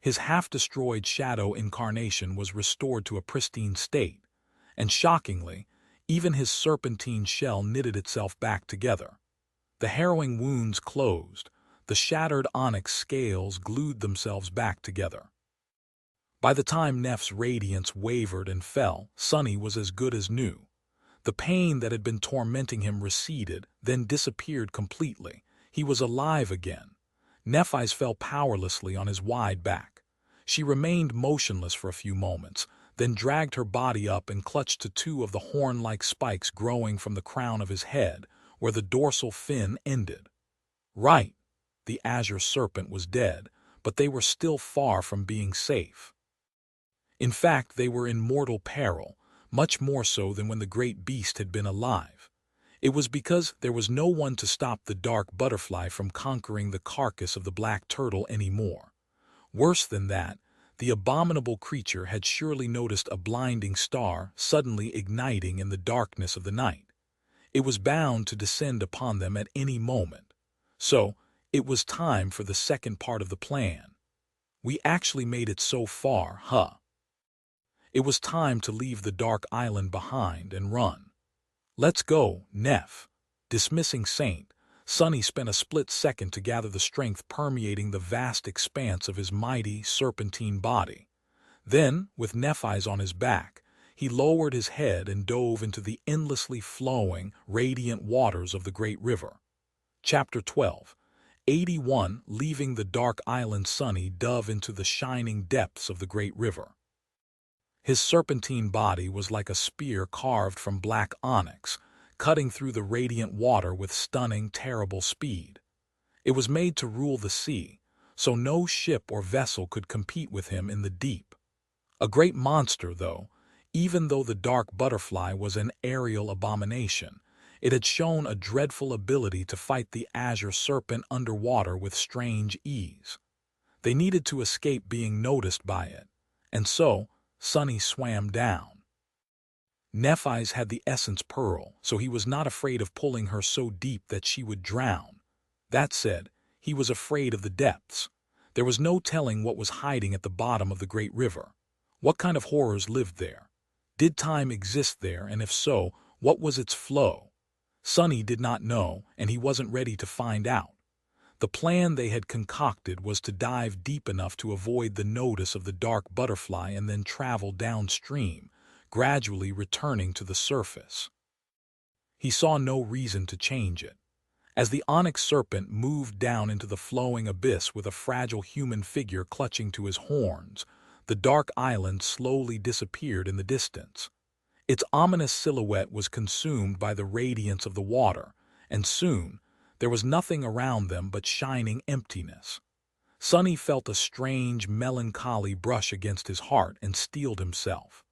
His half-destroyed shadow incarnation was restored to a pristine state, and shockingly, even his serpentine shell knitted itself back together. The harrowing wounds closed, the shattered onyx scales glued themselves back together. By the time Neph's radiance wavered and fell, Sunny was as good as new. The pain that had been tormenting him receded, then disappeared completely. He was alive again. Nephi's fell powerlessly on his wide back. She remained motionless for a few moments, then dragged her body up and clutched to 2 of the horn-like spikes growing from the crown of his head, where the dorsal fin ended. Right, the Azure Serpent was dead, but they were still far from being safe. In fact, they were in mortal peril, much more so than when the great beast had been alive. It was because there was no one to stop the dark butterfly from conquering the carcass of the black turtle anymore. Worse than that, the abominable creature had surely noticed a blinding star suddenly igniting in the darkness of the night. It was bound to descend upon them at any moment. So, it was time for the second part of the plan. We actually made it so far, huh? It was time to leave the dark island behind and run. Let's go, Neph. Dismissing Saint, Sunny spent a split second to gather the strength permeating the vast expanse of his mighty, serpentine body. Then, with Nephi's on his back, he lowered his head and dove into the endlessly flowing, radiant waters of the great river. Chapter 12. 81. Leaving the dark island, Sunny dove into the shining depths of the great river. His serpentine body was like a spear carved from black onyx, cutting through the radiant water with stunning, terrible speed. It was made to rule the sea, so no ship or vessel could compete with him in the deep. A great monster, though, even though the dark butterfly was an aerial abomination, it had shown a dreadful ability to fight the Azure Serpent underwater with strange ease. They needed to escape being noticed by it, and so Sunny swam down. Nephi's had the essence pearl, so he was not afraid of pulling her so deep that she would drown. That said, he was afraid of the depths. There was no telling what was hiding at the bottom of the great river. What kind of horrors lived there? Did time exist there, and if so, what was its flow? Sonny did not know, and he wasn't ready to find out. The plan they had concocted was to dive deep enough to avoid the notice of the dark butterfly and then travel downstream, gradually returning to the surface. He saw no reason to change it. As the onyx serpent moved down into the flowing abyss with a fragile human figure clutching to his horns, the dark island slowly disappeared in the distance. Its ominous silhouette was consumed by the radiance of the water, and soon there was nothing around them but shining emptiness. Sonny felt a strange, melancholy brush against his heart and steeled himself.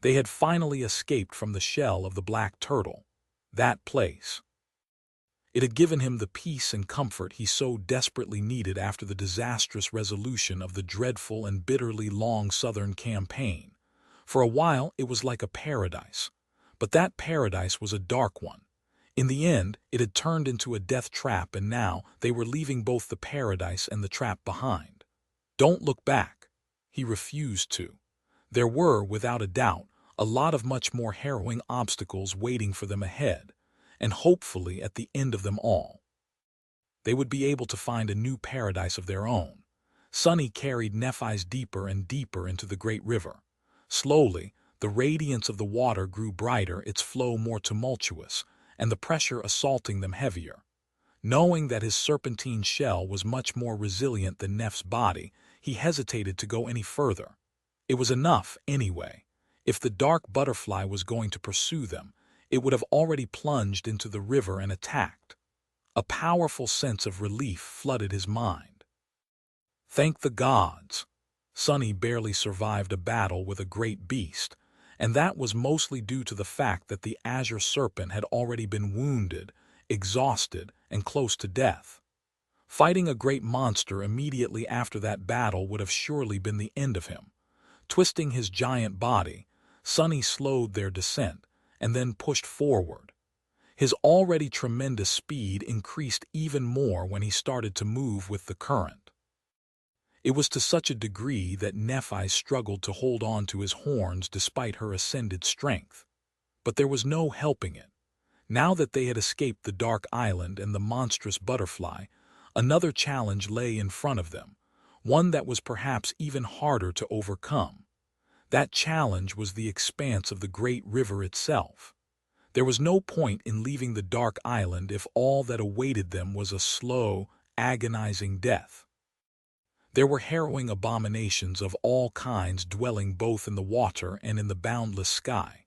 They had finally escaped from the shell of the black turtle. That place. It had given him the peace and comfort he so desperately needed after the disastrous resolution of the dreadful and bitterly long Southern campaign. For a while it was like a paradise, but that paradise was a dark one. In the end, it had turned into a death trap, and now they were leaving both the paradise and the trap behind. Don't look back. He refused to. There were, without a doubt, a lot of much more harrowing obstacles waiting for them ahead, and hopefully at the end of them all, they would be able to find a new paradise of their own. Sonny carried Nephi's deeper and deeper into the great river. Slowly, the radiance of the water grew brighter, its flow more tumultuous, and the pressure assaulting them heavier. Knowing that his serpentine shell was much more resilient than Neph's body, he hesitated to go any further. It was enough, anyway. If the dark butterfly was going to pursue them, it would have already plunged into the river and attacked. A powerful sense of relief flooded his mind. Thank the gods! Sonny barely survived a battle with a great beast, and that was mostly due to the fact that the Azure Serpent had already been wounded, exhausted, and close to death. Fighting a great monster immediately after that battle would have surely been the end of him. Twisting his giant body, Sonny slowed their descent, and then pushed forward. His already tremendous speed increased even more when he started to move with the current. It was to such a degree that Nephi struggled to hold on to his horns despite her ascended strength. But there was no helping it. Now that they had escaped the dark island and the monstrous butterfly, another challenge lay in front of them, one that was perhaps even harder to overcome. That challenge was the expanse of the great river itself. There was no point in leaving the dark island if all that awaited them was a slow, agonizing death. There were harrowing abominations of all kinds dwelling both in the water and in the boundless sky.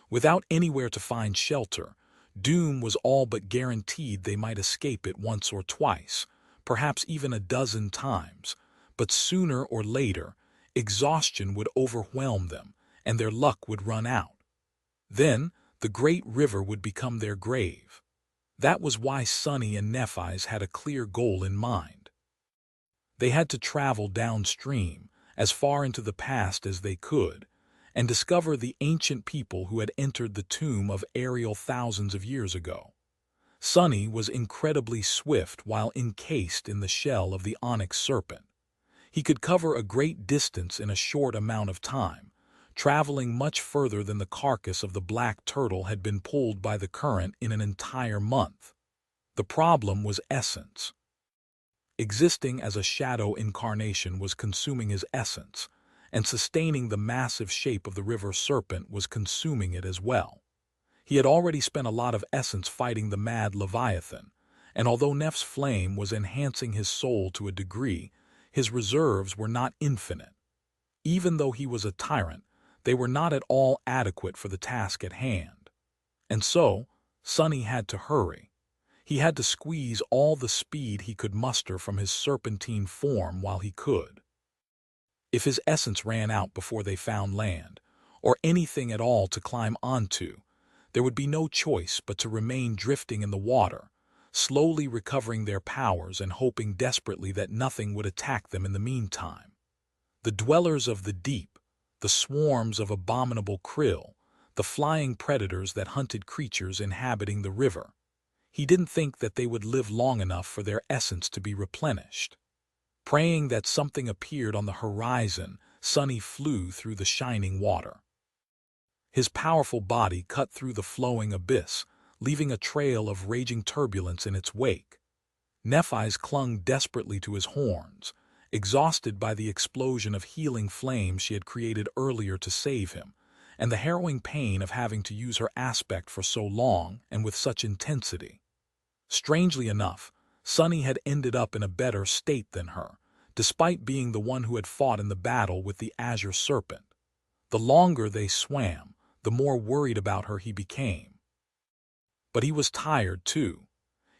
Without anywhere to find shelter, doom was all but guaranteed. They might escape it once or twice, perhaps even a dozen times, but sooner or later, exhaustion would overwhelm them, and their luck would run out. Then, the great river would become their grave. That was why Sonny and Nephi's had a clear goal in mind. They had to travel downstream, as far into the past as they could, and discover the ancient people who had entered the tomb of Ariel thousands of years ago. Sonny was incredibly swift while encased in the shell of the onyx serpent. He could cover a great distance in a short amount of time, traveling much further than the carcass of the black turtle had been pulled by the current in an entire month. The problem was essence. Existing as a shadow incarnation was consuming his essence, and sustaining the massive shape of the river serpent was consuming it as well. He had already spent a lot of essence fighting the mad Leviathan, and although Neph's flame was enhancing his soul to a degree, his reserves were not infinite. Even though he was a tyrant, they were not at all adequate for the task at hand. And so, Sonny had to hurry. He had to squeeze all the speed he could muster from his serpentine form while he could. If his essence ran out before they found land, or anything at all to climb onto, there would be no choice but to remain drifting in the water, slowly recovering their powers and hoping desperately that nothing would attack them in the meantime. The dwellers of the deep, the swarms of abominable krill, the flying predators that hunted creatures inhabiting the river. He didn't think that they would live long enough for their essence to be replenished. Praying that something appeared on the horizon, Sunny flew through the shining water. His powerful body cut through the flowing abyss, leaving a trail of raging turbulence in its wake. Nephi's clung desperately to his horns, exhausted by the explosion of healing flames she had created earlier to save him, and the harrowing pain of having to use her aspect for so long and with such intensity. Strangely enough, Sunny had ended up in a better state than her, despite being the one who had fought in the battle with the Azure Serpent. The longer they swam, the more worried about her he became. But he was tired, too.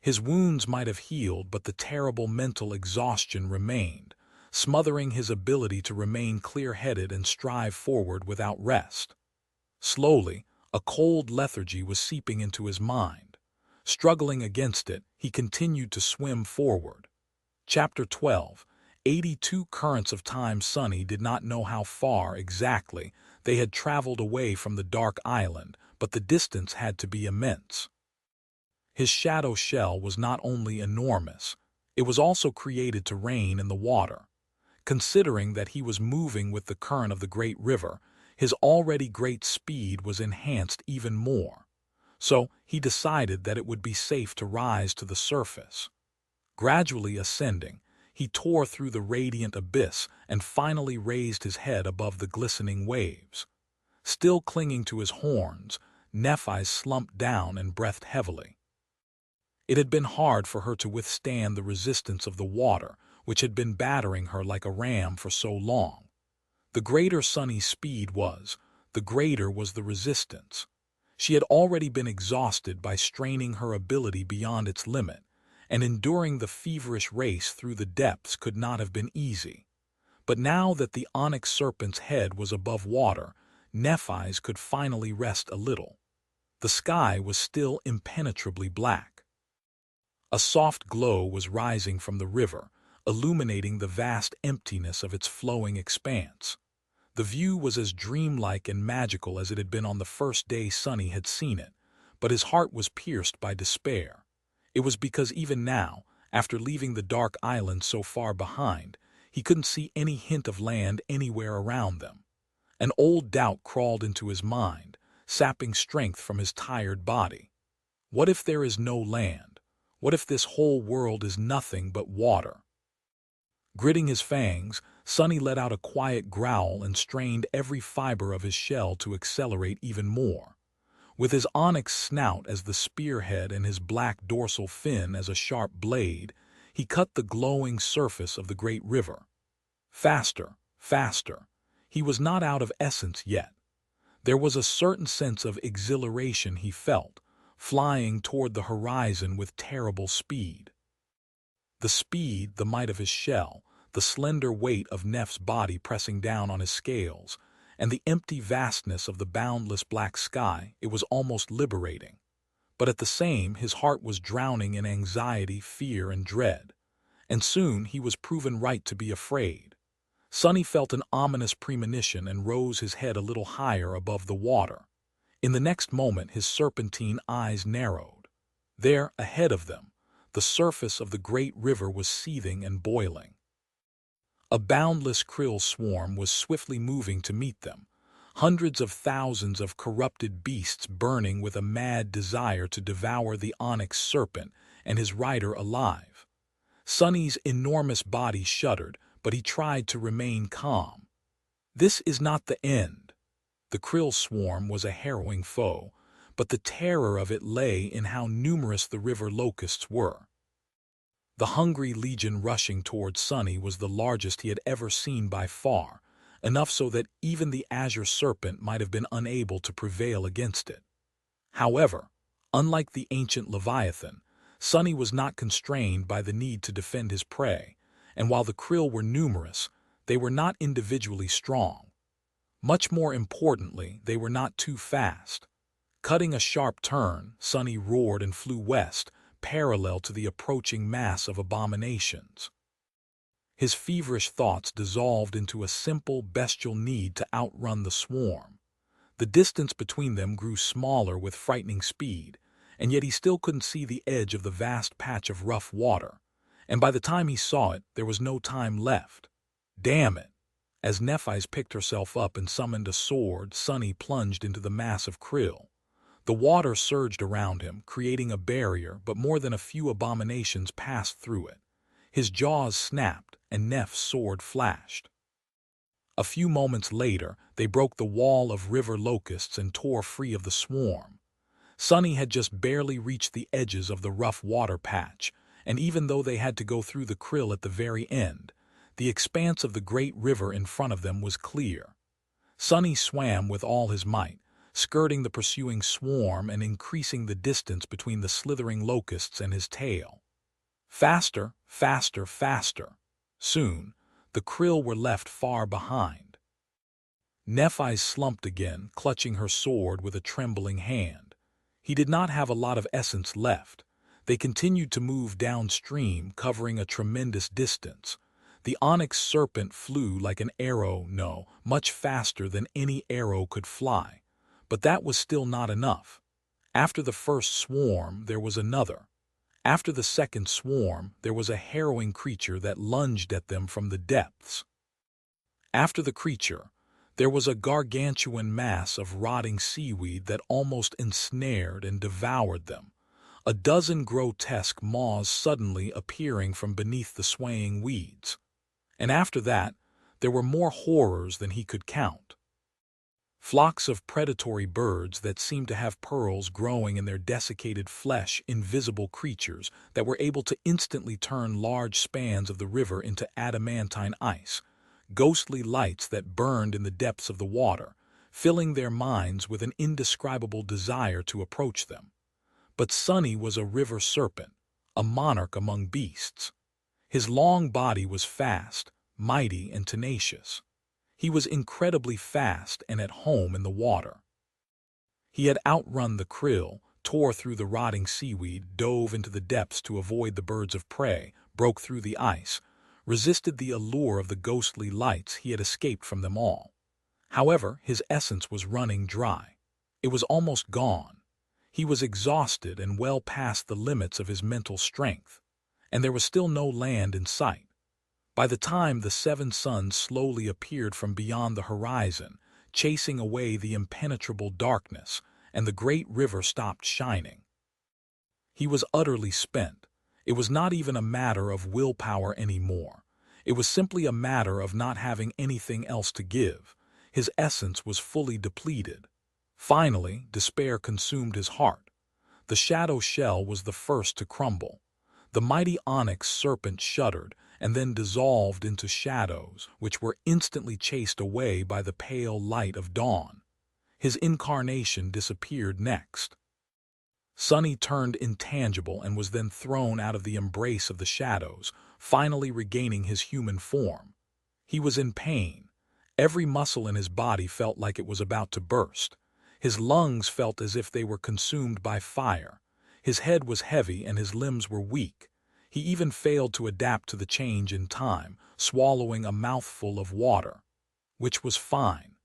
His wounds might have healed, but the terrible mental exhaustion remained, smothering his ability to remain clear-headed and strive forward without rest. Slowly, a cold lethargy was seeping into his mind. Struggling against it, he continued to swim forward. Chapter 12. 82 currents of time. Sunny did not know how far, exactly, they had traveled away from the dark island, but the distance had to be immense. His shadow shell was not only enormous, it was also created to reign in the water. Considering that he was moving with the current of the great river, his already great speed was enhanced even more. So he decided that it would be safe to rise to the surface. Gradually ascending, he tore through the radiant abyss and finally raised his head above the glistening waves. Still clinging to his horns, Nephi slumped down and breathed heavily. It had been hard for her to withstand the resistance of the water, which had been battering her like a ram for so long. The greater Sunny's speed was, the greater was the resistance. She had already been exhausted by straining her ability beyond its limit, and enduring the feverish race through the depths could not have been easy. But now that the onyx serpent's head was above water, Nephi's could finally rest a little. The sky was still impenetrably black. A soft glow was rising from the river, illuminating the vast emptiness of its flowing expanse. The view was as dreamlike and magical as it had been on the first day Sunny had seen it, but his heart was pierced by despair. It was because even now, after leaving the dark island so far behind, he couldn't see any hint of land anywhere around them. An old doubt crawled into his mind, sapping strength from his tired body. What if there is no land? What if this whole world is nothing but water? Gritting his fangs, Sunny let out a quiet growl and strained every fiber of his shell to accelerate even more. With his onyx snout as the spearhead and his black dorsal fin as a sharp blade, he cut the glowing surface of the great river. Faster, faster. He was not out of essence yet. There was a certain sense of exhilaration he felt, flying toward the horizon with terrible speed. The speed, the might of his shell, the slender weight of Neph's body pressing down on his scales, and the empty vastness of the boundless black sky, it was almost liberating. But at the same, his heart was drowning in anxiety, fear, and dread. And soon he was proven right to be afraid. Sunny felt an ominous premonition and rose his head a little higher above the water. In the next moment his serpentine eyes narrowed. There, ahead of them, the surface of the great river was seething and boiling. A boundless krill swarm was swiftly moving to meet them, hundreds of thousands of corrupted beasts burning with a mad desire to devour the onyx serpent and his rider alive. Sunny's enormous body shuddered, but he tried to remain calm. This is not the end. The krill swarm was a harrowing foe, but the terror of it lay in how numerous the river locusts were. The hungry legion rushing towards Sunny was the largest he had ever seen by far, enough so that even the Azure Serpent might have been unable to prevail against it. However, unlike the ancient Leviathan, Sunny was not constrained by the need to defend his prey, and while the krill were numerous, they were not individually strong. Much more importantly, they were not too fast. Cutting a sharp turn, Sunny roared and flew west, parallel to the approaching mass of abominations. His feverish thoughts dissolved into a simple, bestial need to outrun the swarm. The distance between them grew smaller with frightening speed, and yet he still couldn't see the edge of the vast patch of rough water. And by the time he saw it, there was no time left. Damn it! As Nephi's picked herself up and summoned a sword, Sunny plunged into the mass of krill. The water surged around him, creating a barrier, but more than a few abominations passed through it. His jaws snapped, and Neph's sword flashed. A few moments later, they broke the wall of river locusts and tore free of the swarm. Sunny had just barely reached the edges of the rough water patch, and even though they had to go through the krill at the very end, the expanse of the great river in front of them was clear. Sunny swam with all his might, skirting the pursuing swarm and increasing the distance between the slithering locusts and his tail. Faster, faster, faster. Soon, the krill were left far behind. Nephi slumped again, clutching her sword with a trembling hand. He did not have a lot of essence left. They continued to move downstream, covering a tremendous distance. The onyx serpent flew like an arrow, much faster than any arrow could fly. But that was still not enough. After the first swarm, there was another. After the second swarm, there was a harrowing creature that lunged at them from the depths. After the creature, there was a gargantuan mass of rotting seaweed that almost ensnared and devoured them, a dozen grotesque maws suddenly appearing from beneath the swaying weeds. And after that, there were more horrors than he could count. Flocks of predatory birds that seemed to have pearls growing in their desiccated flesh, invisible creatures that were able to instantly turn large spans of the river into adamantine ice, ghostly lights that burned in the depths of the water, filling their minds with an indescribable desire to approach them. But Sunny was a river serpent, a monarch among beasts. His long body was fast, mighty, and tenacious. He was incredibly fast and at home in the water. He had outrun the krill, tore through the rotting seaweed, dove into the depths to avoid the birds of prey, broke through the ice, resisted the allure of the ghostly lights. He had escaped from them all. However, his essence was running dry. It was almost gone. He was exhausted and well past the limits of his mental strength, and there was still no land in sight. By the time the seven suns slowly appeared from beyond the horizon, chasing away the impenetrable darkness, and the great river stopped shining, he was utterly spent. It was not even a matter of willpower anymore. It was simply a matter of not having anything else to give. His essence was fully depleted. Finally, despair consumed his heart. The shadow shell was the first to crumble. The mighty onyx serpent shuddered and then dissolved into shadows, which were instantly chased away by the pale light of dawn. His incarnation disappeared next. Sunny turned intangible and was then thrown out of the embrace of the shadows, finally regaining his human form. He was in pain. Every muscle in his body felt like it was about to burst. His lungs felt as if they were consumed by fire. His head was heavy and his limbs were weak. He even failed to adapt to the change in time, swallowing a mouthful of water. Which was fine.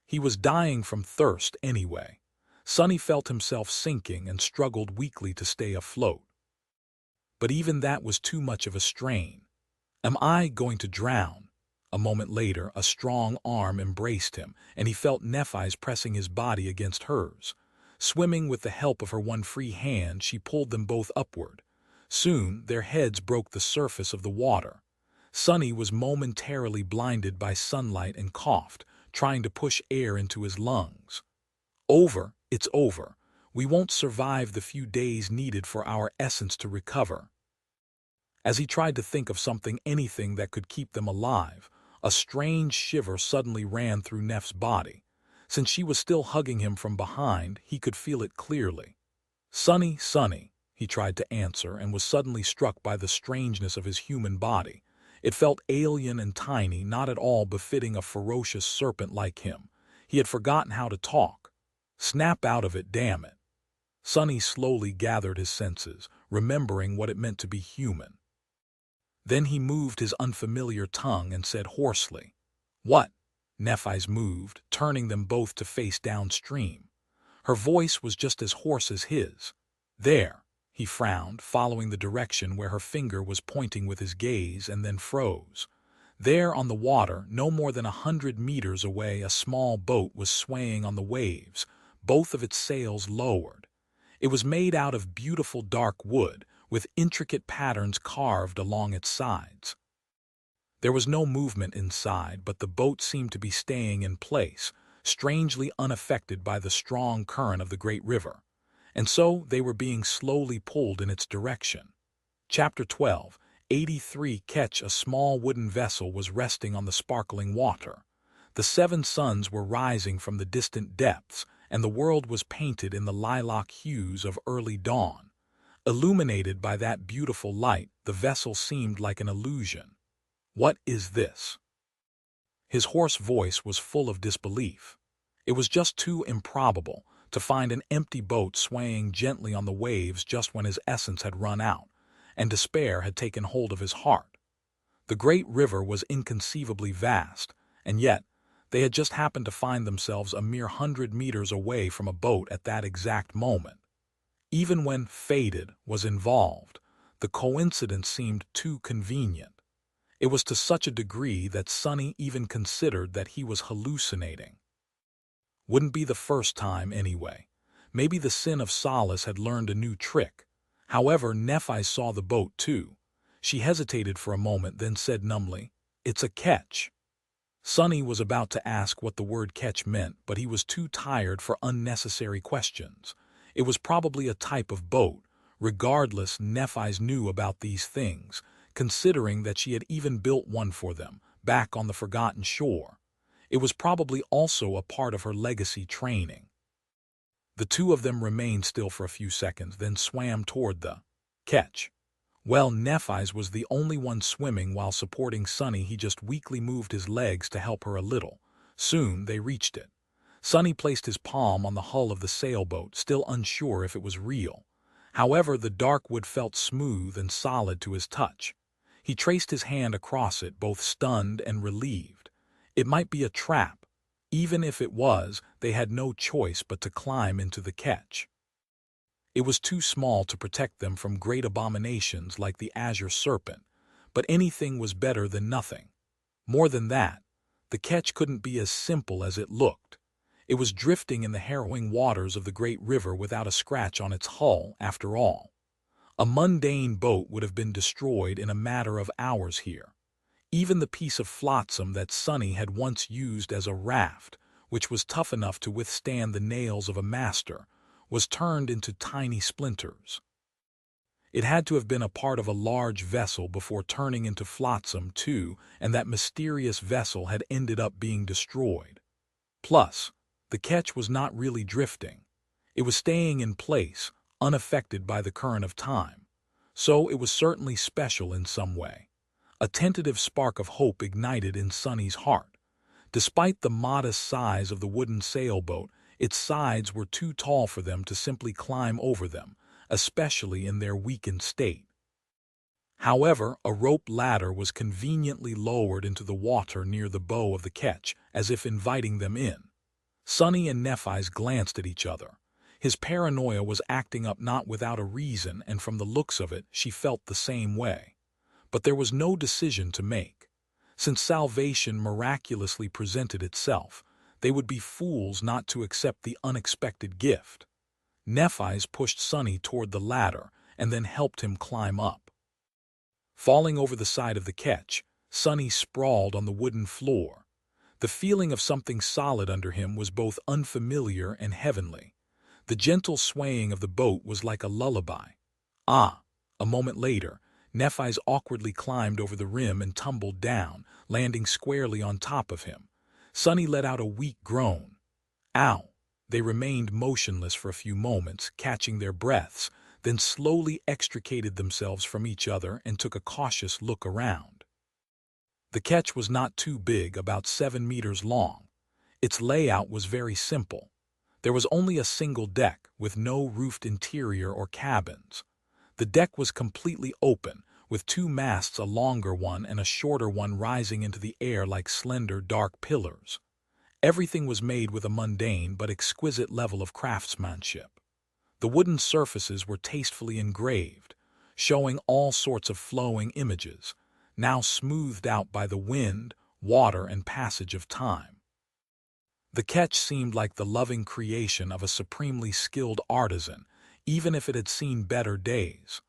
He was dying from thirst anyway. Sunny felt himself sinking and struggled weakly to stay afloat. But even that was too much of a strain. Am I going to drown? A moment later, a strong arm embraced him, and he felt Nephi's pressing his body against hers. Swimming with the help of her one free hand, she pulled them both upward. Soon, their heads broke the surface of the water. Sunny was momentarily blinded by sunlight and coughed, trying to push air into his lungs. Over, it's over. We won't survive the few days needed for our essence to recover. As he tried to think of anything that could keep them alive, a strange shiver suddenly ran through Neph's body. Since she was still hugging him from behind, he could feel it clearly. Sunny, Sunny, he tried to answer and was suddenly struck by the strangeness of his human body. It felt alien and tiny, not at all befitting a ferocious serpent like him. He had forgotten how to talk. Snap out of it, damn it. Sunny slowly gathered his senses, remembering what it meant to be human. Then he moved his unfamiliar tongue and said hoarsely, "What?" Neph's eyes moved, turning them both to face downstream. Her voice was just as hoarse as his. There, he frowned, following the direction where her finger was pointing with his gaze, and then froze. There on the water, no more than 100 meters away, a small boat was swaying on the waves, both of its sails lowered. It was made out of beautiful dark wood, with intricate patterns carved along its sides. There was no movement inside, but the boat seemed to be staying in place, strangely unaffected by the strong current of the great river. And so they were being slowly pulled in its direction. Chapter 12, 83. Ketch, a small wooden vessel, was resting on the sparkling water. The 7 suns were rising from the distant depths, and the world was painted in the lilac hues of early dawn. Illuminated by that beautiful light, the vessel seemed like an illusion. "What is this?" His hoarse voice was full of disbelief. It was just too improbable to find an empty boat swaying gently on the waves just when his essence had run out, and despair had taken hold of his heart. The great river was inconceivably vast, and yet they had just happened to find themselves a mere 100 meters away from a boat at that exact moment. Even when fated was involved, the coincidence seemed too convenient. It was to such a degree that Sonny even considered that he was hallucinating. Wouldn't be the first time anyway. Maybe the Sin of Solace had learned a new trick. However, Nephi saw the boat too. She hesitated for a moment, then said numbly, "It's a ketch." Sonny was about to ask what the word ketch meant, but he was too tired for unnecessary questions. It was probably a type of boat. Regardless, Nephi's knew about these things, considering that she had even built one for them, back on the forgotten shore. It was probably also a part of her legacy training. The two of them remained still for a few seconds, then swam toward the ketch. Well, Nephi's was the only one swimming while supporting Sonny. He just weakly moved his legs to help her a little. Soon they reached it. Sonny placed his palm on the hull of the sailboat, still unsure if it was real. However, the dark wood felt smooth and solid to his touch. He traced his hand across it, both stunned and relieved. It might be a trap. Even if it was, they had no choice but to climb into the ketch. It was too small to protect them from great abominations like the Azure Serpent, but anything was better than nothing. More than that, the ketch couldn't be as simple as it looked. It was drifting in the harrowing waters of the great river without a scratch on its hull, after all. A mundane boat would have been destroyed in a matter of hours here. Even the piece of flotsam that Sonny had once used as a raft, which was tough enough to withstand the nails of a master, was turned into tiny splinters. It had to have been a part of a large vessel before turning into flotsam too, and that mysterious vessel had ended up being destroyed. Plus, the ketch was not really drifting. It was staying in place, unaffected by the current of time. So it was certainly special in some way. A tentative spark of hope ignited in Sonny's heart. Despite the modest size of the wooden sailboat, its sides were too tall for them to simply climb over them, especially in their weakened state. However, a rope ladder was conveniently lowered into the water near the bow of the ketch, as if inviting them in. Sonny and Nephi's glanced at each other. His paranoia was acting up not without a reason, and from the looks of it, she felt the same way. But there was no decision to make. Since salvation miraculously presented itself, they would be fools not to accept the unexpected gift. Nephi's pushed Sonny toward the ladder and then helped him climb up. Falling over the side of the ketch, Sonny sprawled on the wooden floor. The feeling of something solid under him was both unfamiliar and heavenly. The gentle swaying of the boat was like a lullaby. A moment later, Nephi's awkwardly climbed over the rim and tumbled down, landing squarely on top of him. Sonny let out a weak groan. Ow! They remained motionless for a few moments, catching their breaths, then slowly extricated themselves from each other and took a cautious look around. The ketch was not too big, about 7 meters long. Its layout was very simple. There was only a single deck, with no roofed interior or cabins. The deck was completely open, with 2 masts, a longer one and a shorter one rising into the air like slender, dark pillars. Everything was made with a mundane but exquisite level of craftsmanship. The wooden surfaces were tastefully engraved, showing all sorts of flowing images, now smoothed out by the wind, water, and passage of time. The Ketch seemed like the loving creation of a supremely skilled artisan, even if it had seen better days.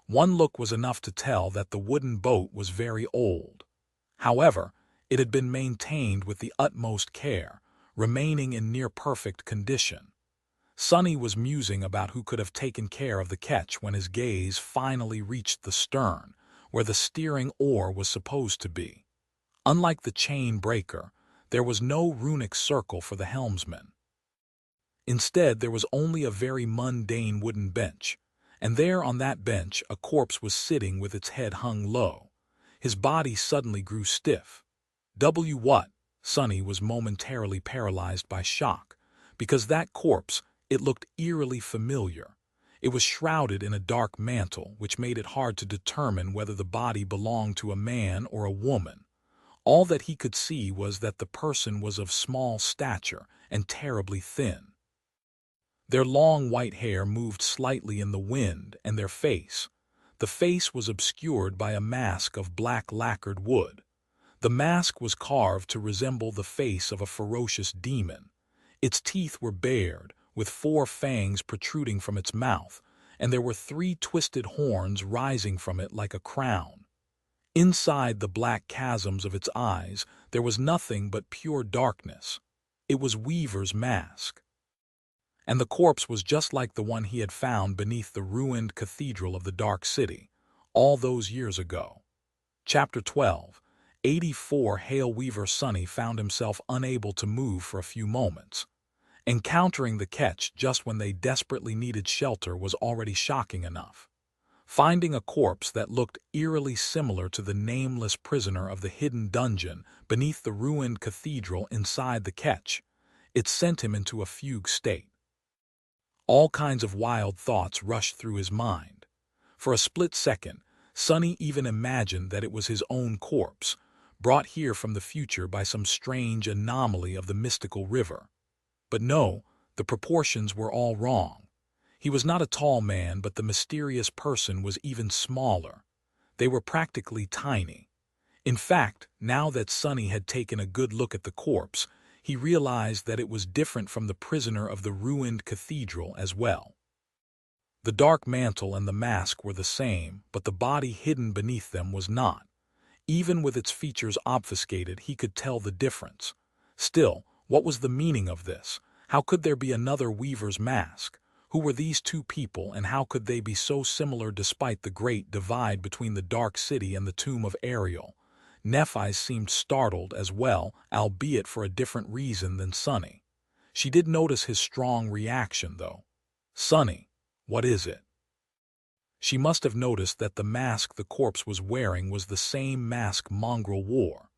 One look was enough to tell that the wooden boat was very old. However, it had been maintained with the utmost care, remaining in near-perfect condition. Sonny was musing about who could have taken care of the Ketch when his gaze finally reached the stern, where the steering oar was supposed to be. Unlike the chain breaker, there was no runic circle for the helmsman. Instead, there was only a very mundane wooden bench, and there on that bench a corpse was sitting with its head hung low. His body suddenly grew stiff. What? Sonny was momentarily paralyzed by shock, because that corpse, it looked eerily familiar. It was shrouded in a dark mantle, which made it hard to determine whether the body belonged to a man or a woman. All that he could see was that the person was of small stature and terribly thin. Their long white hair moved slightly in the wind, and the face was obscured by a mask of black lacquered wood. The mask was carved to resemble the face of a ferocious demon. Its teeth were bared, with 4 fangs protruding from its mouth, and there were 3 twisted horns rising from it like a crown. Inside the black chasms of its eyes, there was nothing but pure darkness. It was Weaver's mask. And the corpse was just like the one he had found beneath the ruined cathedral of the Dark City, all those years ago. Chapter 12. 84 Hail Weaver Sonny found himself unable to move for a few moments. Encountering the Ketch just when they desperately needed shelter was already shocking enough. Finding a corpse that looked eerily similar to the nameless prisoner of the hidden dungeon beneath the ruined cathedral inside the Ketch, it sent him into a fugue state. All kinds of wild thoughts rushed through his mind. For a split second, Sonny even imagined that it was his own corpse, brought here from the future by some strange anomaly of the mystical river. But no, the proportions were all wrong. He was not a tall man, but the mysterious person was even smaller. They were practically tiny. In fact, now that Sonny had taken a good look at the corpse, he realized that it was different from the prisoner of the ruined cathedral as well. The dark mantle and the mask were the same, but the body hidden beneath them was not. Even with its features obfuscated, he could tell the difference. Still, what was the meaning of this? How could there be another Weaver's mask? Who were these 2 people, and how could they be so similar despite the great divide between the Dark City and the tomb of Ariel? Nephi seemed startled as well, albeit for a different reason than Sonny. She did notice his strong reaction, though. "Sonny, what is it?" She must have noticed that the mask the corpse was wearing was the same mask Mongrel wore.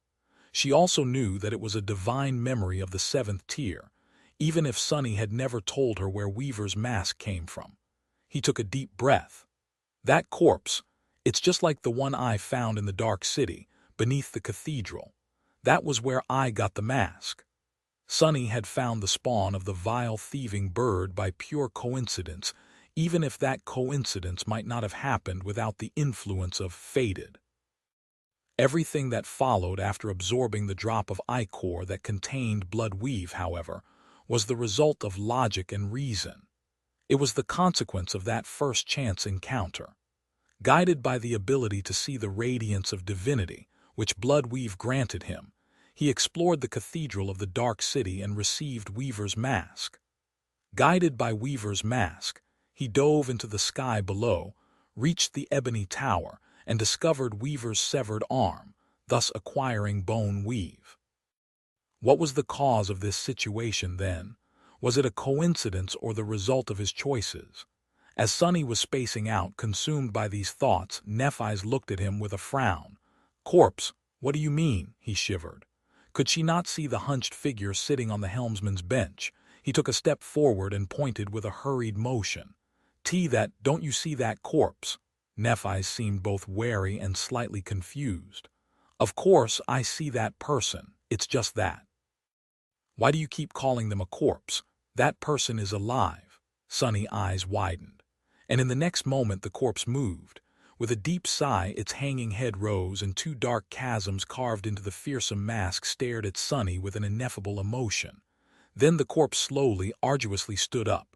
She also knew that it was a divine memory of the 7th tier, even if Sonny had never told her where Weaver's mask came from. He took a deep breath. "That corpse, it's just like the one I found in the Dark City, beneath the cathedral. That was where I got the mask." Sonny had found the spawn of the vile thieving bird by pure coincidence, even if that coincidence might not have happened without the influence of fated. Everything that followed after absorbing the drop of ichor that contained blood weave, however, was the result of logic and reason. It was the consequence of that first chance encounter. Guided by the ability to see the radiance of divinity, which Bloodweave granted him, he explored the cathedral of the Dark City and received Weaver's mask. Guided by Weaver's mask, he dove into the sky below, reached the ebony tower, and discovered Weaver's severed arm, thus acquiring bone weave. What was the cause of this situation then? Was it a coincidence or the result of his choices? As Sonny was spacing out, consumed by these thoughts, Nephi's looked at him with a frown. "Corpse, what do you mean?" he shivered. Could she not see the hunched figure sitting on the helmsman's bench? He took a step forward and pointed with a hurried motion. Don't you see that corpse?" Nephi seemed both wary and slightly confused. "Of course I see that person, it's just that." "Why do you keep calling them a corpse? That person is alive." Sunny's eyes widened, and in the next moment the corpse moved. With a deep sigh, its hanging head rose, and two dark chasms carved into the fearsome mask stared at Sunny with an ineffable emotion. Then the corpse slowly, arduously stood up.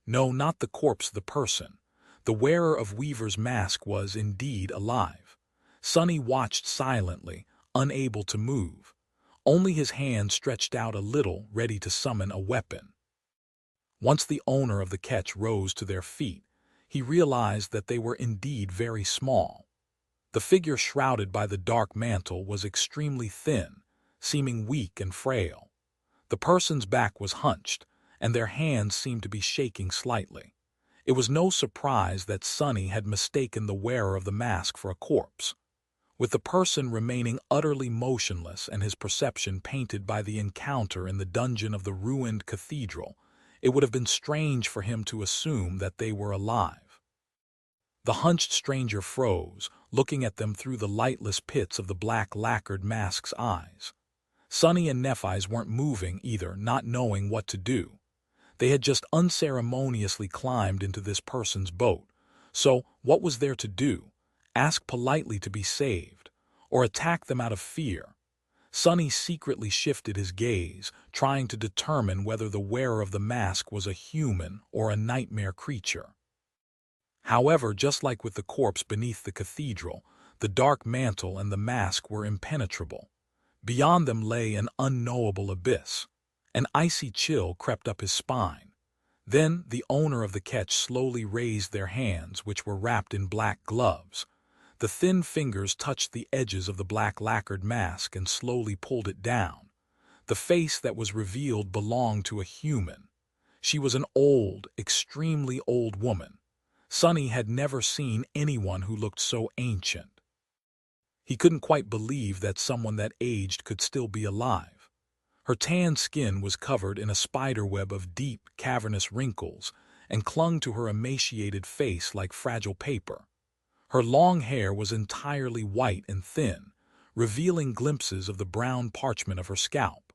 No, not the corpse, the person. The wearer of Weaver's mask was indeed alive. Sunny watched silently, unable to move. Only his hand stretched out a little, ready to summon a weapon. Once the owner of the Ketch rose to their feet, he realized that they were indeed very small. The figure shrouded by the dark mantle was extremely thin, seeming weak and frail. The person's back was hunched, and their hands seemed to be shaking slightly. It was no surprise that Sunny had mistaken the wearer of the mask for a corpse. With the person remaining utterly motionless and his perception painted by the encounter in the dungeon of the ruined cathedral, it would have been strange for him to assume that they were alive. The hunched stranger froze, looking at them through the lightless pits of the black lacquered mask's eyes. Sunny and Nephi's weren't moving either, not knowing what to do. They had just unceremoniously climbed into this person's boat. So what was there to do? Ask politely to be saved, or attack them out of fear? Sunny secretly shifted his gaze, trying to determine whether the wearer of the mask was a human or a nightmare creature. However, just like with the corpse beneath the cathedral, the dark mantle and the mask were impenetrable. Beyond them lay an unknowable abyss. An icy chill crept up his spine. Then the owner of the Ketch slowly raised their hands, which were wrapped in black gloves. The thin fingers touched the edges of the black lacquered mask and slowly pulled it down. The face that was revealed belonged to a human. She was an old, extremely old woman. Sunny had never seen anyone who looked so ancient. He couldn't quite believe that someone that aged could still be alive. Her tanned skin was covered in a spiderweb of deep, cavernous wrinkles and clung to her emaciated face like fragile paper. Her long hair was entirely white and thin, revealing glimpses of the brown parchment of her scalp.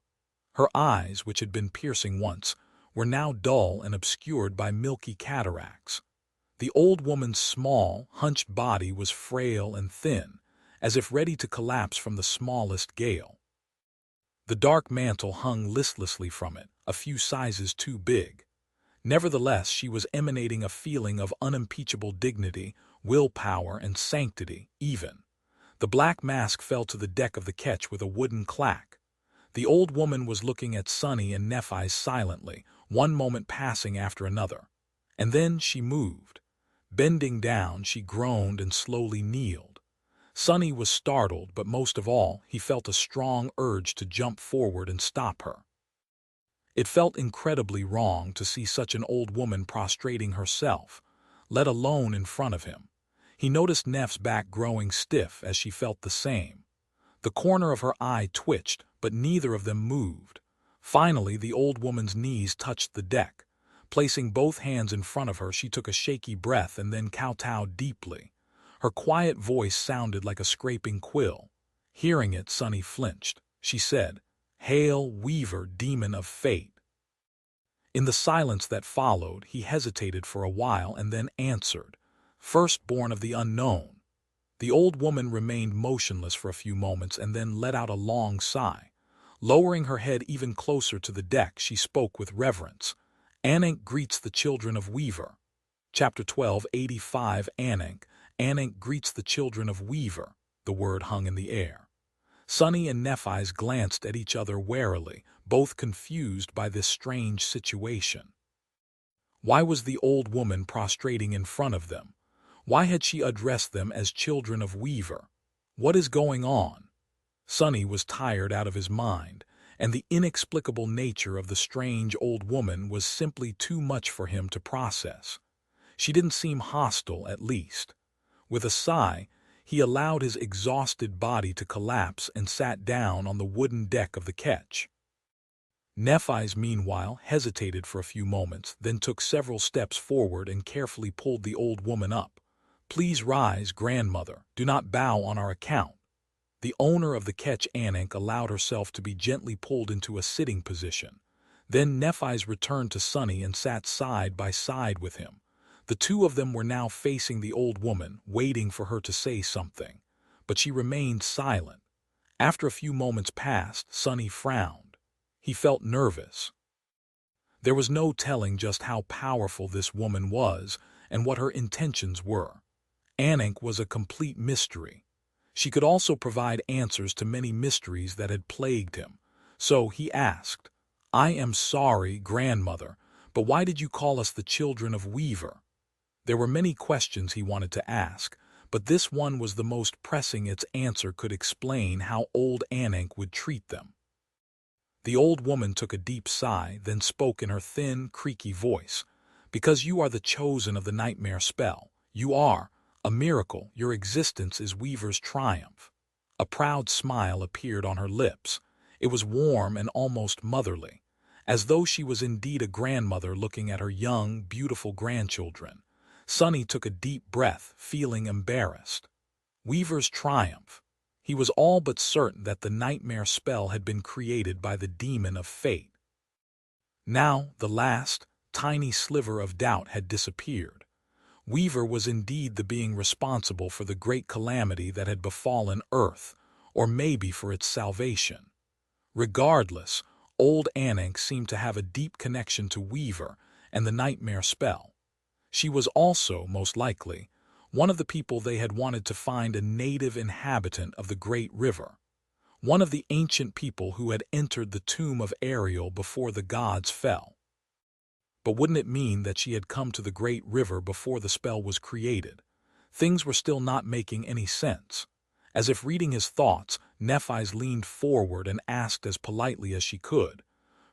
Her eyes, which had been piercing once, were now dull and obscured by milky cataracts. The old woman's small, hunched body was frail and thin, as if ready to collapse from the smallest gale. The dark mantle hung listlessly from it, a few sizes too big. Nevertheless, she was emanating a feeling of unimpeachable dignity, willpower, and sanctity, even. The black mask fell to the deck of the Ketch with a wooden clack. The old woman was looking at Sunny and Nephi silently, one moment passing after another. And then she moved. Bending down, she groaned and slowly kneeled. Sunny was startled, but most of all, he felt a strong urge to jump forward and stop her. It felt incredibly wrong to see such an old woman prostrating herself, let alone in front of him. He noticed Neff's back growing stiff as she felt the same. The corner of her eye twitched, but neither of them moved. Finally, the old woman's knees touched the deck. Placing both hands in front of her, she took a shaky breath and then kowtowed deeply. Her quiet voice sounded like a scraping quill. Hearing it, Sunny flinched. She said, "Hail, Weaver, demon of fate." In the silence that followed, he hesitated for a while and then answered, "Firstborn of the unknown." The old woman remained motionless for a few moments and then let out a long sigh. Lowering her head even closer to the deck, she spoke with reverence. Ananke greets the children of Weaver. Chapter 12, 85 Ananke. Ananke greets the children of Weaver. The word hung in the air. Sunny and Nephi's glanced at each other warily, both confused by this strange situation. Why was the old woman prostrating in front of them? Why had she addressed them as children of Weaver? What is going on? Sunny was tired out of his mind, and the inexplicable nature of the strange old woman was simply too much for him to process. She didn't seem hostile, at least. With a sigh, he allowed his exhausted body to collapse and sat down on the wooden deck of the Ketch. Nephi's, meanwhile, hesitated for a few moments, then took several steps forward and carefully pulled the old woman up. "Please rise, grandmother. Do not bow on our account." The owner of the Ketch, Ananke, allowed herself to be gently pulled into a sitting position. Then Nephi's returned to Sunny and sat side by side with him. The two of them were now facing the old woman, waiting for her to say something. But she remained silent. After a few moments passed, Sunny frowned. He felt nervous. There was no telling just how powerful this woman was and what her intentions were. Ananke was a complete mystery. She could also provide answers to many mysteries that had plagued him. So he asked, "I am sorry, grandmother, but why did you call us the children of Weaver?" There were many questions he wanted to ask, but this one was the most pressing. Its answer could explain how old Ananke would treat them. The old woman took a deep sigh, then spoke in her thin, creaky voice. "Because you are the chosen of the nightmare spell. You are a miracle. Your existence is Weaver's triumph." A proud smile appeared on her lips. It was warm and almost motherly, as though she was indeed a grandmother looking at her young, beautiful grandchildren. Sunny took a deep breath, feeling embarrassed. Weaver's triumph. He was all but certain that the nightmare spell had been created by the demon of fate. Now, the last, tiny sliver of doubt had disappeared. Weaver was indeed the being responsible for the great calamity that had befallen Earth, or maybe for its salvation. Regardless, old Ananke seemed to have a deep connection to Weaver and the nightmare spell. She was also, most likely, one of the people they had wanted to find, a native inhabitant of the great river, one of the ancient people who had entered the tomb of Ariel before the gods fell. But wouldn't it mean that she had come to the great river before the spell was created? Things were still not making any sense. As if reading his thoughts, Nephi's leaned forward and asked as politely as she could,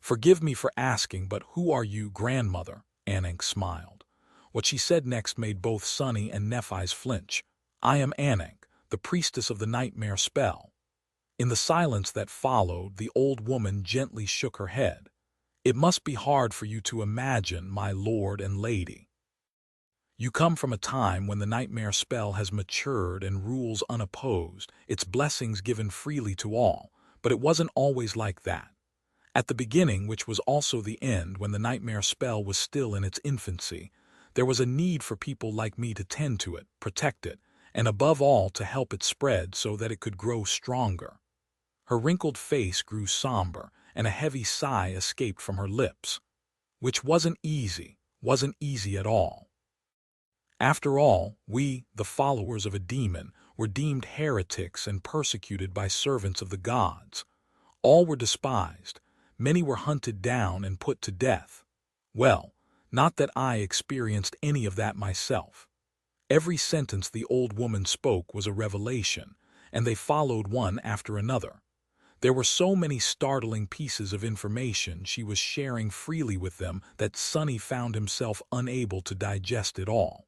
"Forgive me for asking, but who are you, grandmother?" Ananke smiled. What she said next made both Sunny and Nephi's flinch. "I am Ananke, the priestess of the nightmare spell." In the silence that followed, the old woman gently shook her head. "It must be hard for you to imagine, my lord and lady. You come from a time when the nightmare spell has matured and rules unopposed, its blessings given freely to all, but it wasn't always like that. At the beginning, which was also the end, when the nightmare spell was still in its infancy, there was a need for people like me to tend to it, protect it, and above all to help it spread so that it could grow stronger." Her wrinkled face grew somber, and a heavy sigh escaped from her lips. Which wasn't easy at all. After all, we, the followers of a demon, were deemed heretics and persecuted by servants of the gods. All were despised. Many were hunted down and put to death. Well, not that I experienced any of that myself. Every sentence the old woman spoke was a revelation, and they followed one after another. There were so many startling pieces of information she was sharing freely with them that Sunny found himself unable to digest it all.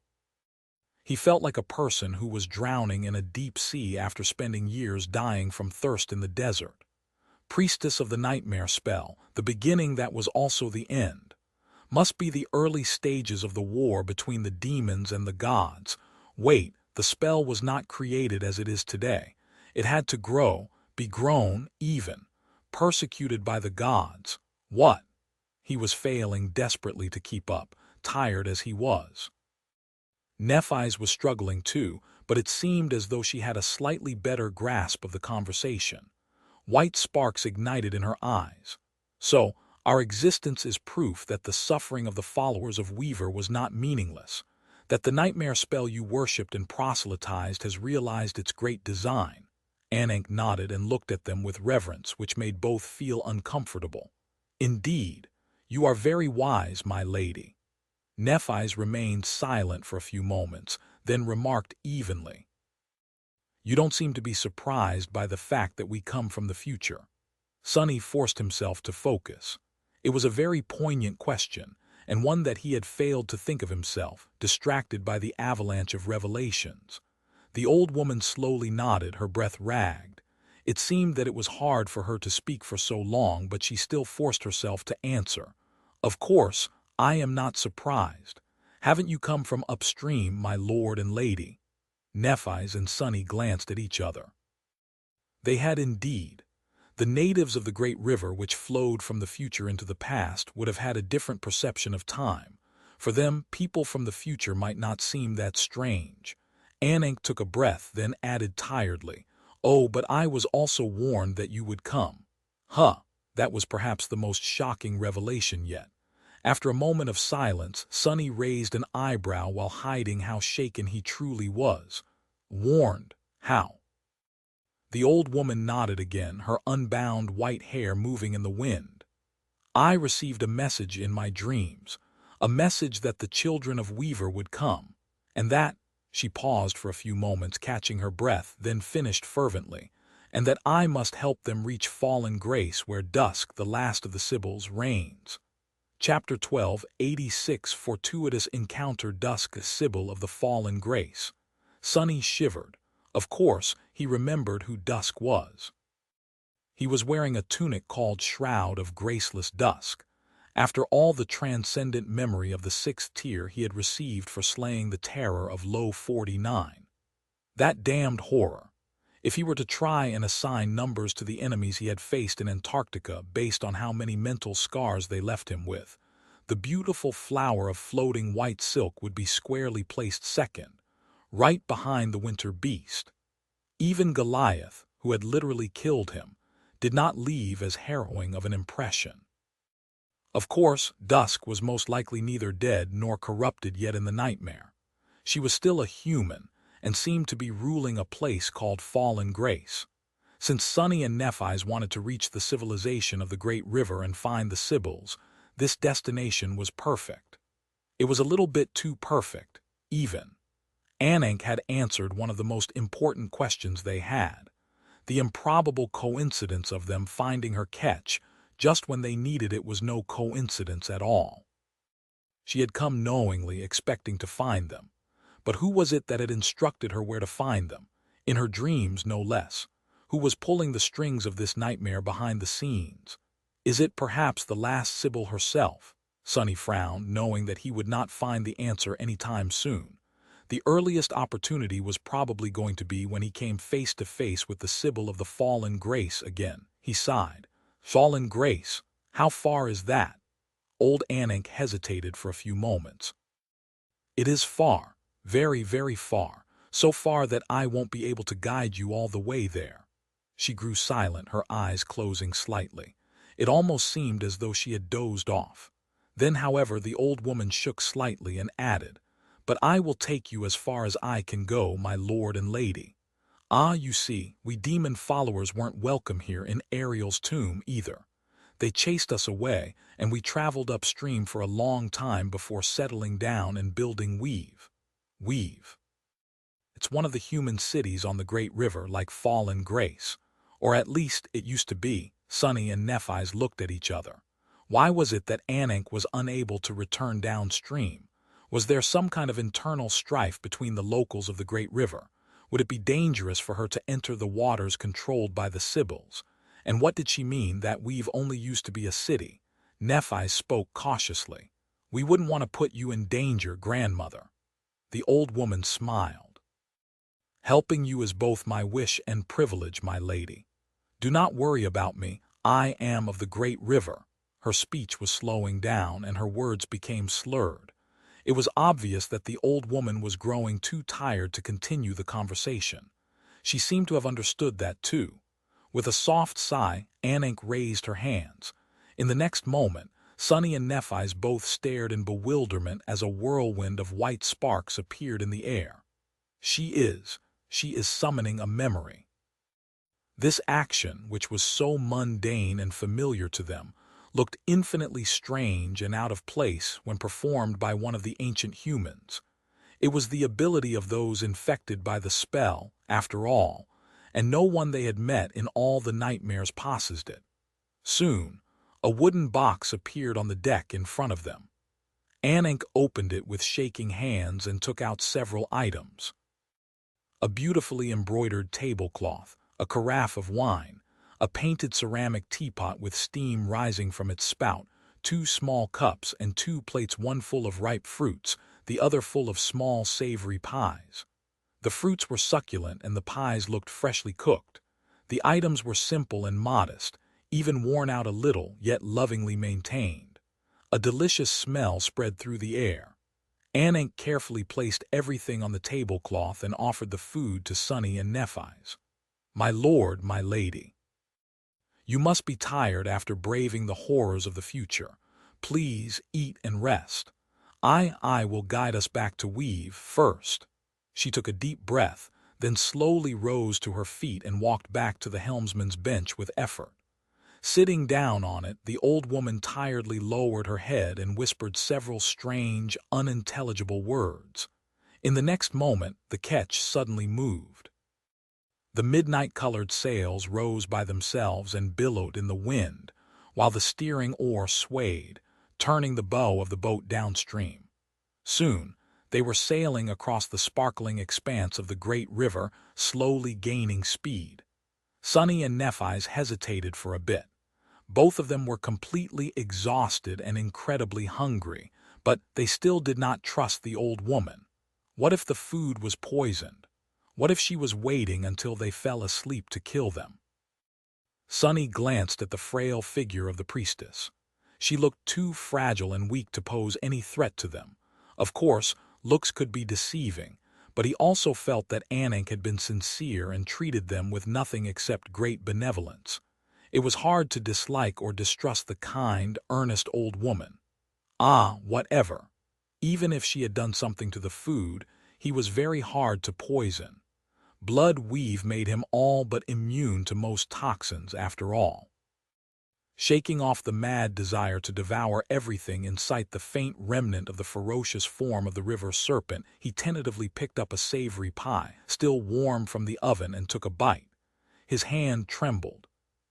He felt like a person who was drowning in a deep sea after spending years dying from thirst in the desert. Priestess of the nightmare spell, the beginning that was also the end. Must be the early stages of the war between the demons and the gods. Wait, the spell was not created as it is today. It had to grow, be grown even, persecuted by the gods. What? He was failing desperately to keep up, tired as he was. Nephi's was struggling too, but it seemed as though she had a slightly better grasp of the conversation. White sparks ignited in her eyes. "So, our existence is proof that the suffering of the followers of Weaver was not meaningless, that the nightmare spell you worshipped and proselytized has realized its great design." Ananke nodded and looked at them with reverence, which made both feel uncomfortable. "Indeed, you are very wise, my lady." Nephi's remained silent for a few moments, then remarked evenly, "You don't seem to be surprised by the fact that we come from the future." Sunny forced himself to focus. It was a very poignant question, and one that he had failed to think of himself, distracted by the avalanche of revelations. The old woman slowly nodded, her breath ragged. It seemed that it was hard for her to speak for so long, but she still forced herself to answer. "Of course, I am not surprised. Haven't you come from upstream, my lord and lady?" Nephi's and Sunny glanced at each other. They had indeed. The natives of the great river which flowed from the future into the past would have had a different perception of time. For them, people from the future might not seem that strange. Ananke took a breath, then added tiredly, "Oh, but I was also warned that you would come." Huh, that was perhaps the most shocking revelation yet. After a moment of silence, Sonny raised an eyebrow while hiding how shaken he truly was. Warned? How? The old woman nodded again, her unbound white hair moving in the wind. "I received a message in my dreams, a message that the children of Weaver would come, and that—" she paused for a few moments, catching her breath, then finished fervently, "and that I must help them reach fallen grace where Dusk, the last of the Sibyls, reigns." Chapter 12, 86 Fortuitous encounter Dusk, Sibyl of the fallen grace. Sonny shivered. Of course, he remembered who Dusk was. He was wearing a tunic called Shroud of Graceless Dusk, after all the transcendent memory of the 6th tier he had received for slaying the terror of Low 49. That damned horror. If he were to try and assign numbers to the enemies he had faced in Antarctica based on how many mental scars they left him with, the beautiful flower of floating white silk would be squarely placed second, right behind the winter beast. Even Goliath, who had literally killed him, did not leave as harrowing of an impression. Of course, Dusk was most likely neither dead nor corrupted yet in the nightmare. She was still a human, and seemed to be ruling a place called Fallen Grace. Since Sonny and Nephi's wanted to reach the civilization of the Great River and find the Sibyls, this destination was perfect. It was a little bit too perfect, even. Ananke had answered one of the most important questions they had. The improbable coincidence of them finding her Ketch just when they needed it was no coincidence at all. She had come knowingly, expecting to find them. But who was it that had instructed her where to find them? In her dreams, no less. Who was pulling the strings of this nightmare behind the scenes? Is it perhaps the last Sibyl herself? Sonny frowned, knowing that he would not find the answer any time soon. The earliest opportunity was probably going to be when he came face to face with the Sibyl of the Fallen Grace again. He sighed. Fallen Grace? How far is that? Old Ananke hesitated for a few moments. It is far, very, very far, so far that I won't be able to guide you all the way there. She grew silent, her eyes closing slightly. It almost seemed as though she had dozed off. Then, however, the old woman shook slightly and added, "But I will take you as far as I can go, my lord and lady. Ah, you see, we demon followers weren't welcome here in Ariel's tomb either. They chased us away, and we traveled upstream for a long time before settling down and building Weave. Weave. It's one of the human cities on the great river like Fallen Grace. Or at least it used to be." Sonny and Nephi's looked at each other. Why was it that Ananke was unable to return downstream? Was there some kind of internal strife between the locals of the great river? Would it be dangerous for her to enter the waters controlled by the Sibyls? And what did she mean that Weave only used to be a city? Nephi spoke cautiously. "We wouldn't want to put you in danger, grandmother." The old woman smiled. "Helping you is both my wish and privilege, my lady. Do not worry about me. I am of the great river." Her speech was slowing down, and her words became slurred. It was obvious that the old woman was growing too tired to continue the conversation. She seemed to have understood that too. With a soft sigh, Ananke raised her hands. In the next moment, Sonny and Nephi's both stared in bewilderment as a whirlwind of white sparks appeared in the air. She is summoning a memory. This action, which was so mundane and familiar to them, looked infinitely strange and out of place when performed by one of the ancient humans. It was the ability of those infected by the spell, after all, and no one they had met in all the nightmares possessed it. Soon, a wooden box appeared on the deck in front of them. Ananke opened it with shaking hands and took out several items. A beautifully embroidered tablecloth, a carafe of wine, a painted ceramic teapot with steam rising from its spout, 2 small cups and 2 plates, one full of ripe fruits, the other full of small savory pies. The fruits were succulent and the pies looked freshly cooked. The items were simple and modest, even worn out a little, yet lovingly maintained. A delicious smell spread through the air. Ananke carefully placed everything on the tablecloth and offered the food to Sunny and Nephi's. "My lord, my lady, you must be tired after braving the horrors of the future. Please eat and rest. I will guide us back to Weave first." She took a deep breath, then slowly rose to her feet and walked back to the helmsman's bench with effort. Sitting down on it, the old woman tiredly lowered her head and whispered several strange, unintelligible words. In the next moment, the Ketch suddenly moved. The midnight-colored sails rose by themselves and billowed in the wind, while the steering oar swayed, turning the bow of the boat downstream. Soon, they were sailing across the sparkling expanse of the great river, slowly gaining speed. Sunny and Nephi's hesitated for a bit. Both of them were completely exhausted and incredibly hungry, but they still did not trust the old woman. What if the food was poisoned? What if she was waiting until they fell asleep to kill them? Sunny glanced at the frail figure of the priestess. She looked too fragile and weak to pose any threat to them. Of course, looks could be deceiving, but he also felt that Ananke had been sincere and treated them with nothing except great benevolence. It was hard to dislike or distrust the kind, earnest old woman. Whatever. Even if she had done something to the food, he was very hard to poison. Blood weave made him all but immune to most toxins after all. Shaking off the mad desire to devour everything in sight, the faint remnant of the ferocious form of the river serpent, he tentatively picked up a savory pie, still warm from the oven, and took a bite. His hand trembled.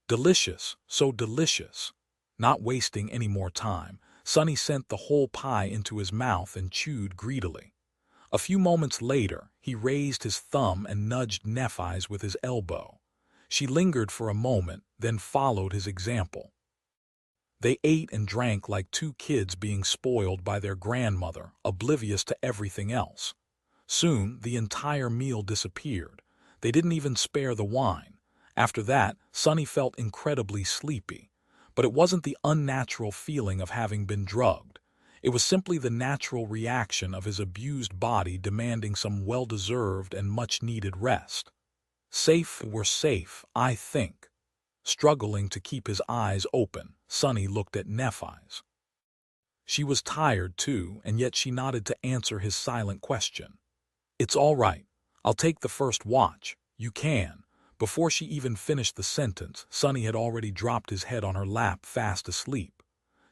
Delicious, so delicious. Not wasting any more time, Sunny sent the whole pie into his mouth and chewed greedily. A few moments later, he raised his thumb and nudged Nephi's with his elbow. She lingered for a moment, then followed his example. They ate and drank like two kids being spoiled by their grandmother, oblivious to everything else. Soon, the entire meal disappeared. They didn't even spare the wine. After that, Sunny felt incredibly sleepy. But it wasn't the unnatural feeling of having been drugged. It was simply the natural reaction of his abused body demanding some well-deserved and much-needed rest. We're safe, I think. Struggling to keep his eyes open, Sunny looked at Nephi's. She was tired too, and yet she nodded to answer his silent question. "It's all right. I'll take the first watch. You can." Before she even finished the sentence, Sunny had already dropped his head on her lap, fast asleep.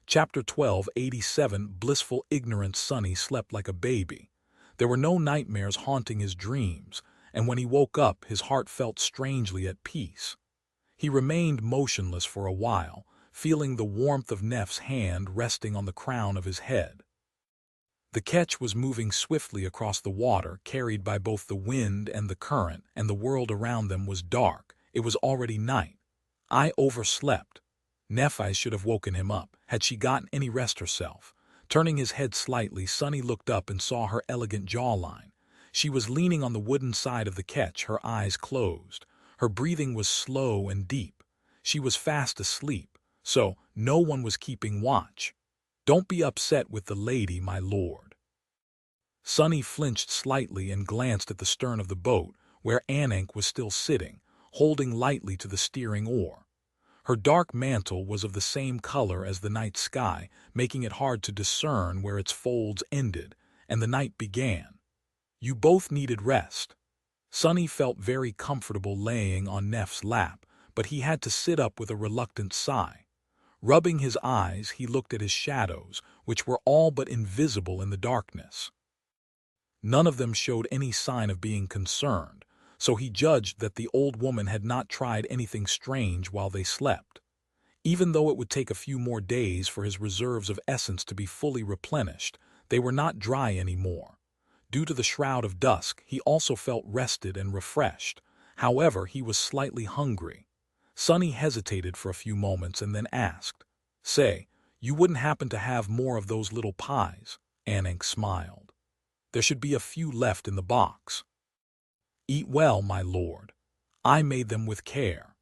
Chapter 1287 Blissful Ignorance. Sunny slept like a baby. There were no nightmares haunting his dreams, and when he woke up, his heart felt strangely at peace. He remained motionless for a while, feeling the warmth of Neph's hand resting on the crown of his head. The Ketch was moving swiftly across the water, carried by both the wind and the current, and the world around them was dark. It was already night. I overslept. Nephi should have woken him up, had she gotten any rest herself. Turning his head slightly, Sunny looked up and saw her elegant jawline. She was leaning on the wooden side of the Ketch, her eyes closed. Her breathing was slow and deep. She was fast asleep, so no one was keeping watch. "Don't be upset with the lady, my lord." Sunny flinched slightly and glanced at the stern of the boat, where Ananke was still sitting, holding lightly to the steering oar. Her dark mantle was of the same color as the night sky, making it hard to discern where its folds ended and the night began. You both needed rest. Sunny felt very comfortable laying on Neph's lap, but he had to sit up with a reluctant sigh. Rubbing his eyes, he looked at his shadows, which were all but invisible in the darkness. None of them showed any sign of being concerned, so he judged that the old woman had not tried anything strange while they slept. Even though it would take a few more days for his reserves of essence to be fully replenished, they were not dry anymore. Due to the shroud of dusk, he also felt rested and refreshed. However, he was slightly hungry. Sunny hesitated for a few moments and then asked, "Say, you wouldn't happen to have more of those little pies?" Ananke smiled. "There should be a few left in the box." "Eat well, my lord. I made them with care."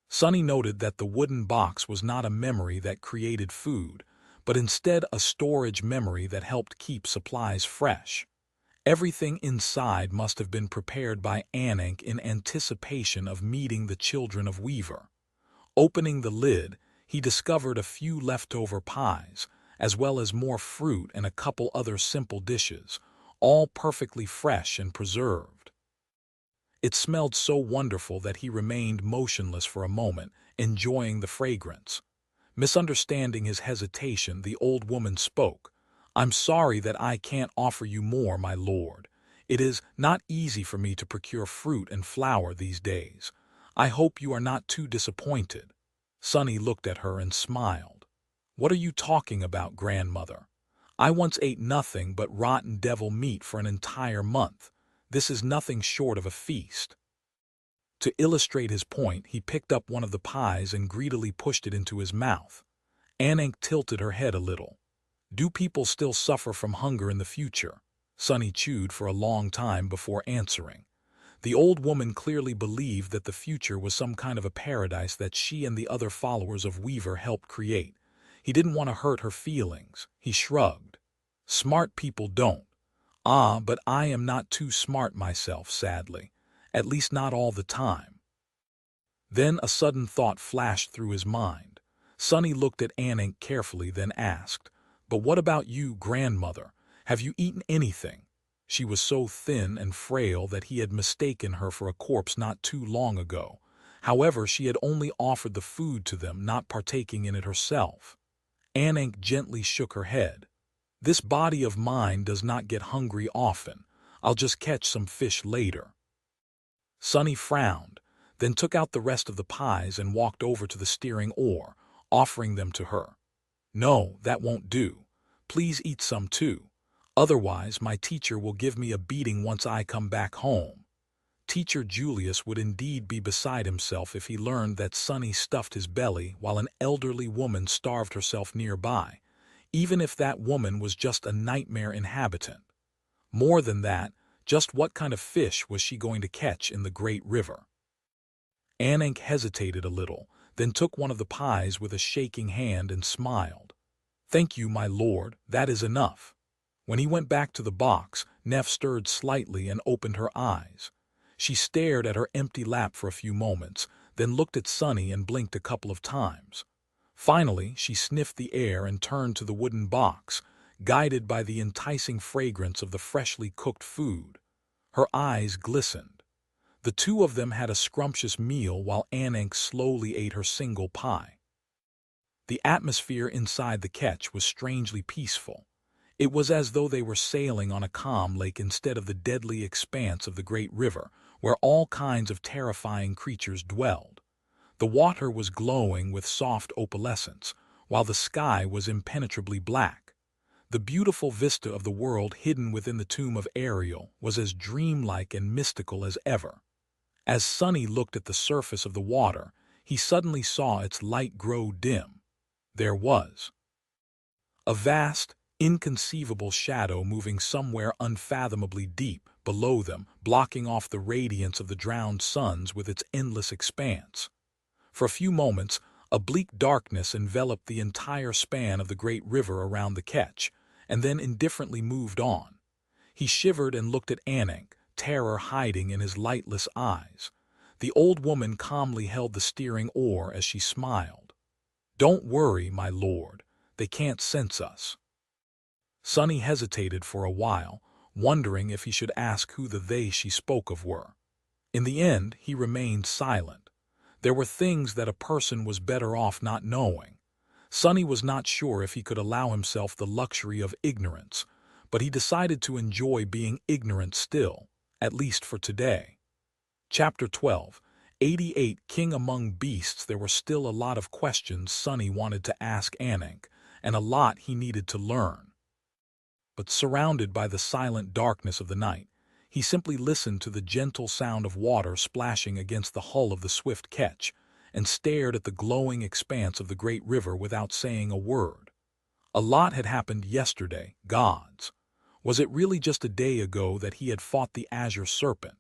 Sonny noted that the wooden box was not a memory that created food, but instead a storage memory that helped keep supplies fresh. Everything inside must have been prepared by Ananke in anticipation of meeting the children of Weaver. Opening the lid, he discovered a few leftover pies, as well as more fruit and a couple other simple dishes, all perfectly fresh and preserved. It smelled so wonderful that he remained motionless for a moment, enjoying the fragrance. Misunderstanding his hesitation, the old woman spoke. "I'm sorry that I can't offer you more, my lord. It is not easy for me to procure fruit and flour these days. I hope you are not too disappointed." Sonny looked at her and smiled. "What are you talking about, grandmother? I once ate nothing but rotten devil meat for an entire month. This is nothing short of a feast." To illustrate his point, he picked up one of the pies and greedily pushed it into his mouth. Ananke tilted her head a little. "Do people still suffer from hunger in the future?" Sonny chewed for a long time before answering. The old woman clearly believed that the future was some kind of a paradise that she and the other followers of Weaver helped create. He didn't want to hurt her feelings. He shrugged. "Smart people don't." "Ah, but I am not too smart myself, sadly. At least not all the time." Then a sudden thought flashed through his mind. Sonny looked at Ananke carefully, then asked, "But what about you, grandmother? Have you eaten anything?" She was so thin and frail that he had mistaken her for a corpse not too long ago. However, she had only offered the food to them, not partaking in it herself. Ananke gently shook her head. "This body of mine does not get hungry often. I'll just catch some fish later." Sonny frowned, then took out the rest of the pies and walked over to the steering oar, offering them to her. "No, that won't do. Please eat some too. Otherwise, my teacher will give me a beating once I come back home." Teacher Julius would indeed be beside himself if he learned that Sonny stuffed his belly while an elderly woman starved herself nearby, even if that woman was just a nightmare inhabitant. More than that, just what kind of fish was she going to catch in the great river? Ananke hesitated a little, then took one of the pies with a shaking hand and smiled. "Thank you, my lord, that is enough." When he went back to the box, Neff stirred slightly and opened her eyes. She stared at her empty lap for a few moments, then looked at Sonny and blinked a couple of times. Finally, she sniffed the air and turned to the wooden box, guided by the enticing fragrance of the freshly cooked food. Her eyes glistened. The two of them had a scrumptious meal while Ananke slowly ate her single pie. The atmosphere inside the Ketch was strangely peaceful. It was as though they were sailing on a calm lake instead of the deadly expanse of the great river, where all kinds of terrifying creatures dwelled. The water was glowing with soft opalescence, while the sky was impenetrably black. The beautiful vista of the world hidden within the tomb of Ariel was as dreamlike and mystical as ever. As Sonny looked at the surface of the water, he suddenly saw its light grow dim. There was a vast, inconceivable shadow moving somewhere unfathomably deep below them, blocking off the radiance of the drowned suns with its endless expanse. For a few moments, a bleak darkness enveloped the entire span of the great river around the Ketch, and then indifferently moved on. He shivered and looked at Ananke, terror hiding in his lightless eyes. The old woman calmly held the steering oar as she smiled. "Don't worry, my lord. They can't sense us." Sonny hesitated for a while, wondering if he should ask who the they she spoke of were. In the end, he remained silent. There were things that a person was better off not knowing. Sonny was not sure if he could allow himself the luxury of ignorance, but he decided to enjoy being ignorant still, at least for today. Chapter 12. 88 King Among Beasts. There were still a lot of questions Sonny wanted to ask Ananke, and a lot he needed to learn. But surrounded by the silent darkness of the night, he simply listened to the gentle sound of water splashing against the hull of the swift Ketch, and stared at the glowing expanse of the great river without saying a word. A lot had happened yesterday, gods. Was it really just a day ago that he had fought the Azure Serpent?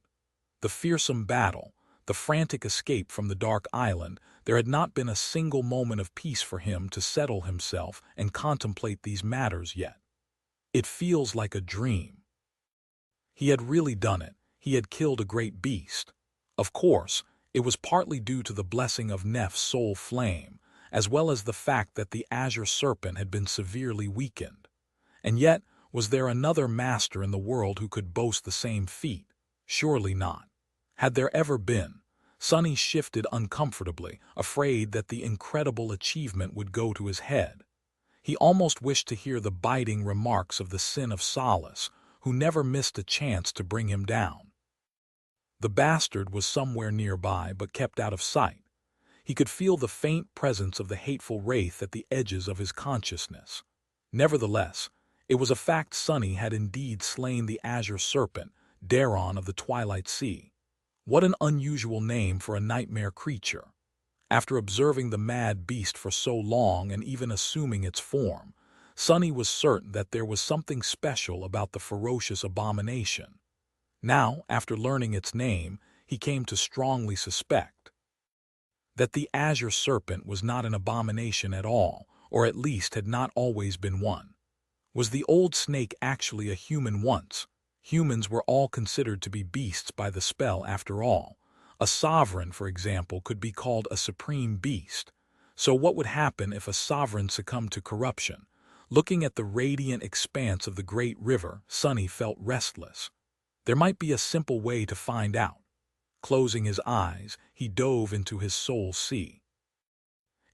The fearsome battle, the frantic escape from the dark island, there had not been a single moment of peace for him to settle himself and contemplate these matters yet. It feels like a dream. He had really done it. He had killed a great beast. Of course, it was partly due to the blessing of Nef's soul flame, as well as the fact that the Azure Serpent had been severely weakened. And yet, was there another master in the world who could boast the same feat? Surely not. Had there ever been? Sonny shifted uncomfortably, afraid that the incredible achievement would go to his head. He almost wished to hear the biting remarks of the Sin of Solace, who never missed a chance to bring him down. The bastard was somewhere nearby but kept out of sight. He could feel the faint presence of the hateful wraith at the edges of his consciousness. Nevertheless, it was a fact Sonny had indeed slain the Azure Serpent, Daron of the Twilight Sea. What an unusual name for a nightmare creature. After observing the mad beast for so long and even assuming its form, Sonny was certain that there was something special about the ferocious abomination. Now, after learning its name, he came to strongly suspect that the Azure Serpent was not an abomination at all, or at least had not always been one. Was the old snake actually a human once? Humans were all considered to be beasts by the spell after all. A sovereign, for example, could be called a supreme beast. So what would happen if a sovereign succumbed to corruption? Looking at the radiant expanse of the great river, Sonny felt restless. There might be a simple way to find out. Closing his eyes, he dove into his soul sea.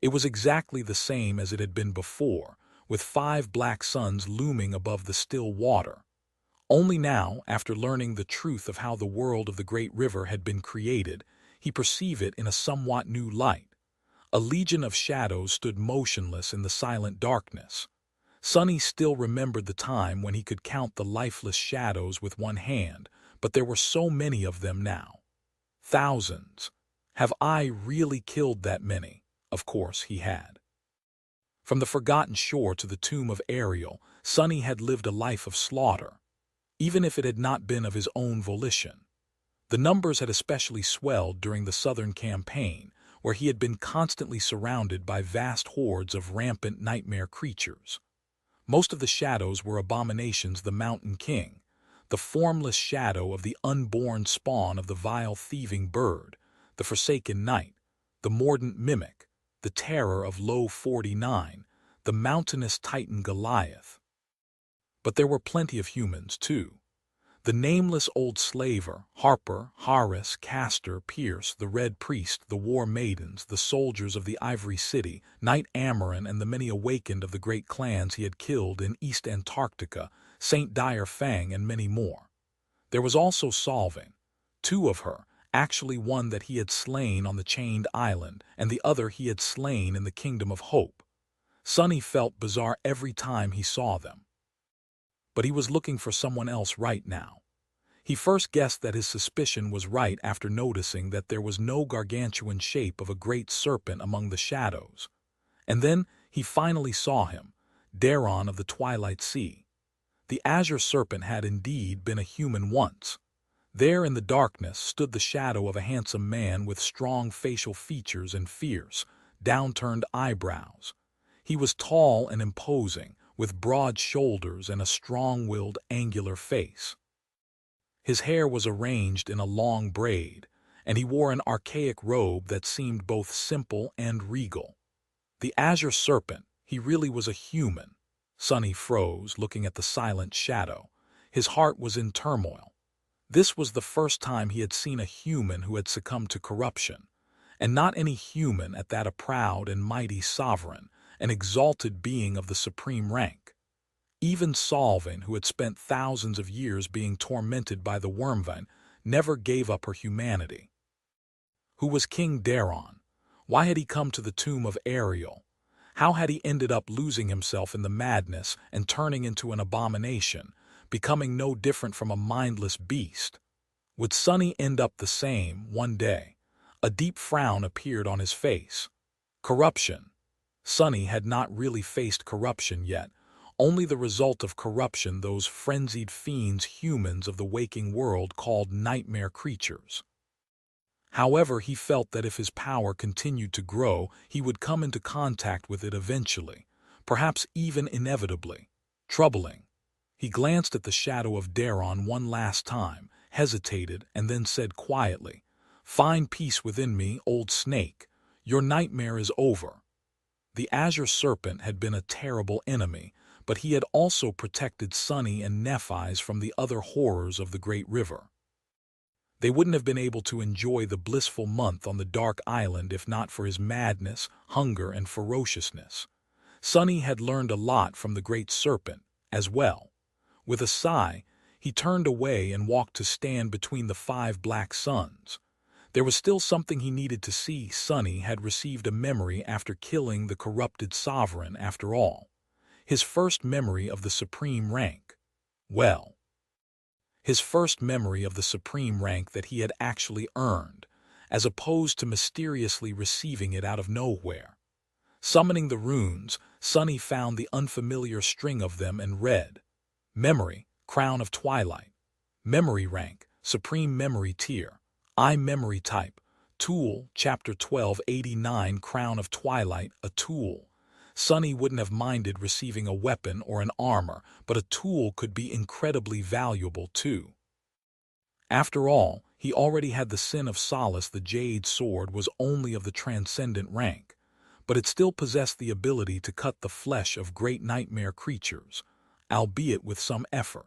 It was exactly the same as it had been before, with 5 black suns looming above the still water. Only now, after learning the truth of how the world of the great river had been created, he perceived it in a somewhat new light. A legion of shadows stood motionless in the silent darkness. Sonny still remembered the time when he could count the lifeless shadows with one hand, but there were so many of them now. Thousands. Have I really killed that many? Of course he had. From the forgotten shore to the tomb of Ariel, Sonny had lived a life of slaughter, even if it had not been of his own volition. The numbers had especially swelled during the Southern Campaign, where he had been constantly surrounded by vast hordes of rampant nightmare creatures. Most of the shadows were abominations the Mountain King, the formless shadow of the unborn spawn of the vile thieving bird, the forsaken night, the mordant mimic, the terror of Low 49, the mountainous titan Goliath. But there were plenty of humans, too. The nameless old slaver, Harper, Harris, Castor, Pierce, the Red Priest, the War Maidens, the soldiers of the Ivory City, Knight Amaran, and the many awakened of the great clans he had killed in East Antarctica, Saint Dire Fang, and many more. There was also Solving. 2 of her, actually one that he had slain on the Chained Island, and the other he had slain in the Kingdom of Hope. Sonny felt bizarre every time he saw them. But he was looking for someone else right now. He first guessed that his suspicion was right after noticing that there was no gargantuan shape of a great serpent among the shadows. And then he finally saw him, Daron of the Twilight Sea. The Azure Serpent had indeed been a human once. There in the darkness stood the shadow of a handsome man with strong facial features and fierce, downturned eyebrows. He was tall and imposing, with broad shoulders and a strong-willed, angular face. His hair was arranged in a long braid, and he wore an archaic robe that seemed both simple and regal. The Azure Serpent, he really was a human. Sonny froze, looking at the silent shadow. His heart was in turmoil. This was the first time he had seen a human who had succumbed to corruption, and not any human at that, a proud and mighty sovereign, an exalted being of the supreme rank. Even Solving, who had spent thousands of years being tormented by the Wormvine, never gave up her humanity. Who was King Daron? Why had he come to the tomb of Ariel? How had he ended up losing himself in the madness and turning into an abomination, becoming no different from a mindless beast? Would Sonny end up the same one day? A deep frown appeared on his face. Corruption. Sonny had not really faced corruption yet, only the result of corruption those frenzied fiends humans of the waking world called nightmare creatures. However, he felt that if his power continued to grow, he would come into contact with it eventually, perhaps even inevitably. Troubling. He glanced at the shadow of Daron one last time, hesitated, and then said quietly, "Find peace within me, old snake. Your nightmare is over." The Azure Serpent had been a terrible enemy, but he had also protected Sunny and Nephi's from the other horrors of the Great River. They wouldn't have been able to enjoy the blissful month on the dark island if not for his madness, hunger, and ferociousness. Sunny had learned a lot from the Great Serpent, as well. With a sigh, he turned away and walked to stand between the 5 black suns. There was still something he needed to see. Sunny had received a memory after killing the corrupted sovereign after all. His first memory of the supreme rank. Well, his first memory of the supreme rank that he had actually earned, as opposed to mysteriously receiving it out of nowhere. Summoning the runes, Sunny found the unfamiliar string of them and read, "Memory, Crown of Twilight. Memory rank, Supreme Memory Tier. I Memory Type. Tool, Chapter 1289 Crown of Twilight, a tool." Sunny wouldn't have minded receiving a weapon or an armor, but a tool could be incredibly valuable too. After all, he already had the Sin of Solace. The Jade Sword was only of the transcendent rank, but it still possessed the ability to cut the flesh of great nightmare creatures, albeit with some effort.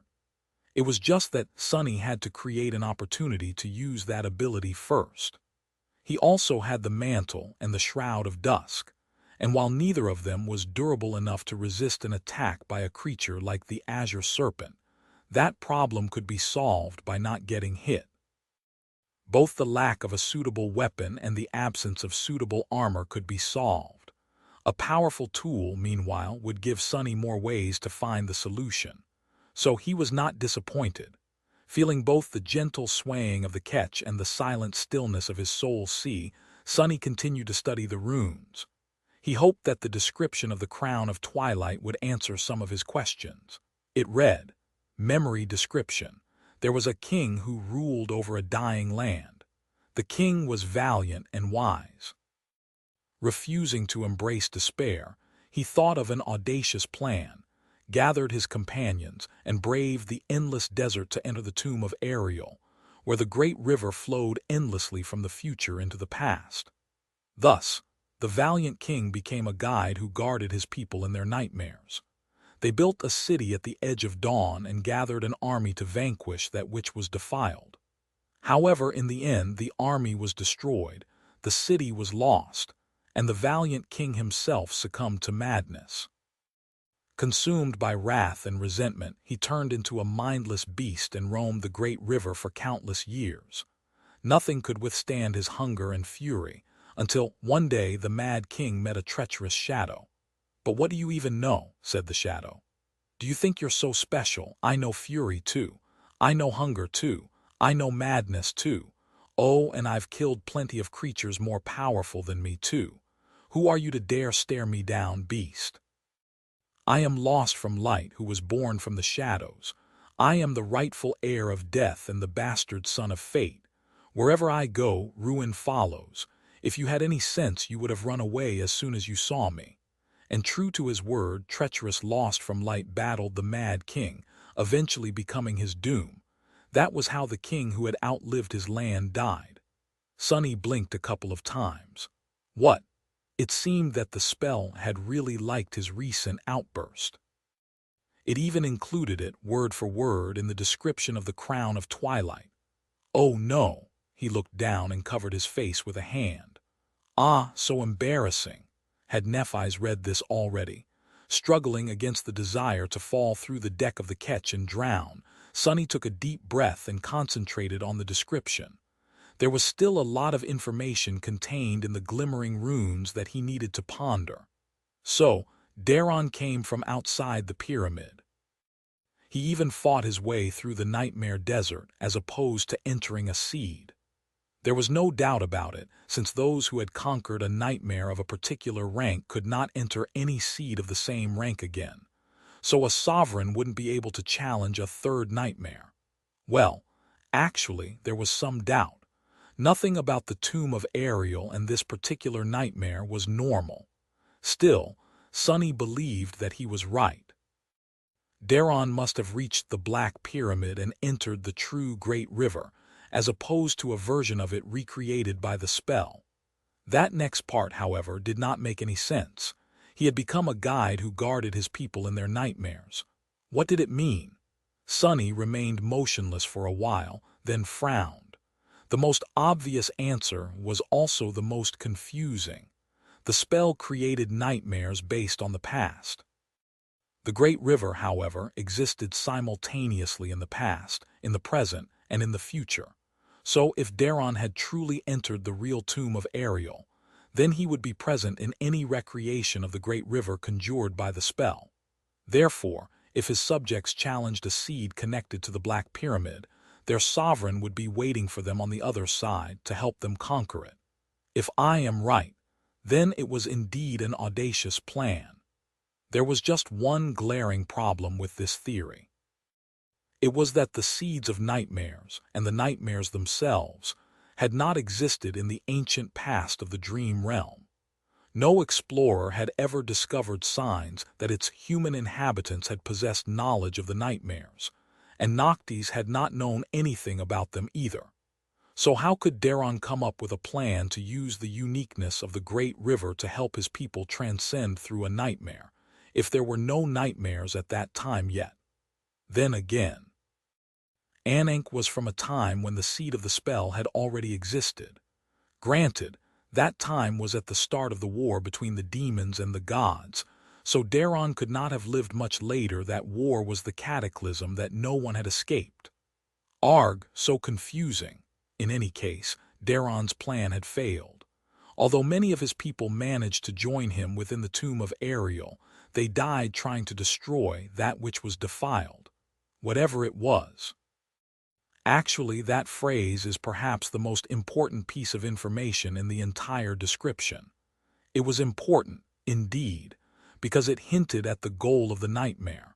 It was just that Sunny had to create an opportunity to use that ability first. He also had the Mantle and the Shroud of Dusk, and while neither of them was durable enough to resist an attack by a creature like the Azure Serpent, that problem could be solved by not getting hit. Both the lack of a suitable weapon and the absence of suitable armor could be solved. A powerful tool, meanwhile, would give Sunny more ways to find the solution. So he was not disappointed. Feeling both the gentle swaying of the Ketch and the silent stillness of his soul sea, Sunny continued to study the runes. He hoped that the description of the Crown of Twilight would answer some of his questions. It read, "Memory Description. There was a king who ruled over a dying land. The king was valiant and wise. Refusing to embrace despair, he thought of an audacious plan, gathered his companions, and braved the endless desert to enter the tomb of Ariel, where the great river flowed endlessly from the future into the past. Thus, the valiant king became a guide who guarded his people in their nightmares. They built a city at the edge of dawn and gathered an army to vanquish that which was defiled. However, in the end, the army was destroyed, the city was lost, and the valiant king himself succumbed to madness. Consumed by wrath and resentment, he turned into a mindless beast and roamed the great river for countless years. Nothing could withstand his hunger and fury, until one day the mad king met a treacherous shadow. "But what do you even know?" said the shadow. "Do you think you're so special? I know fury too. I know hunger too. I know madness too. Oh, and I've killed plenty of creatures more powerful than me too. Who are you to dare stare me down, beast? I am Lost from Light, who was born from the shadows. I am the rightful heir of death and the bastard son of fate. Wherever I go, ruin follows. If you had any sense, you would have run away as soon as you saw me." And true to his word, treacherous Lost from Light battled the mad king, eventually becoming his doom. That was how the king who had outlived his land died. Sunny blinked a couple of times. What? It seemed that the spell had really liked his recent outburst. It even included it, word for word, in the description of the Crown of Twilight. Oh no! He looked down and covered his face with a hand. Ah, so embarrassing! Had Nephi's read this already? Struggling against the desire to fall through the deck of the Ketch and drown, Sunny took a deep breath and concentrated on the description. There was still a lot of information contained in the glimmering runes that he needed to ponder. So, Daron came from outside the pyramid. He even fought his way through the nightmare desert as opposed to entering a seed. There was no doubt about it, since those who had conquered a nightmare of a particular rank could not enter any seed of the same rank again. So a sovereign wouldn't be able to challenge a third nightmare. Well, actually, there was some doubt. Nothing about the tomb of Ariel and this particular nightmare was normal. Still, Sonny believed that he was right. Daron must have reached the Black Pyramid and entered the true Great River, as opposed to a version of it recreated by the spell. That next part, however, did not make any sense. He had become a guide who guarded his people in their nightmares. What did it mean? Sonny remained motionless for a while, then frowned. The most obvious answer was also the most confusing. The spell created nightmares based on the past. The Great River, however, existed simultaneously in the past, in the present, and in the future. So if Daron had truly entered the real tomb of Ariel, then he would be present in any recreation of the Great River conjured by the spell. Therefore, if his subjects challenged a seed connected to the Black Pyramid, their sovereign would be waiting for them on the other side to help them conquer it. If I am right, then it was indeed an audacious plan. There was just one glaring problem with this theory. It was that the seeds of nightmares, and the nightmares themselves, had not existed in the ancient past of the dream realm. No explorer had ever discovered signs that its human inhabitants had possessed knowledge of the nightmares, and Noctis had not known anything about them either. So how could Daron come up with a plan to use the uniqueness of the Great River to help his people transcend through a nightmare, if there were no nightmares at that time yet? Then again, Ananke was from a time when the seed of the spell had already existed. Granted, that time was at the start of the war between the demons and the gods, so Daron could not have lived much later. That war was the cataclysm that no one had escaped. Arg, so confusing. In any case, Daron's plan had failed. Although many of his people managed to join him within the tomb of Ariel, they died trying to destroy that which was defiled, whatever it was. Actually, that phrase is perhaps the most important piece of information in the entire description. It was important, indeed, because it hinted at the goal of the nightmare,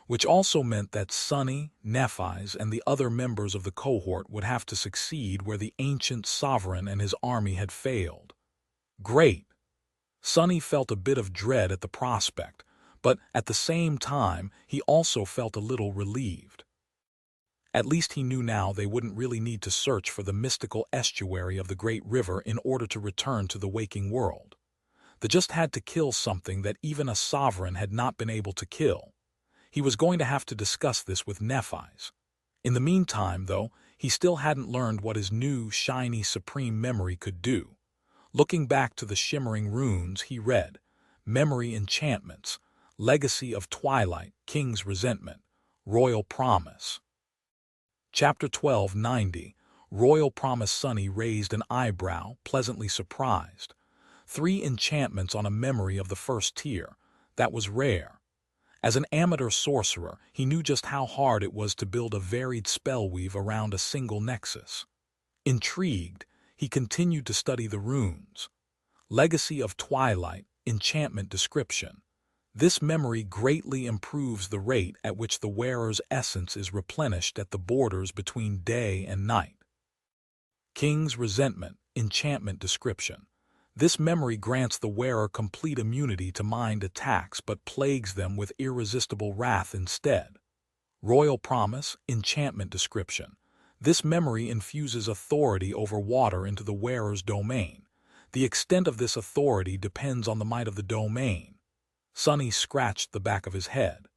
which also meant that Sonny, Nephis, and the other members of the cohort would have to succeed where the ancient sovereign and his army had failed. Great! Sonny felt a bit of dread at the prospect, but at the same time he also felt a little relieved. At least he knew now they wouldn't really need to search for the mystical estuary of the Great River in order to return to the waking world. They just had to kill something that even a sovereign had not been able to kill. He was going to have to discuss this with Nephis. In the meantime, though, he still hadn't learned what his new, shiny, supreme memory could do. Looking back to the shimmering runes, he read, Memory Enchantments, Legacy of Twilight, King's Resentment, Royal Promise. Chapter 1290, Royal Promise. Sonny raised an eyebrow, pleasantly surprised. 3 enchantments on a memory of the first tier. That was rare. As an amateur sorcerer, he knew just how hard it was to build a varied spellweave around a single nexus. Intrigued, he continued to study the runes. Legacy of Twilight, Enchantment Description. This memory greatly improves the rate at which the wearer's essence is replenished at the borders between day and night. King's Resentment, Enchantment Description. This memory grants the wearer complete immunity to mind attacks but plagues them with irresistible wrath instead. Royal Promise, Enchantment Description. This memory infuses authority over water into the wearer's domain. The extent of this authority depends on the might of the domain. Sonny scratched the back of his head.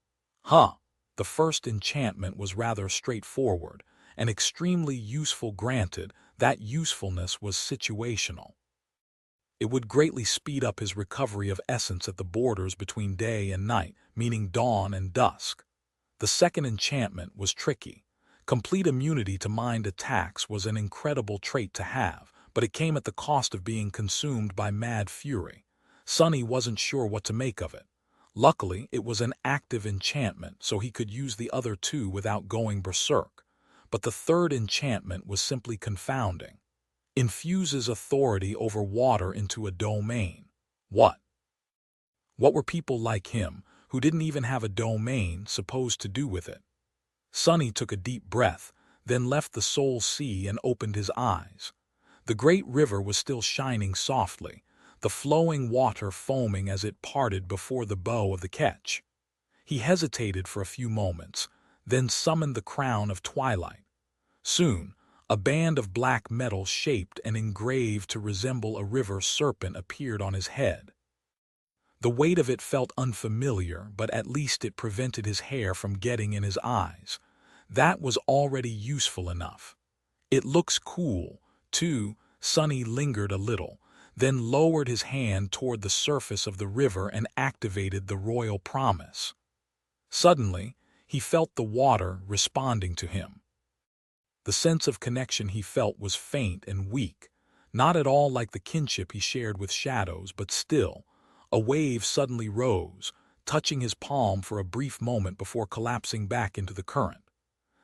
The first enchantment was rather straightforward and extremely useful. Granted, that usefulness was situational. It would greatly speed up his recovery of essence at the borders between day and night, meaning dawn and dusk. The second enchantment was tricky. Complete immunity to mind attacks was an incredible trait to have, but it came at the cost of being consumed by mad fury. Sonny wasn't sure what to make of it. Luckily, it was an active enchantment, so he could use the other 2 without going berserk. But the third enchantment was simply confounding. Infuses authority over water into a domain. What? What were people like him, who didn't even have a domain, supposed to do with it? Sonny took a deep breath, then left the soul sea and opened his eyes. The great river was still shining softly, the flowing water foaming as it parted before the bow of the Ketch. He hesitated for a few moments, then summoned the crown of Twilight. Soon, a band of black metal shaped and engraved to resemble a river serpent appeared on his head. The weight of it felt unfamiliar, but at least it prevented his hair from getting in his eyes. That was already useful enough. It looks cool, too. Sonny lingered a little, then lowered his hand toward the surface of the river and activated the royal promise. Suddenly, he felt the water responding to him. The sense of connection he felt was faint and weak, not at all like the kinship he shared with shadows, but still. A wave suddenly rose, touching his palm for a brief moment before collapsing back into the current.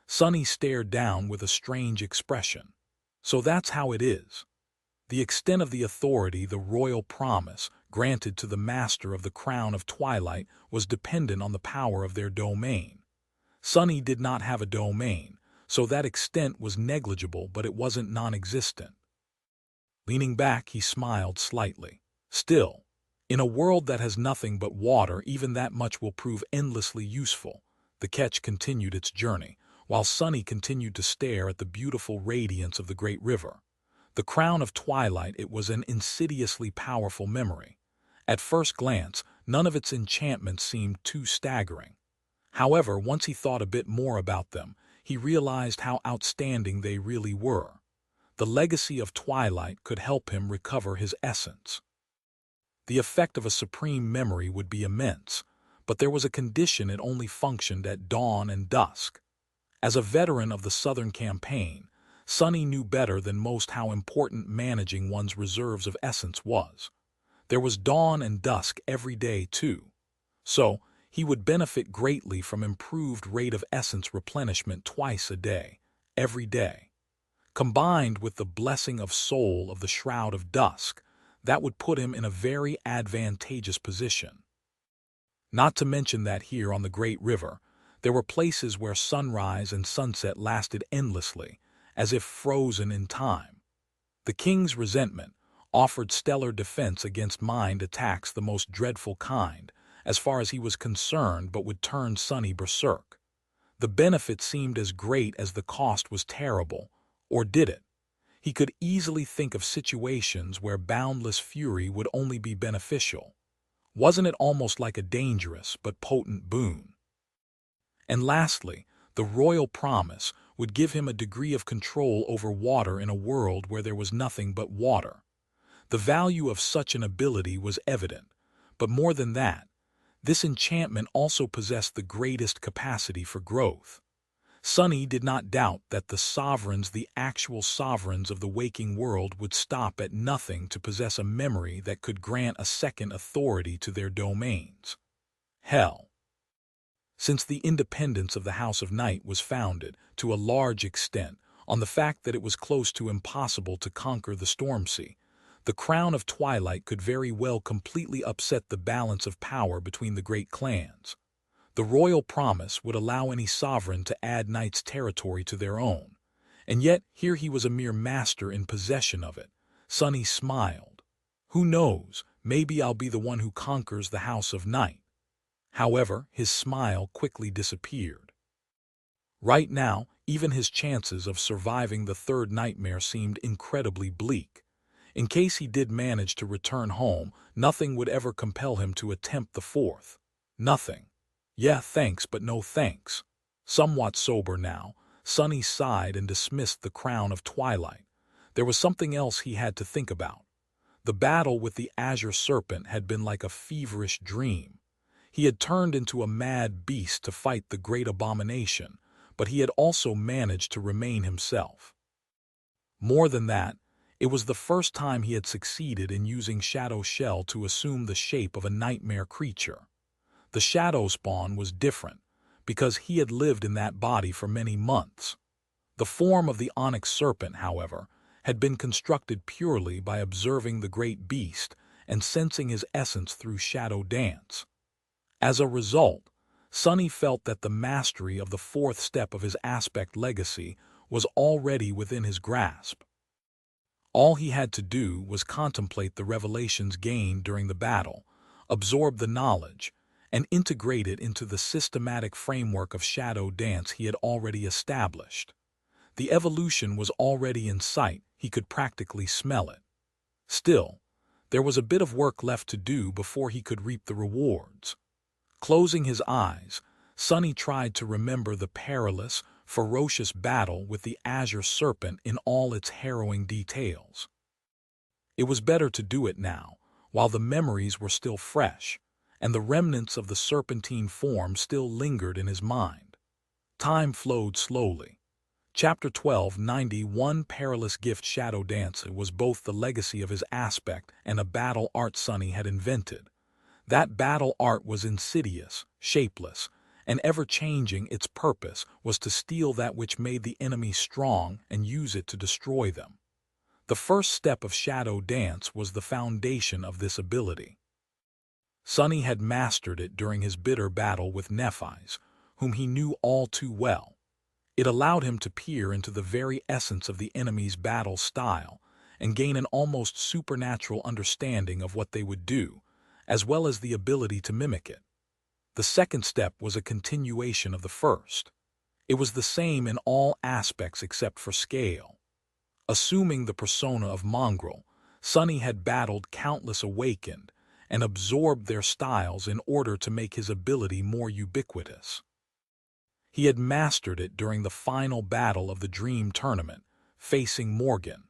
Sonny stared down with a strange expression. So that's how it is. The extent of the authority, the royal promise, granted to the master of the crown of Twilight was dependent on the power of their domain. Sonny did not have a domain, so that extent was negligible, but it wasn't non-existent. Leaning back, he smiled slightly. Still, in a world that has nothing but water, even that much will prove endlessly useful. The Ketch continued its journey, while Sonny continued to stare at the beautiful radiance of the great river. The crown of Twilight, it was an insidiously powerful memory. At first glance, none of its enchantments seemed too staggering. However, once he thought a bit more about them, he realized how outstanding they really were. The legacy of Twilight could help him recover his essence. The effect of a supreme memory would be immense, but there was a condition: it only functioned at dawn and dusk. As a veteran of the Southern Campaign, Sonny knew better than most how important managing one's reserves of essence was. There was dawn and dusk every day, too. So, he would benefit greatly from improved rate of essence replenishment twice a day, every day. Combined with the blessing of soul of the Shroud of Dusk, that would put him in a very advantageous position. Not to mention that here on the Great River, there were places where sunrise and sunset lasted endlessly, as if frozen in time. The king's resentment offered stellar defense against mind attacks, the most dreadful kind, as far as he was concerned, but would turn Sonny berserk. The benefit seemed as great as the cost was terrible, or did it? He could easily think of situations where boundless fury would only be beneficial. Wasn't it almost like a dangerous but potent boon? And lastly, the royal promise would give him a degree of control over water in a world where there was nothing but water. The value of such an ability was evident, but more than that, this enchantment also possessed the greatest capacity for growth. Sonny did not doubt that the actual sovereigns of the waking world, would stop at nothing to possess a memory that could grant a second authority to their domains. Hell. Since the independence of the House of Night was founded, to a large extent, on the fact that it was close to impossible to conquer the Stormsea, the crown of Twilight could very well completely upset the balance of power between the great clans. The royal promise would allow any sovereign to add Night's territory to their own, and yet here he was a mere master in possession of it. Sonny smiled. Who knows, maybe I'll be the one who conquers the House of Night. However, his smile quickly disappeared. Right now, even his chances of surviving the third nightmare seemed incredibly bleak. In case he did manage to return home, nothing would ever compel him to attempt the fourth. Nothing. Yeah, thanks, but no thanks. Somewhat sober now, Sonny sighed and dismissed the crown of Twilight. There was something else he had to think about. The battle with the Azure Serpent had been like a feverish dream. He had turned into a mad beast to fight the great abomination, but he had also managed to remain himself. More than that, it was the first time he had succeeded in using Shadow Shell to assume the shape of a nightmare creature. The shadow spawn was different, because he had lived in that body for many months. The form of the onyx serpent, however, had been constructed purely by observing the great beast and sensing his essence through shadow dance. As a result, Sonny felt that the mastery of the fourth step of his aspect legacy was already within his grasp. All he had to do was contemplate the revelations gained during the battle, absorb the knowledge, and integrate it into the systematic framework of shadow dance he had already established. The evolution was already in sight, he could practically smell it. Still, there was a bit of work left to do before he could reap the rewards. Closing his eyes, Sonny tried to remember the perilous, ferocious battle with the Azure Serpent in all its harrowing details. It was better to do it now, while the memories were still fresh, and the remnants of the serpentine form still lingered in his mind. Time flowed slowly. Chapter 1291 Perilous Gift Shadow Dance was both the legacy of his aspect and a battle art Sonny had invented. That battle art was insidious, shapeless, and ever-changing. Its purpose was to steal that which made the enemy strong and use it to destroy them. The first step of shadow dance was the foundation of this ability. Sonny had mastered it during his bitter battle with Nephi's, whom he knew all too well. It allowed him to peer into the very essence of the enemy's battle style and gain an almost supernatural understanding of what they would do, as well as the ability to mimic it. The second step was a continuation of the first. It was the same in all aspects except for scale. Assuming the persona of Mongrel, Sonny had battled countless awakened and absorbed their styles in order to make his ability more ubiquitous. He had mastered it during the final battle of the Dream Tournament, facing Morgan.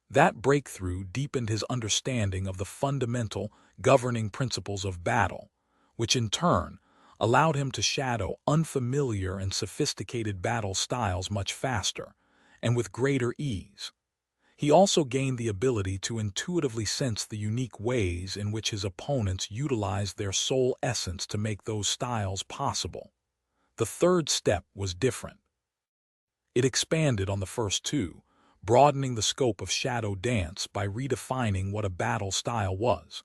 That breakthrough deepened his understanding of the fundamental, governing principles of battle, which in turn allowed him to shadow unfamiliar and sophisticated battle styles much faster and with greater ease. He also gained the ability to intuitively sense the unique ways in which his opponents utilized their soul essence to make those styles possible. The third step was different. It expanded on the first two, broadening the scope of shadow dance by redefining what a battle style was.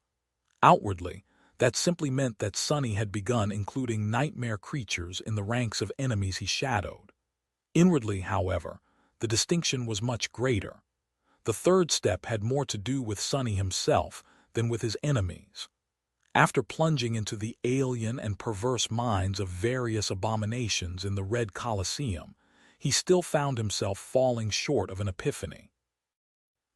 Outwardly, that simply meant that Sonny had begun including nightmare creatures in the ranks of enemies he shadowed. Inwardly, however, the distinction was much greater. The third step had more to do with Sonny himself than with his enemies. After plunging into the alien and perverse minds of various abominations in the Red Colosseum, he still found himself falling short of an epiphany.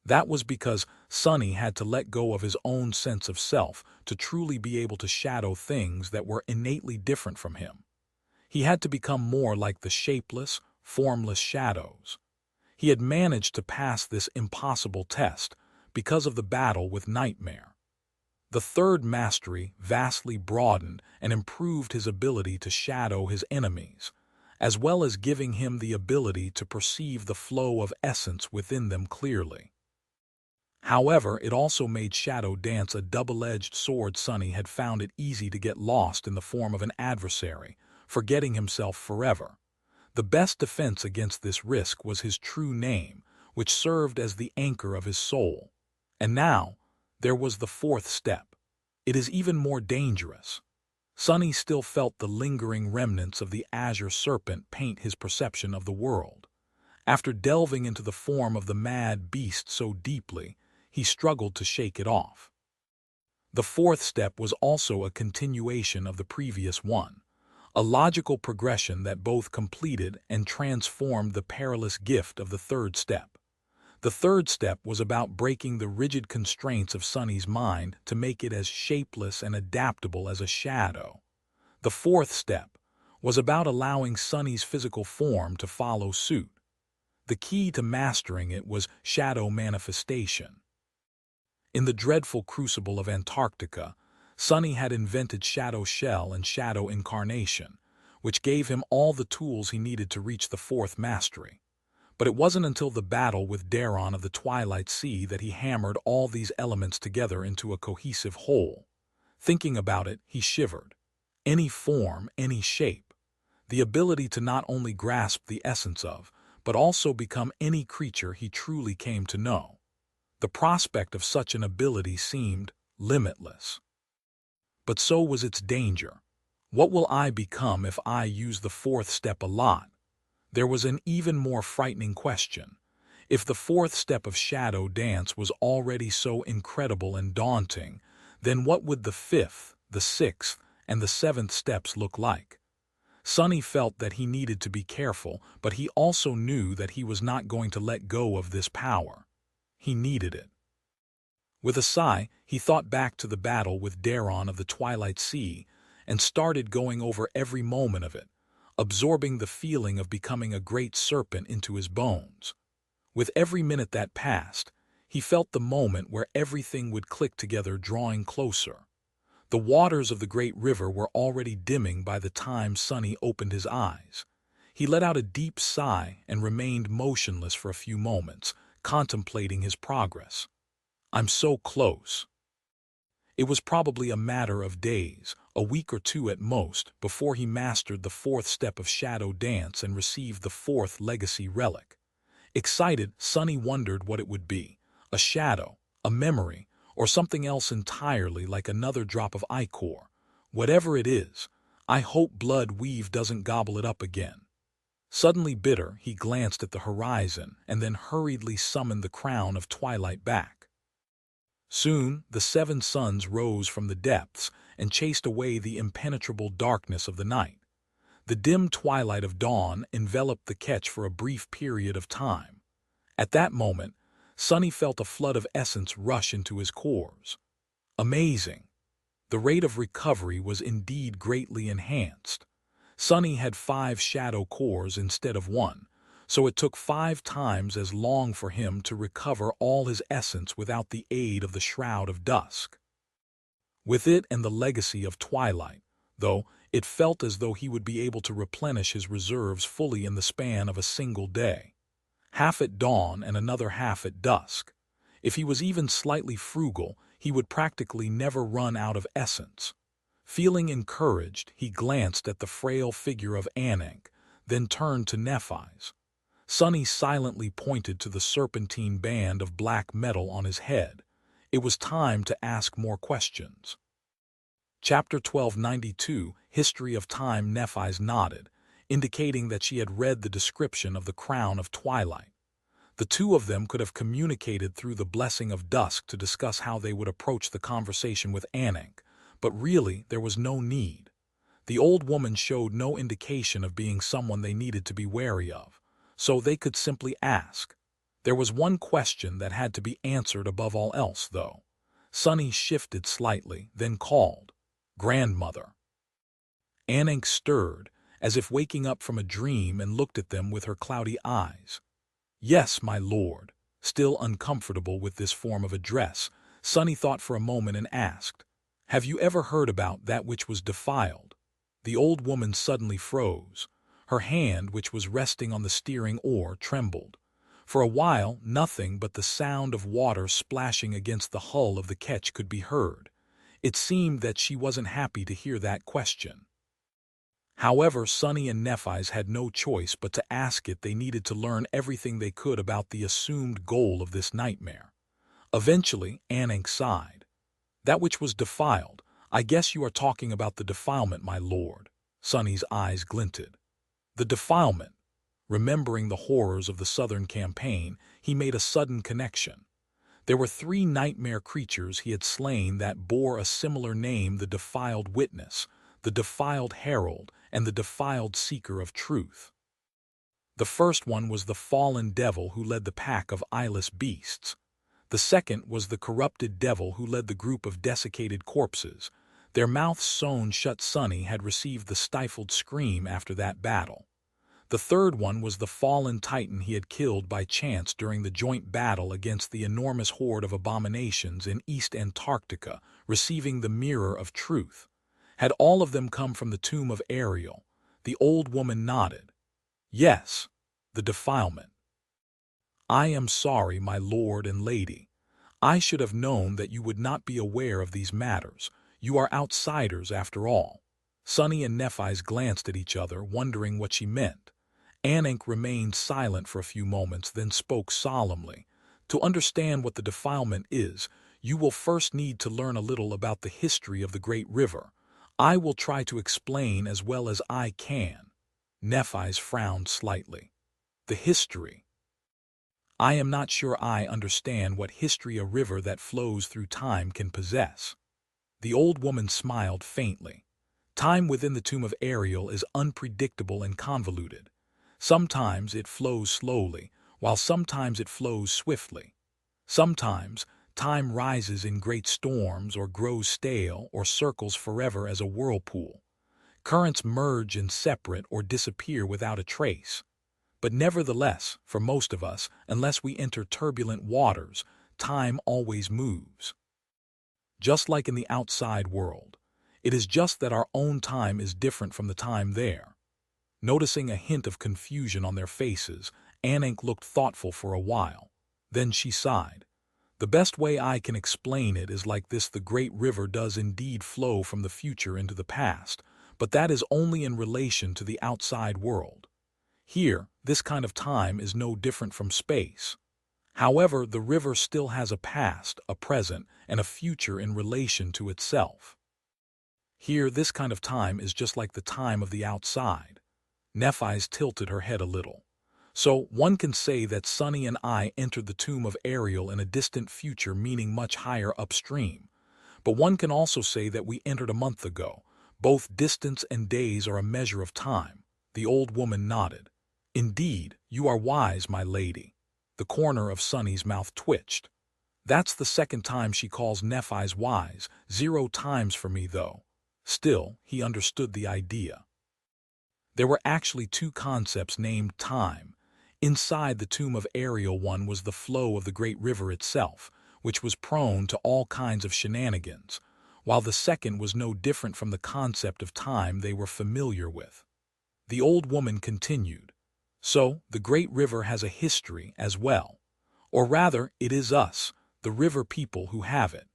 That was because Sonny had to let go of his own sense of self to truly be able to shadow things that were innately different from him. He had to become more like the shapeless, formless shadows. He had managed to pass this impossible test because of the battle with Nightmare. The third mastery vastly broadened and improved his ability to shadow his enemies, as well as giving him the ability to perceive the flow of essence within them clearly. However, it also made shadow dance a double-edged sword. Sonny had found it easy to get lost in the form of an adversary, forgetting himself forever. The best defense against this risk was his true name, which served as the anchor of his soul. And now, there was the fourth step. It is even more dangerous. Sonny still felt the lingering remnants of the Azure Serpent paint his perception of the world. After delving into the form of the mad beast so deeply, he struggled to shake it off. The fourth step was also a continuation of the previous one, a logical progression that both completed and transformed the perilous gift of the third step. The third step was about breaking the rigid constraints of Sonny's mind to make it as shapeless and adaptable as a shadow. The fourth step was about allowing Sonny's physical form to follow suit. The key to mastering it was shadow manifestation. In the dreadful crucible of Antarctica, Sonny had invented Shadow Shell and Shadow Incarnation, which gave him all the tools he needed to reach the fourth mastery. But it wasn't until the battle with Daron of the Twilight Sea that he hammered all these elements together into a cohesive whole. Thinking about it, he shivered. Any form, any shape. The ability to not only grasp the essence of, but also become any creature he truly came to know. The prospect of such an ability seemed limitless. But so was its danger. What will I become if I use the fourth step a lot? There was an even more frightening question. If the fourth step of shadow dance was already so incredible and daunting, then what would the fifth, the sixth, and the seventh steps look like? Sonny felt that he needed to be careful, but he also knew that he was not going to let go of this power. He needed it. With a sigh, he thought back to the battle with Daron of the Twilight Sea and started going over every moment of it, absorbing the feeling of becoming a great serpent into his bones. With every minute that passed, he felt the moment where everything would click together, drawing closer. The waters of the great river were already dimming by the time Sonny opened his eyes. He let out a deep sigh and remained motionless for a few moments, contemplating his progress. I'm so close. It was probably a matter of days, a week or two at most, before he mastered the fourth step of shadow dance and received the fourth legacy relic. Excited, Sonny wondered what it would be: a shadow, a memory, or something else entirely, like another drop of ichor. Whatever it is, I hope Blood Weave doesn't gobble it up again. Suddenly bitter, he glanced at the horizon and then hurriedly summoned the crown of Twilight back. Soon, the seven suns rose from the depths and chased away the impenetrable darkness of the night. The dim twilight of dawn enveloped the Ketch for a brief period of time. At that moment, Sonny felt a flood of essence rush into his cores. Amazing! The rate of recovery was indeed greatly enhanced. Sonny had 5 shadow cores instead of 1, so it took 5 times as long for him to recover all his essence without the aid of the Shroud of Dusk. With it and the legacy of Twilight, though, it felt as though he would be able to replenish his reserves fully in the span of a single day. Half at dawn and another half at dusk. If he was even slightly frugal, he would practically never run out of essence. Feeling encouraged, he glanced at the frail figure of Ananke, then turned to Nephi's. Sonny silently pointed to the serpentine band of black metal on his head. It was time to ask more questions. Chapter 1292, History of Time. Nephi's nodded, indicating that she had read the description of the Crown of Twilight. The two of them could have communicated through the Blessing of Dusk to discuss how they would approach the conversation with Ananke, but really there was no need. The old woman showed no indication of being someone they needed to be wary of, so they could simply ask. There was one question that had to be answered above all else, though. Sonny shifted slightly, then called, "Grandmother." Ananke stirred, as if waking up from a dream, and looked at them with her cloudy eyes. "Yes, my lord." Still uncomfortable with this form of address, Sonny thought for a moment and asked, "Have you ever heard about that which was defiled?" The old woman suddenly froze. Her hand, which was resting on the steering oar, trembled. For a while, nothing but the sound of water splashing against the hull of the Ketch could be heard. It seemed that she wasn't happy to hear that question. However, Sonny and Nephi's had no choice but to ask it. They needed to learn everything they could about the assumed goal of this nightmare. Eventually, Ananke sighed. "That which was defiled. I guess you are talking about the defilement, my lord." Sonny's eyes glinted. The defilement. Remembering the horrors of the Southern Campaign, he made a sudden connection. There were 3 nightmare creatures he had slain that bore a similar name: the Defiled Witness, the Defiled Herald, and the Defiled Seeker of Truth. The first one was the fallen devil who led the pack of eyeless beasts. The second was the corrupted devil who led the group of desiccated corpses. Their mouths sewn shut. Sonny had received the stifled scream after that battle. The third one was the fallen titan he had killed by chance during the joint battle against the enormous horde of abominations in East Antarctica, receiving the Mirror of Truth. Had all of them come from the tomb of Ariel? The old woman nodded. Yes, the defilement. "I am sorry, my lord and lady. I should have known that you would not be aware of these matters. You are outsiders after all." Sonny and Nephi's glanced at each other, wondering what she meant. Ananke remained silent for a few moments, then spoke solemnly. "To understand what the defilement is, you will first need to learn a little about the history of the great river. I will try to explain as well as I can." Nephi's frowned slightly. "The history. I am not sure I understand what history a river that flows through time can possess." The old woman smiled faintly. Time within the tomb of Ariel is unpredictable and convoluted. Sometimes it flows slowly, while sometimes it flows swiftly. Sometimes time rises in great storms or grows stale or circles forever as a whirlpool. Currents merge and separate or disappear without a trace. But nevertheless, for most of us, unless we enter turbulent waters, time always moves. Just like in the outside world, it is just that our own time is different from the time there. Noticing a hint of confusion on their faces, Ananke looked thoughtful for a while. Then she sighed. "The best way I can explain it is like this: the great river does indeed flow from the future into the past, but that is only in relation to the outside world. Here, this kind of time is no different from space. However, the river still has a past, a present, and a future in relation to itself. Here, this kind of time is just like the time of the outside." Nephis tilted her head a little. "So, one can say that Sunny and I entered the tomb of Ariel in a distant future, meaning much higher upstream. But one can also say that we entered a month ago. Both distance and days are a measure of time." The old woman nodded. "Indeed, you are wise, my lady." The corner of Sunny's mouth twitched. "That's the second time she calls Nephis wise, 0 times for me, though." Still, he understood the idea. There were actually 2 concepts named time. Inside the tomb of Ariel, one was the flow of the great river itself, which was prone to all kinds of shenanigans, while the second was no different from the concept of time they were familiar with. The old woman continued. "So, the great river has a history as well. Or rather, it is us, the river people, who have it.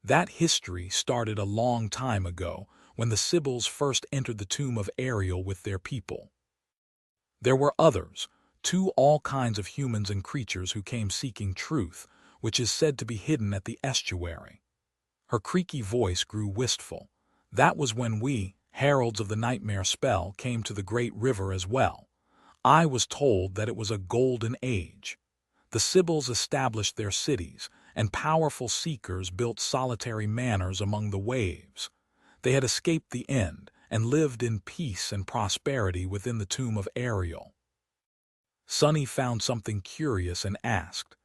That history started a long time ago, when the Sibyls first entered the tomb of Ariel with their people. There were others, too, all kinds of humans and creatures who came seeking truth, which is said to be hidden at the estuary." Her creaky voice grew wistful. "That was when we, heralds of the nightmare spell, came to the great river as well. I was told that it was a golden age. The Sibyls established their cities, and powerful seekers built solitary manors among the waves. They had escaped the end and lived in peace and prosperity within the tomb of Ariel." Sunny found something curious and asked,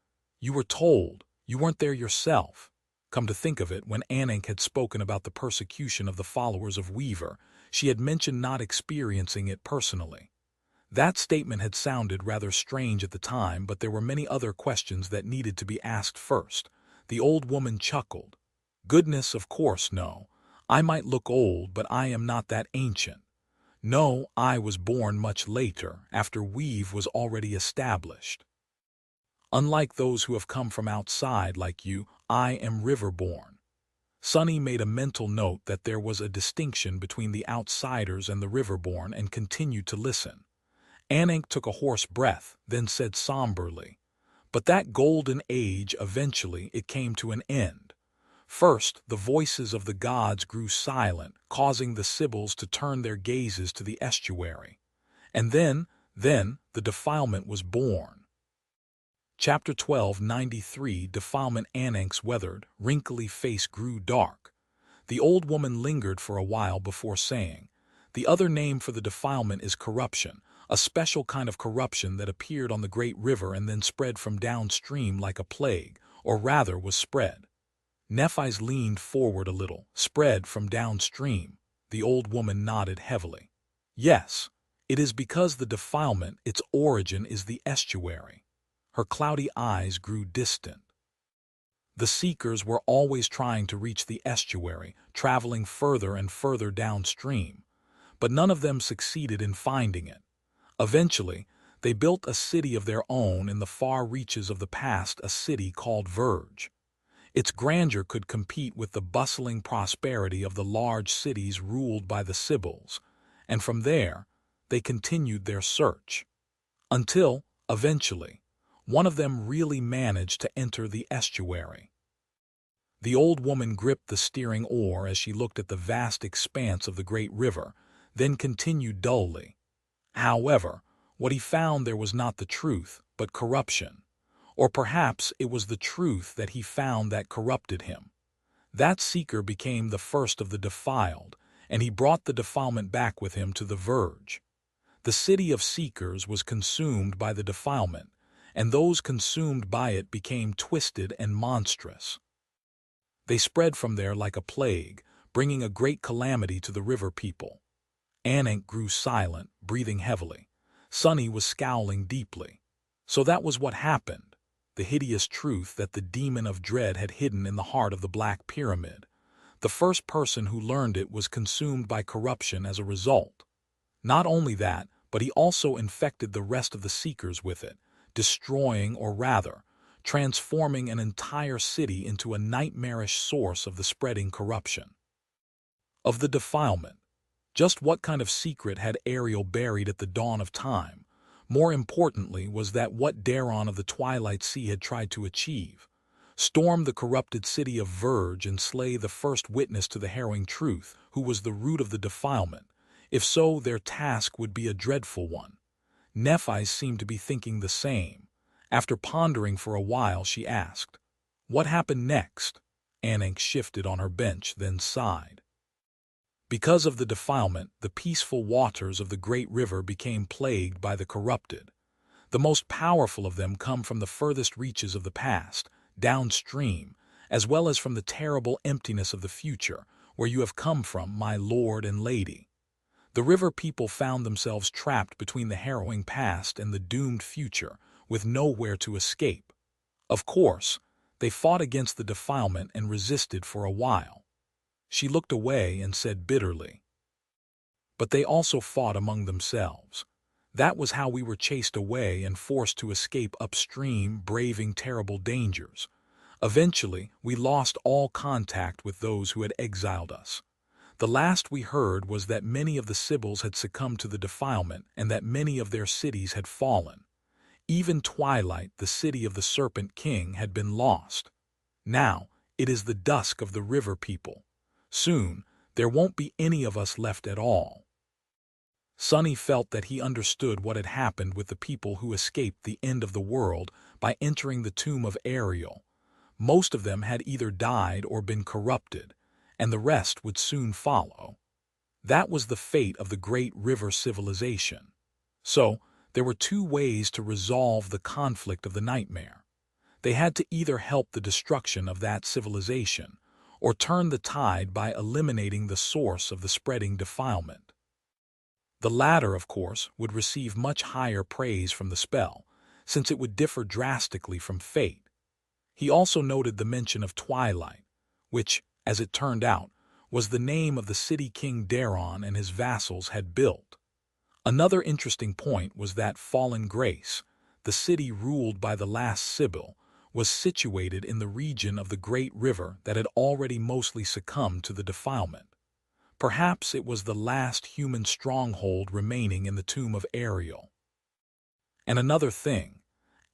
"You were told? You weren't there yourself?" Come to think of it, when Ananke had spoken about the persecution of the followers of Weaver, she had mentioned not experiencing it personally. That statement had sounded rather strange at the time, but there were many other questions that needed to be asked first. The old woman chuckled. "Goodness, of course no. I might look old, but I am not that ancient. No, I was born much later, after Weave was already established. Unlike those who have come from outside like you, I am river-born." Sunny made a mental note that there was a distinction between the outsiders and the river-born and continued to listen. Ananke took a hoarse breath, then said somberly, "But that golden age, eventually, it came to an end. First, the voices of the gods grew silent, causing the Sibyls to turn their gazes to the estuary. And then, the Defilement was born." Chapter 1293. Defilement. Ananke's weathered, wrinkly face grew dark. The old woman lingered for a while before saying, "The other name for the Defilement is corruption, a special kind of corruption that appeared on the great river and then spread from downstream like a plague, or rather was spread." Nephis leaned forward a little. "Spread from downstream?" The old woman nodded heavily. "Yes, it is because the Defilement, its origin is the estuary." Her cloudy eyes grew distant. "The Seekers were always trying to reach the estuary, traveling further and further downstream, but none of them succeeded in finding it. Eventually, they built a city of their own in the far reaches of the past, a city called Verge. Its grandeur could compete with the bustling prosperity of the large cities ruled by the Sibyls, and from there, they continued their search. Until, eventually, one of them really managed to enter the estuary." The old woman gripped the steering oar as she looked at the vast expanse of the great river, then continued dully. "However, what he found there was not the truth, but corruption. Or perhaps it was the truth that he found that corrupted him. That seeker became the first of the defiled, and he brought the defilement back with him to the verge. The city of seekers was consumed by the defilement, and those consumed by it became twisted and monstrous. They spread from there like a plague, bringing a great calamity to the river people. Ananke grew silent, breathing heavily. Sunny was scowling deeply. So that was what happened, the hideous truth that the demon of dread had hidden in the heart of the Black Pyramid. The first person who learned it was consumed by corruption as a result. Not only that, but he also infected the rest of the seekers with it, destroying, or rather, transforming an entire city into a nightmarish source of the spreading corruption. Of the defilement, just what kind of secret had Ariel buried at the dawn of time? More importantly was that what Daron of the Twilight Sea had tried to achieve. Storm the corrupted city of Verge and slay the first witness to the harrowing truth, who was the root of the defilement. If so, their task would be a dreadful one. Nephis seemed to be thinking the same. After pondering for a while, she asked, "What happened next?" Ananke shifted on her bench, then sighed. Because of the defilement, the peaceful waters of the great river became plagued by the corrupted. The most powerful of them come from the furthest reaches of the past, downstream, as well as from the terrible emptiness of the future, where you have come from, my lord and lady. The river people found themselves trapped between the harrowing past and the doomed future, with nowhere to escape. Of course, they fought against the defilement and resisted for a while. She looked away and said bitterly, "But they also fought among themselves. That was how we were chased away and forced to escape upstream, braving terrible dangers. Eventually, we lost all contact with those who had exiled us. The last we heard was that many of the Sibyls had succumbed to the defilement and that many of their cities had fallen. Even Twilight, the city of the Serpent King, had been lost. Now, it is the dusk of the river people. Soon, there won't be any of us left at all." Sunny felt that he understood what had happened with the people who escaped the end of the world by entering the tomb of Ariel. Most of them had either died or been corrupted, and the rest would soon follow. That was the fate of the great river civilization. So, there were two ways to resolve the conflict of the nightmare. They had to either help the destruction of that civilization, or turn the tide by eliminating the source of the spreading defilement. The latter, of course, would receive much higher praise from the spell, since it would differ drastically from fate. He also noted the mention of Twilight, which, as it turned out, was the name of the city King Daron and his vassals had built. Another interesting point was that Fallen Grace, the city ruled by the last Sibyl, was situated in the region of the great river that had already mostly succumbed to the defilement. Perhaps it was the last human stronghold remaining in the tomb of Ariel. And another thing,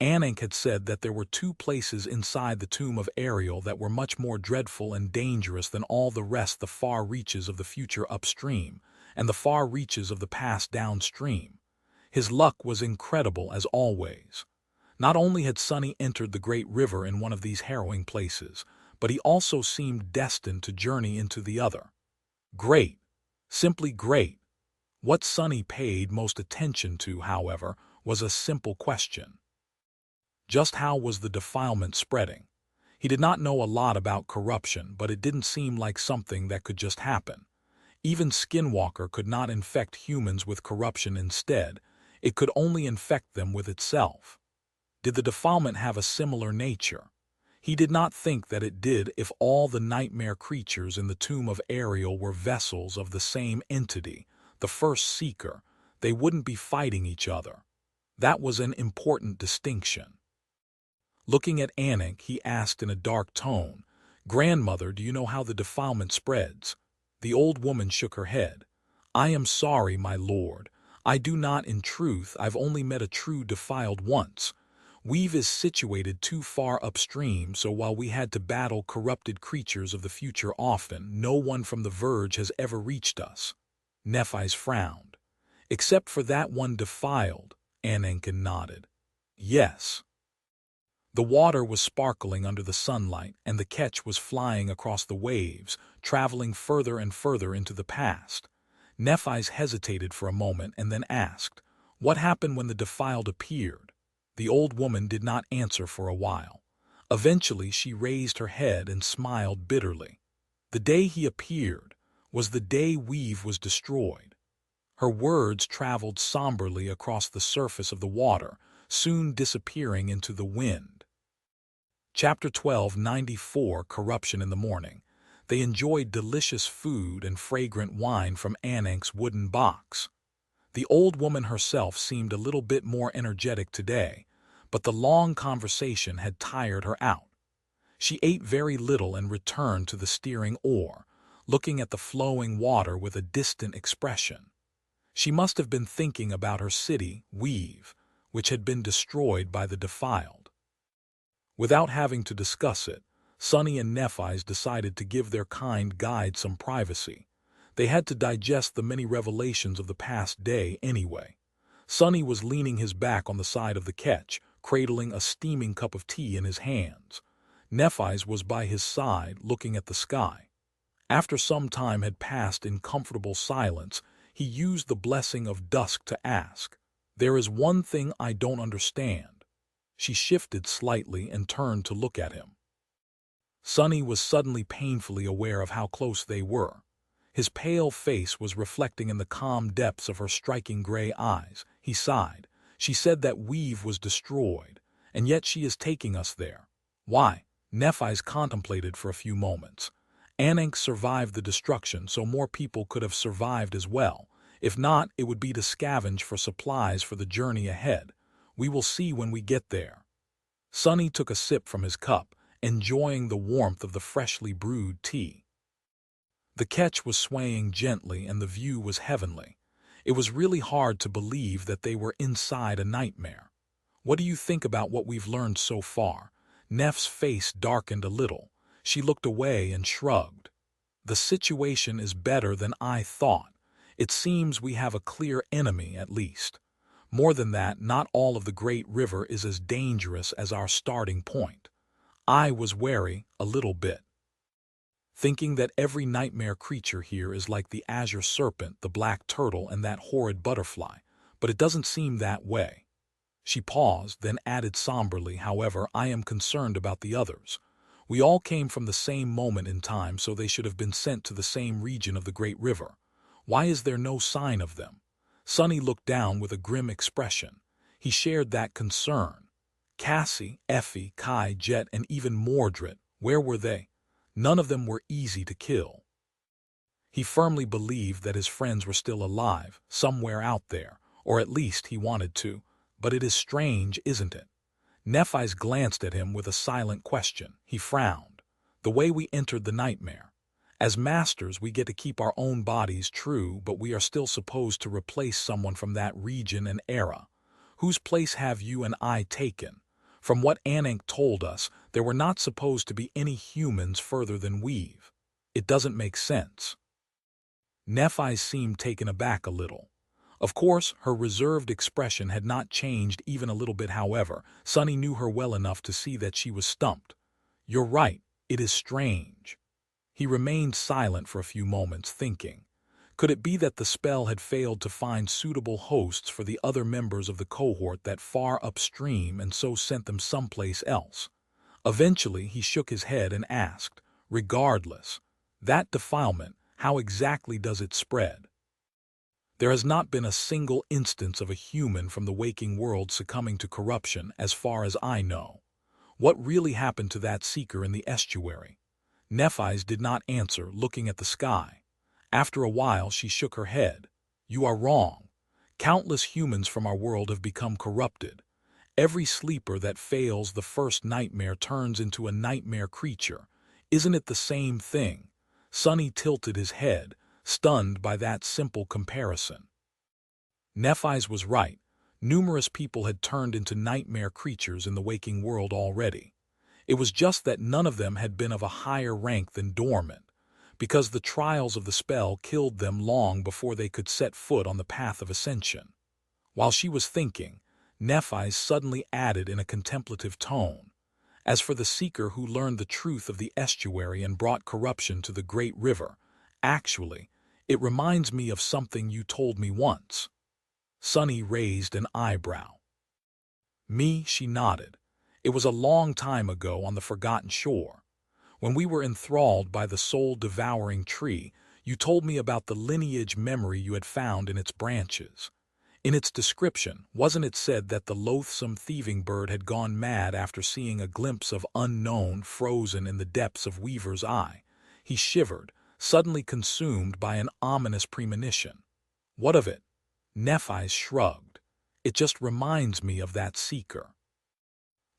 Ananke had said that there were two places inside the tomb of Ariel that were much more dreadful and dangerous than all the rest: the far reaches of the future upstream and the far reaches of the past downstream. His luck was incredible as always. Not only had Sunny entered the great river in one of these harrowing places, but he also seemed destined to journey into the other. Great. Simply great. What Sunny paid most attention to, however, was a simple question. Just how was the defilement spreading? He did not know a lot about corruption, but it didn't seem like something that could just happen. Even Skinwalker could not infect humans with corruption. Instead, it could only infect them with itself. Did the defilement have a similar nature? He did not think that it did. If all the nightmare creatures in the tomb of Ariel were vessels of the same entity, the first seeker, they wouldn't be fighting each other. That was an important distinction. Looking at Ananke, he asked in a dark tone, "Grandmother, do you know how the defilement spreads?" The old woman shook her head. "I am sorry, my lord. I do not. In truth, I've only met a true defiled once. Weave is situated too far upstream, so while we had to battle corrupted creatures of the future often, no one from the verge has ever reached us." Nephis frowned. "Except for that one defiled," Ananke nodded. "Yes." The water was sparkling under the sunlight, and the Ketch was flying across the waves, traveling further and further into the past. Nephi's hesitated for a moment and then asked, "What happened when the defiled appeared?" The old woman did not answer for a while. Eventually she raised her head and smiled bitterly. "The day he appeared was the day Weave was destroyed." Her words traveled somberly across the surface of the water, soon disappearing into the wind. Chapter 1294 Corruption in the Morning. They enjoyed delicious food and fragrant wine from Ananke's wooden box. The old woman herself seemed a little bit more energetic today, but the long conversation had tired her out. She ate very little and returned to the steering oar, looking at the flowing water with a distant expression. She must have been thinking about her city, Weave, which had been destroyed by the defiled. Without having to discuss it, Sunny and Nephi's decided to give their kind guide some privacy. They had to digest the many revelations of the past day anyway. Sunny was leaning his back on the side of the Ketch, cradling a steaming cup of tea in his hands. Nephi's was by his side, looking at the sky. After some time had passed in comfortable silence, he used the blessing of dusk to ask, "There is one thing I don't understand." She shifted slightly and turned to look at him. Sunny was suddenly painfully aware of how close they were. His pale face was reflecting in the calm depths of her striking gray eyes. He sighed. "She said that Weave was destroyed, and yet she is taking us there." "Why?" Nephi's contemplated for a few moments. Ananke survived the destruction, so more people could have survived as well. If not, it would be to scavenge for supplies for the journey ahead. We will see when we get there. Sunny took a sip from his cup, enjoying the warmth of the freshly brewed tea. The Ketch was swaying gently and the view was heavenly. It was really hard to believe that they were inside a nightmare. "What do you think about what we've learned so far?" Neff's face darkened a little. She looked away and shrugged. "The situation is better than I thought. It seems we have a clear enemy, at least. More than that, not all of the Great River is as dangerous as our starting point. I was wary, a little bit, thinking that every nightmare creature here is like the Azure Serpent, the black turtle, and that horrid butterfly, but it doesn't seem that way." She paused, then added somberly, "However, I am concerned about the others. We all came from the same moment in time, so they should have been sent to the same region of the Great River. Why is there no sign of them?" Sunny looked down with a grim expression. He shared that concern. Cassie, Effie, Kai, Jet, and even Mordred, where were they? None of them were easy to kill. He firmly believed that his friends were still alive, somewhere out there, or at least he wanted to. But it is strange, isn't it? Nephi's glanced at him with a silent question. He frowned. "The way we entered the nightmare. As masters, we get to keep our own bodies, true, but we are still supposed to replace someone from that region and era. Whose place have you and I taken? From what Ananke told us, there were not supposed to be any humans further than Weave. It doesn't make sense." Nephi seemed taken aback a little. Of course, her reserved expression had not changed even a little bit. However, Sunny knew her well enough to see that she was stumped. "You're right, it is strange." He remained silent for a few moments, thinking. Could it be that the spell had failed to find suitable hosts for the other members of the cohort that far upstream and so sent them someplace else? Eventually, he shook his head and asked, "Regardless, that defilement, how exactly does it spread?" "There has not been a single instance of a human from the waking world succumbing to corruption, as far as I know. What really happened to that seeker in the estuary?" Nephi's did not answer, looking at the sky. After a while, she shook her head. "You are wrong. Countless humans from our world have become corrupted. Every sleeper that fails the first nightmare turns into a nightmare creature. Isn't it the same thing?" Sunny tilted his head, stunned by that simple comparison. Nephi's was right. Numerous people had turned into nightmare creatures in the waking world already. It was just that none of them had been of a higher rank than dormant, because the trials of the spell killed them long before they could set foot on the path of ascension. While she was thinking, Nephi suddenly added in a contemplative tone, As for the seeker who learned the truth of the estuary and brought corruption to the great river, actually, it reminds me of something you told me once. Sunny raised an eyebrow. Me, she nodded. It was a long time ago on the forgotten shore. When we were enthralled by the soul-devouring tree, you told me about the lineage memory you had found in its branches. In its description, wasn't it said that the loathsome thieving bird had gone mad after seeing a glimpse of unknown frozen in the depths of Weaver's eye? He shivered, suddenly consumed by an ominous premonition. What of it? Nephi's shrugged. It just reminds me of that seeker.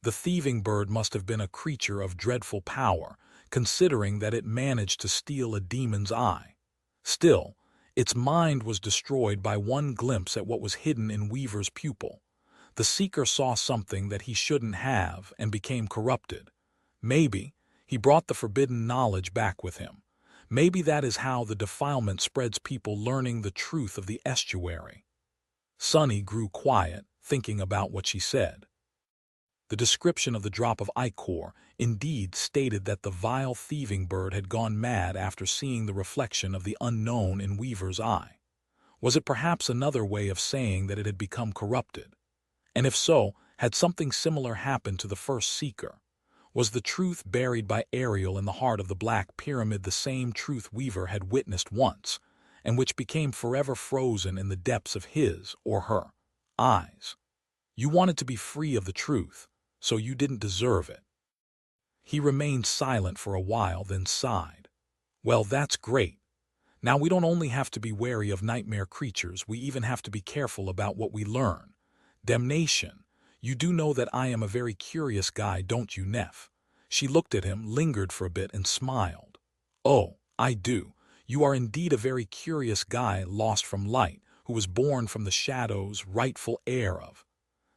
The thieving bird must have been a creature of dreadful power, considering that it managed to steal a demon's eye. Still, its mind was destroyed by one glimpse at what was hidden in Weaver's pupil. The seeker saw something that he shouldn't have and became corrupted. Maybe he brought the forbidden knowledge back with him. Maybe that is how the defilement spreads, people learning the truth of the estuary. Sunny grew quiet, thinking about what she said. The description of the drop of ichor indeed stated that the vile thieving bird had gone mad after seeing the reflection of the unknown in Weaver's eye. Was it perhaps another way of saying that it had become corrupted? And if so, had something similar happened to the first seeker? Was the truth buried by Ariel in the heart of the Black Pyramid the same truth Weaver had witnessed once, and which became forever frozen in the depths of his or her eyes? You wanted to be free of the truth, so you didn't deserve it. He remained silent for a while, then sighed. Well, that's great. Now we don't only have to be wary of nightmare creatures, we even have to be careful about what we learn. Damnation. You do know that I am a very curious guy, don't you, Neph? She looked at him, lingered for a bit, and smiled. Oh, I do. You are indeed a very curious guy, lost from light, who was born from the shadows, rightful heir of.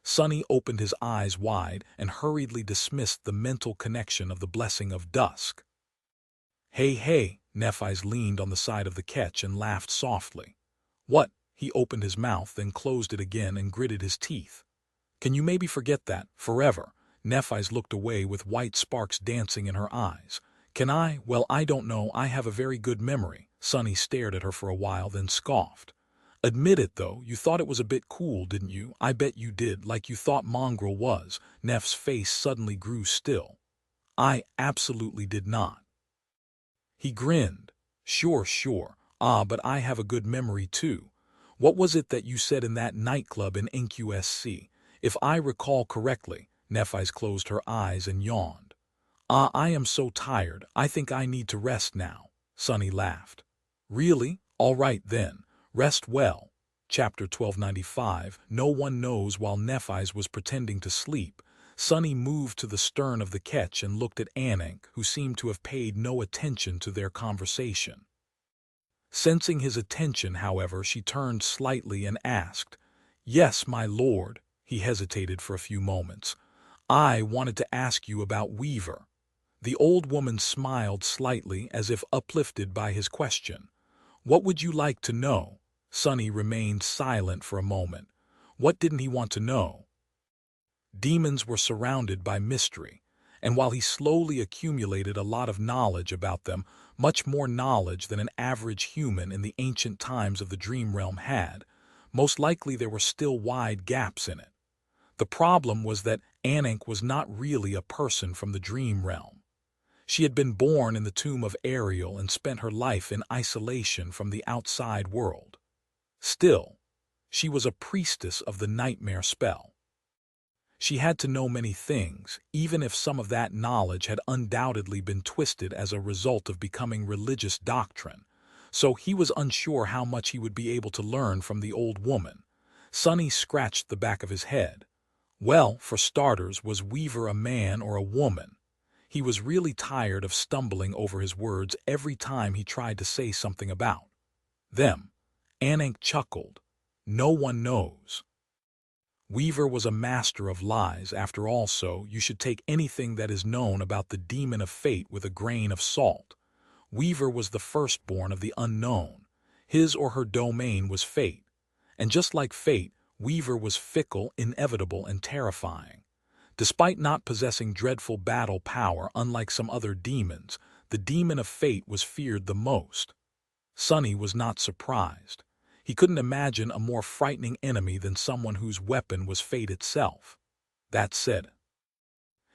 Sunny opened his eyes wide and hurriedly dismissed the mental connection of the blessing of dusk. Hey, Nephi's leaned on the side of the Ketch and laughed softly. What? He opened his mouth, then closed it again and gritted his teeth. Can you maybe forget that, forever? Nephi's looked away with white sparks dancing in her eyes. Can I? Well, I don't know, I have a very good memory. Sunny stared at her for a while, then scoffed. Admit it, though, you thought it was a bit cool, didn't you? I bet you did, like you thought Mongrel was. Neph's face suddenly grew still. I absolutely did not. He grinned. Sure. But I have a good memory, too. What was it that you said in that nightclub in NQSC? If I recall correctly, Nephi's closed her eyes and yawned. I am so tired, I think I need to rest now. Sunny laughed. Really? All right then. Rest well. Chapter 1295. No one knows. While Nephi's was pretending to sleep, Sunny moved to the stern of the Ketch and looked at Ananke, who seemed to have paid no attention to their conversation. Sensing his attention, however, she turned slightly and asked, Yes, my lord. He hesitated for a few moments. I wanted to ask you about Weaver. The old woman smiled slightly, as if uplifted by his question. What would you like to know? Sunny remained silent for a moment. What didn't he want to know? Demons were surrounded by mystery, and while he slowly accumulated a lot of knowledge about them, much more knowledge than an average human in the ancient times of the dream realm had, most likely there were still wide gaps in it. The problem was that Ananke was not really a person from the dream realm. She had been born in the tomb of Ariel and spent her life in isolation from the outside world. Still, she was a priestess of the nightmare spell. She had to know many things, even if some of that knowledge had undoubtedly been twisted as a result of becoming religious doctrine, so he was unsure how much he would be able to learn from the old woman. Sunny scratched the back of his head. Well, for starters, was Weaver a man or a woman? He was really tired of stumbling over his words every time he tried to say something about them. Ananke chuckled. No one knows. Weaver was a master of lies, after all, so you should take anything that is known about the demon of fate with a grain of salt. Weaver was the firstborn of the unknown. His or her domain was fate. And just like fate, Weaver was fickle, inevitable, and terrifying. Despite not possessing dreadful battle power unlike some other demons, the demon of fate was feared the most. Sonny was not surprised. He couldn't imagine a more frightening enemy than someone whose weapon was fate itself. That said,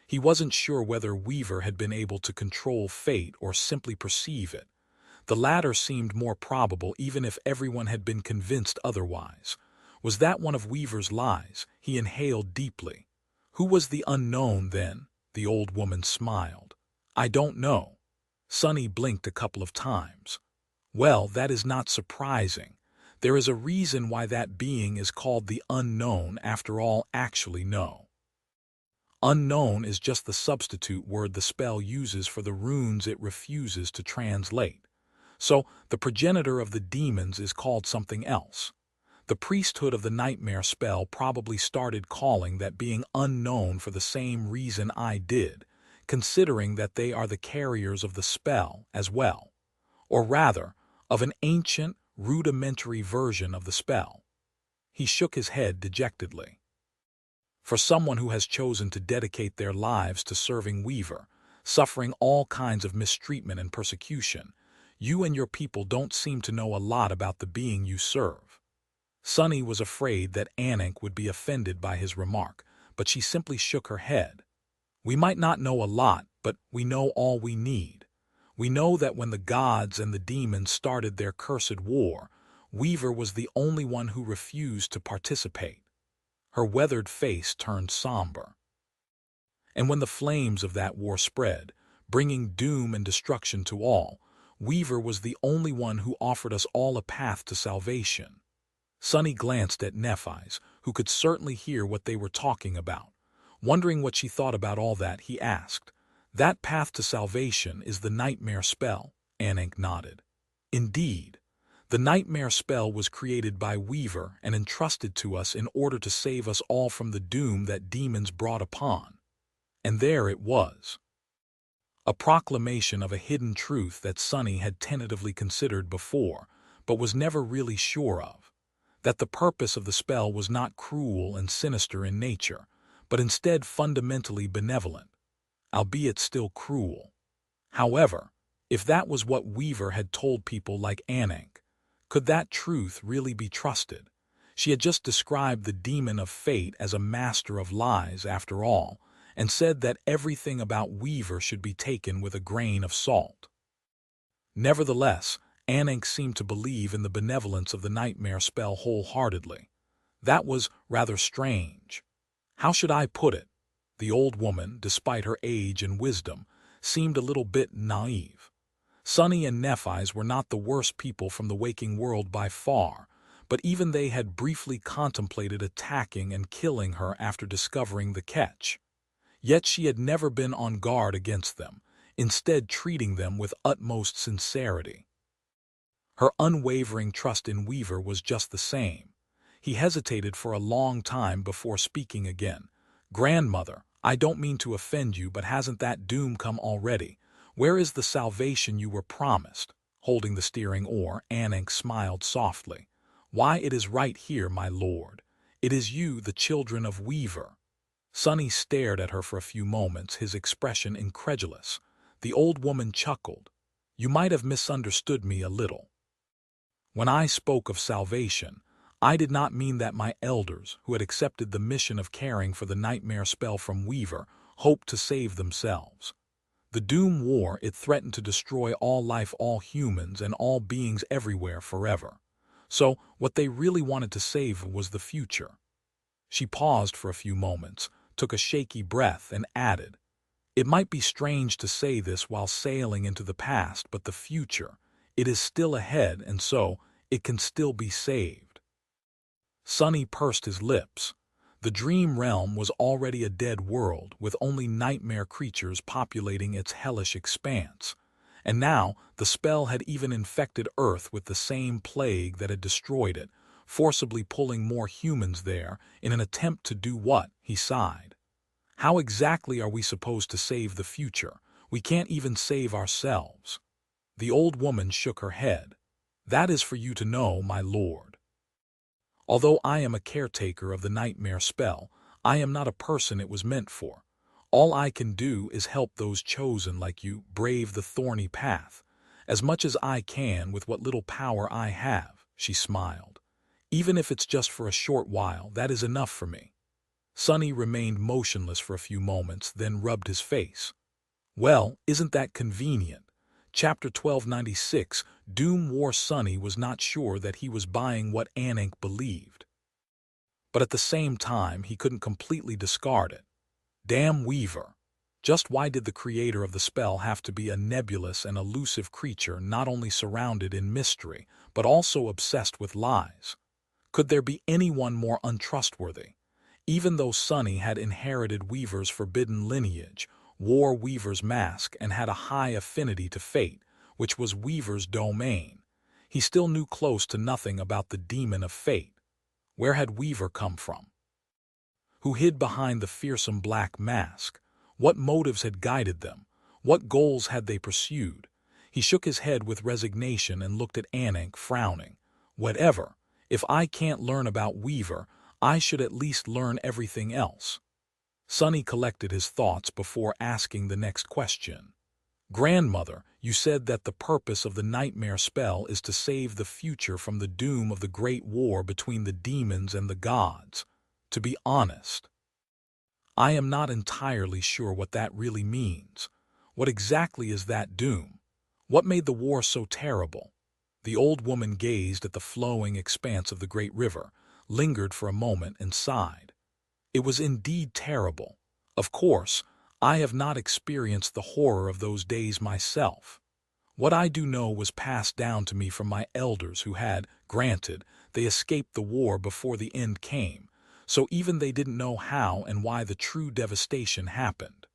he wasn't sure whether Weaver had been able to control fate or simply perceive it. The latter seemed more probable even if everyone had been convinced otherwise. Was that one of Weaver's lies? He inhaled deeply. Who was the unknown then? The old woman smiled. I don't know. Sonny blinked a couple of times. Well, that is not surprising. There is a reason why that being is called the unknown. After all, actually no. Unknown is just the substitute word the spell uses for the runes it refuses to translate. So, the progenitor of the demons is called something else. The priesthood of the nightmare spell probably started calling that being unknown for the same reason I did, considering that they are the carriers of the spell as well. Or rather, of an ancient, rudimentary version of the spell. He shook his head dejectedly. For someone who has chosen to dedicate their lives to serving Weaver, suffering all kinds of mistreatment and persecution, you and your people don't seem to know a lot about the being you serve. Sonny was afraid that Ananke would be offended by his remark, but she simply shook her head. We might not know a lot, but we know all we need. We know that when the gods and the demons started their cursed war, Weaver was the only one who refused to participate. Her weathered face turned somber. And when the flames of that war spread, bringing doom and destruction to all, Weaver was the only one who offered us all a path to salvation. Sonny glanced at Nephi's, who could certainly hear what they were talking about. Wondering what she thought about all that, he asked, That path to salvation is the nightmare spell? Ananke nodded. Indeed. The nightmare spell was created by Weaver and entrusted to us in order to save us all from the doom that demons brought upon. And there it was. A proclamation of a hidden truth that Sonny had tentatively considered before, but was never really sure of. That the purpose of the spell was not cruel and sinister in nature, but instead fundamentally benevolent, albeit still cruel. However, if that was what Weaver had told people like Ananke, could that truth really be trusted? She had just described the demon of fate as a master of lies after all, and said that everything about Weaver should be taken with a grain of salt. Nevertheless, Ananke seemed to believe in the benevolence of the nightmare spell wholeheartedly. That was rather strange. How should I put it? The old woman, despite her age and wisdom, seemed a little bit naive. Sonny and Nephi's were not the worst people from the waking world by far, but even they had briefly contemplated attacking and killing her after discovering the Ketch. Yet she had never been on guard against them, instead treating them with utmost sincerity. Her unwavering trust in Weaver was just the same. He hesitated for a long time before speaking again. Grandmother, I don't mean to offend you, but hasn't that doom come already? Where is the salvation you were promised? Holding the steering oar, Ananke smiled softly. Why, it is right here, my lord. It is you, the children of Weaver. Sonny stared at her for a few moments, his expression incredulous. The old woman chuckled. You might have misunderstood me a little. When I spoke of salvation, I did not mean that my elders, who had accepted the mission of caring for the nightmare spell from Weaver, hoped to save themselves. The Doom War, it threatened to destroy all life, all humans, and all beings everywhere forever. So, what they really wanted to save was the future. She paused for a few moments, took a shaky breath, and added, It might be strange to say this while sailing into the past, but the future, it is still ahead, and so, it can still be saved. Sonny pursed his lips. The dream realm was already a dead world, with only nightmare creatures populating its hellish expanse. And now, the spell had even infected Earth with the same plague that had destroyed it, forcibly pulling more humans there in an attempt to do what? He sighed. How exactly are we supposed to save the future? We can't even save ourselves. The old woman shook her head. That is for you to know, my lord. Although I am a caretaker of the nightmare spell, I am not a person it was meant for. All I can do is help those chosen like you brave the thorny path, as much as I can with what little power I have," she smiled. "Even if it's just for a short while, that is enough for me." Sonny remained motionless for a few moments, then rubbed his face. "Well, isn't that convenient?" Chapter 1296, Doom War. Sonny was not sure that he was buying what Ananke believed. But at the same time, he couldn't completely discard it. Damn Weaver. Just why did the creator of the spell have to be a nebulous and elusive creature not only surrounded in mystery, but also obsessed with lies? Could there be anyone more untrustworthy? Even though Sonny had inherited Weaver's forbidden lineage, wore Weaver's mask, and had a high affinity to fate, which was Weaver's domain, he still knew close to nothing about the demon of fate. Where had Weaver come from? Who hid behind the fearsome black mask? What motives had guided them? What goals had they pursued? He shook his head with resignation and looked at Ananke, frowning. Whatever. If I can't learn about Weaver, I should at least learn everything else. Sonny collected his thoughts before asking the next question. "Grandmother, you said that the purpose of the nightmare spell is to save the future from the doom of the great war between the demons and the gods. To be honest, I am not entirely sure what that really means. What exactly is that doom? What made the war so terrible?" The old woman gazed at the flowing expanse of the great river, lingered for a moment, and sighed. "It was indeed terrible. Of course, I have not experienced the horror of those days myself. What I do know was passed down to me from my elders who had, granted, they escaped the war before the end came, so even they didn't know how and why the true devastation happened."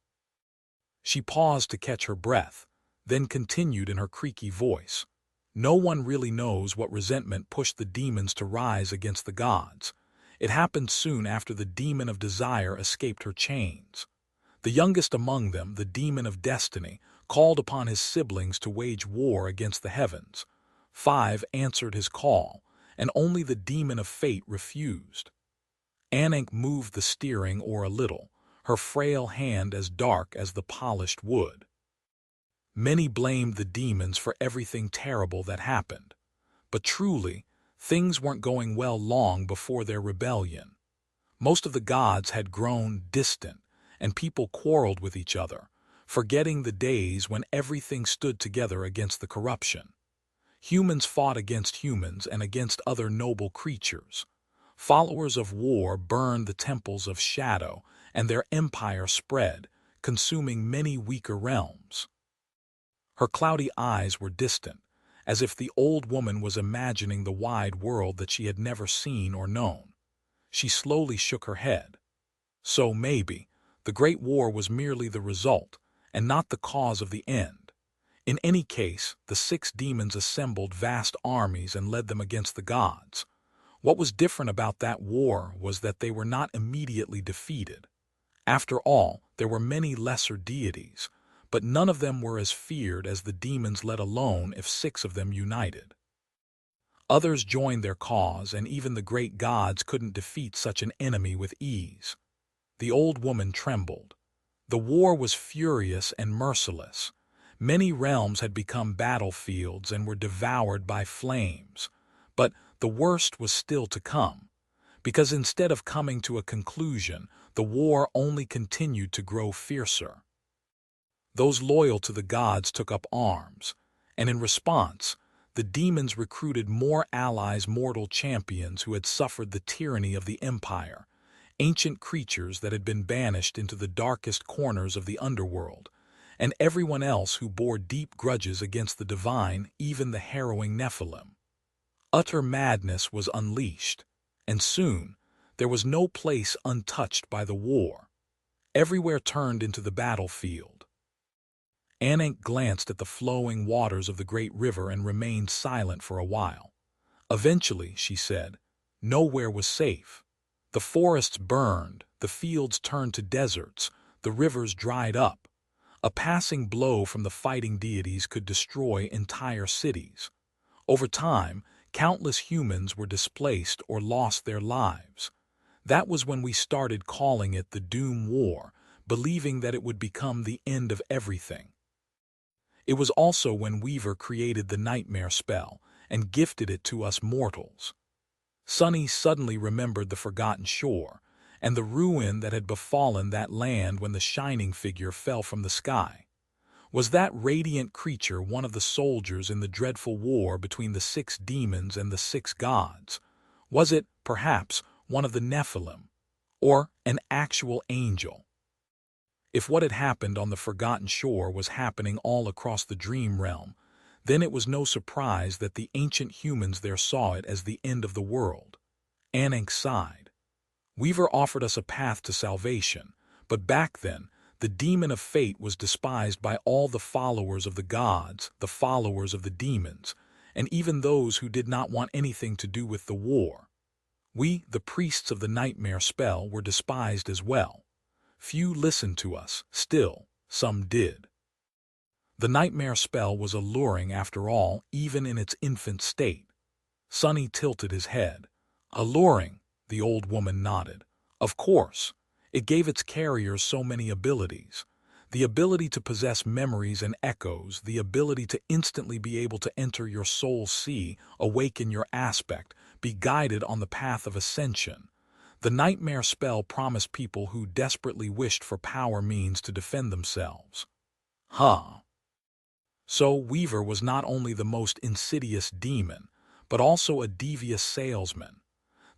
She paused to catch her breath, then continued in her creaky voice. "No one really knows what resentment pushed the demons to rise against the gods. It happened soon after the demon of desire escaped her chains. The youngest among them, the demon of destiny, called upon his siblings to wage war against the heavens. 5 answered his call, and only the demon of fate refused." Ananke moved the steering oar a little, her frail hand as dark as the polished wood. "Many blamed the demons for everything terrible that happened. But truly, things weren't going well long before their rebellion. Most of the gods had grown distant, and people quarreled with each other, forgetting the days when everything stood together against the corruption. Humans fought against humans and against other noble creatures. Followers of war burned the temples of shadow, and their empire spread, consuming many weaker realms." Her cloudy eyes were distant, as if the old woman was imagining the wide world that she had never seen or known. She slowly shook her head. "So maybe the Great War was merely the result, and not the cause of the end. In any case, the 6 demons assembled vast armies and led them against the gods. What was different about that war was that they were not immediately defeated. After all, there were many lesser deities, but none of them were as feared as the demons, let alone if 6 of them united. Others joined their cause, and even the great gods couldn't defeat such an enemy with ease." The old woman trembled. The war was furious and merciless. Many realms had become battlefields and were devoured by flames. But the worst was still to come, because instead of coming to a conclusion, the war only continued to grow fiercer. Those loyal to the gods took up arms, and in response, the demons recruited more allies, mortal champions who had suffered the tyranny of the empire, ancient creatures that had been banished into the darkest corners of the underworld, and everyone else who bore deep grudges against the divine, even the harrowing Nephilim. Utter madness was unleashed, and soon there was no place untouched by the war. Everywhere turned into the battlefield. Ananke glanced at the flowing waters of the great river and remained silent for a while. Eventually, she said, "Nowhere was safe. The forests burned, the fields turned to deserts, the rivers dried up. A passing blow from the fighting deities could destroy entire cities. Over time, countless humans were displaced or lost their lives. That was when we started calling it the Doom War, believing that it would become the end of everything. It was also when Weaver created the nightmare spell and gifted it to us mortals. Sunny suddenly remembered the forgotten shore and the ruin that had befallen that land when the shining figure fell from the sky. Was that radiant creature one of the soldiers in the dreadful war between the 6 demons and the 6 gods? Was it, perhaps, one of the Nephilim, or an actual angel? If what had happened on the forgotten shore was happening all across the dream realm, then it was no surprise that the ancient humans there saw it as the end of the world. Ananke sighed. Weaver offered us a path to salvation, but back then, the demon of fate was despised by all the followers of the gods, the followers of the demons, and even those who did not want anything to do with the war. We, the priests of the nightmare spell, were despised as well. Few listened to us, still, some did. The nightmare spell was alluring after all, even in its infant state. Sunny tilted his head. Alluring, the old woman nodded. Of course. It gave its carriers so many abilities. The ability to possess memories and echoes, the ability to instantly be able to enter your soul's sea, awaken your aspect, be guided on the path of ascension. The nightmare spell promised people who desperately wished for power means to defend themselves. So Weaver was not only the most insidious demon, but also a devious salesman.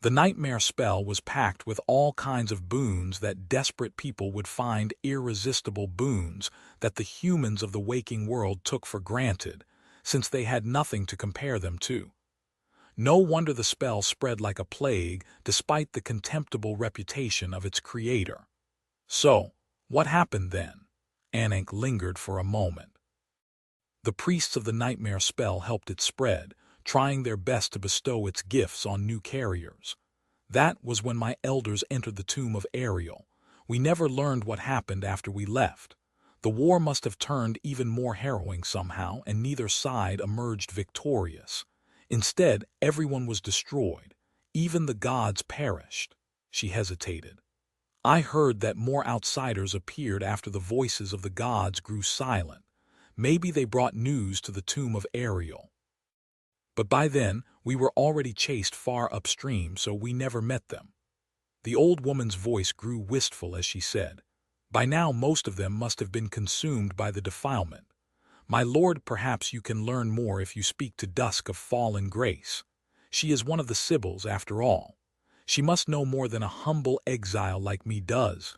The nightmare spell was packed with all kinds of boons that desperate people would find irresistible boons that the humans of the waking world took for granted, since they had nothing to compare them to. No wonder the spell spread like a plague despite the contemptible reputation of its creator. So, what happened then? Ananke lingered for a moment. The priests of the nightmare spell helped it spread, trying their best to bestow its gifts on new carriers. That was when my elders entered the tomb of Ariel. We never learned what happened after we left. The war must have turned even more harrowing somehow, and neither side emerged victorious. Instead, everyone was destroyed. Even the gods perished. She hesitated. I heard that more outsiders appeared after the voices of the gods grew silent. Maybe they brought news to the tomb of Ariel. But by then, we were already chased far upstream, so we never met them. The old woman's voice grew wistful as she said, "By now most of them must have been consumed by the defilement. My lord, perhaps you can learn more if you speak to Dusk of Fallen Grace. She is one of the Sibyls, after all. She must know more than a humble exile like me does.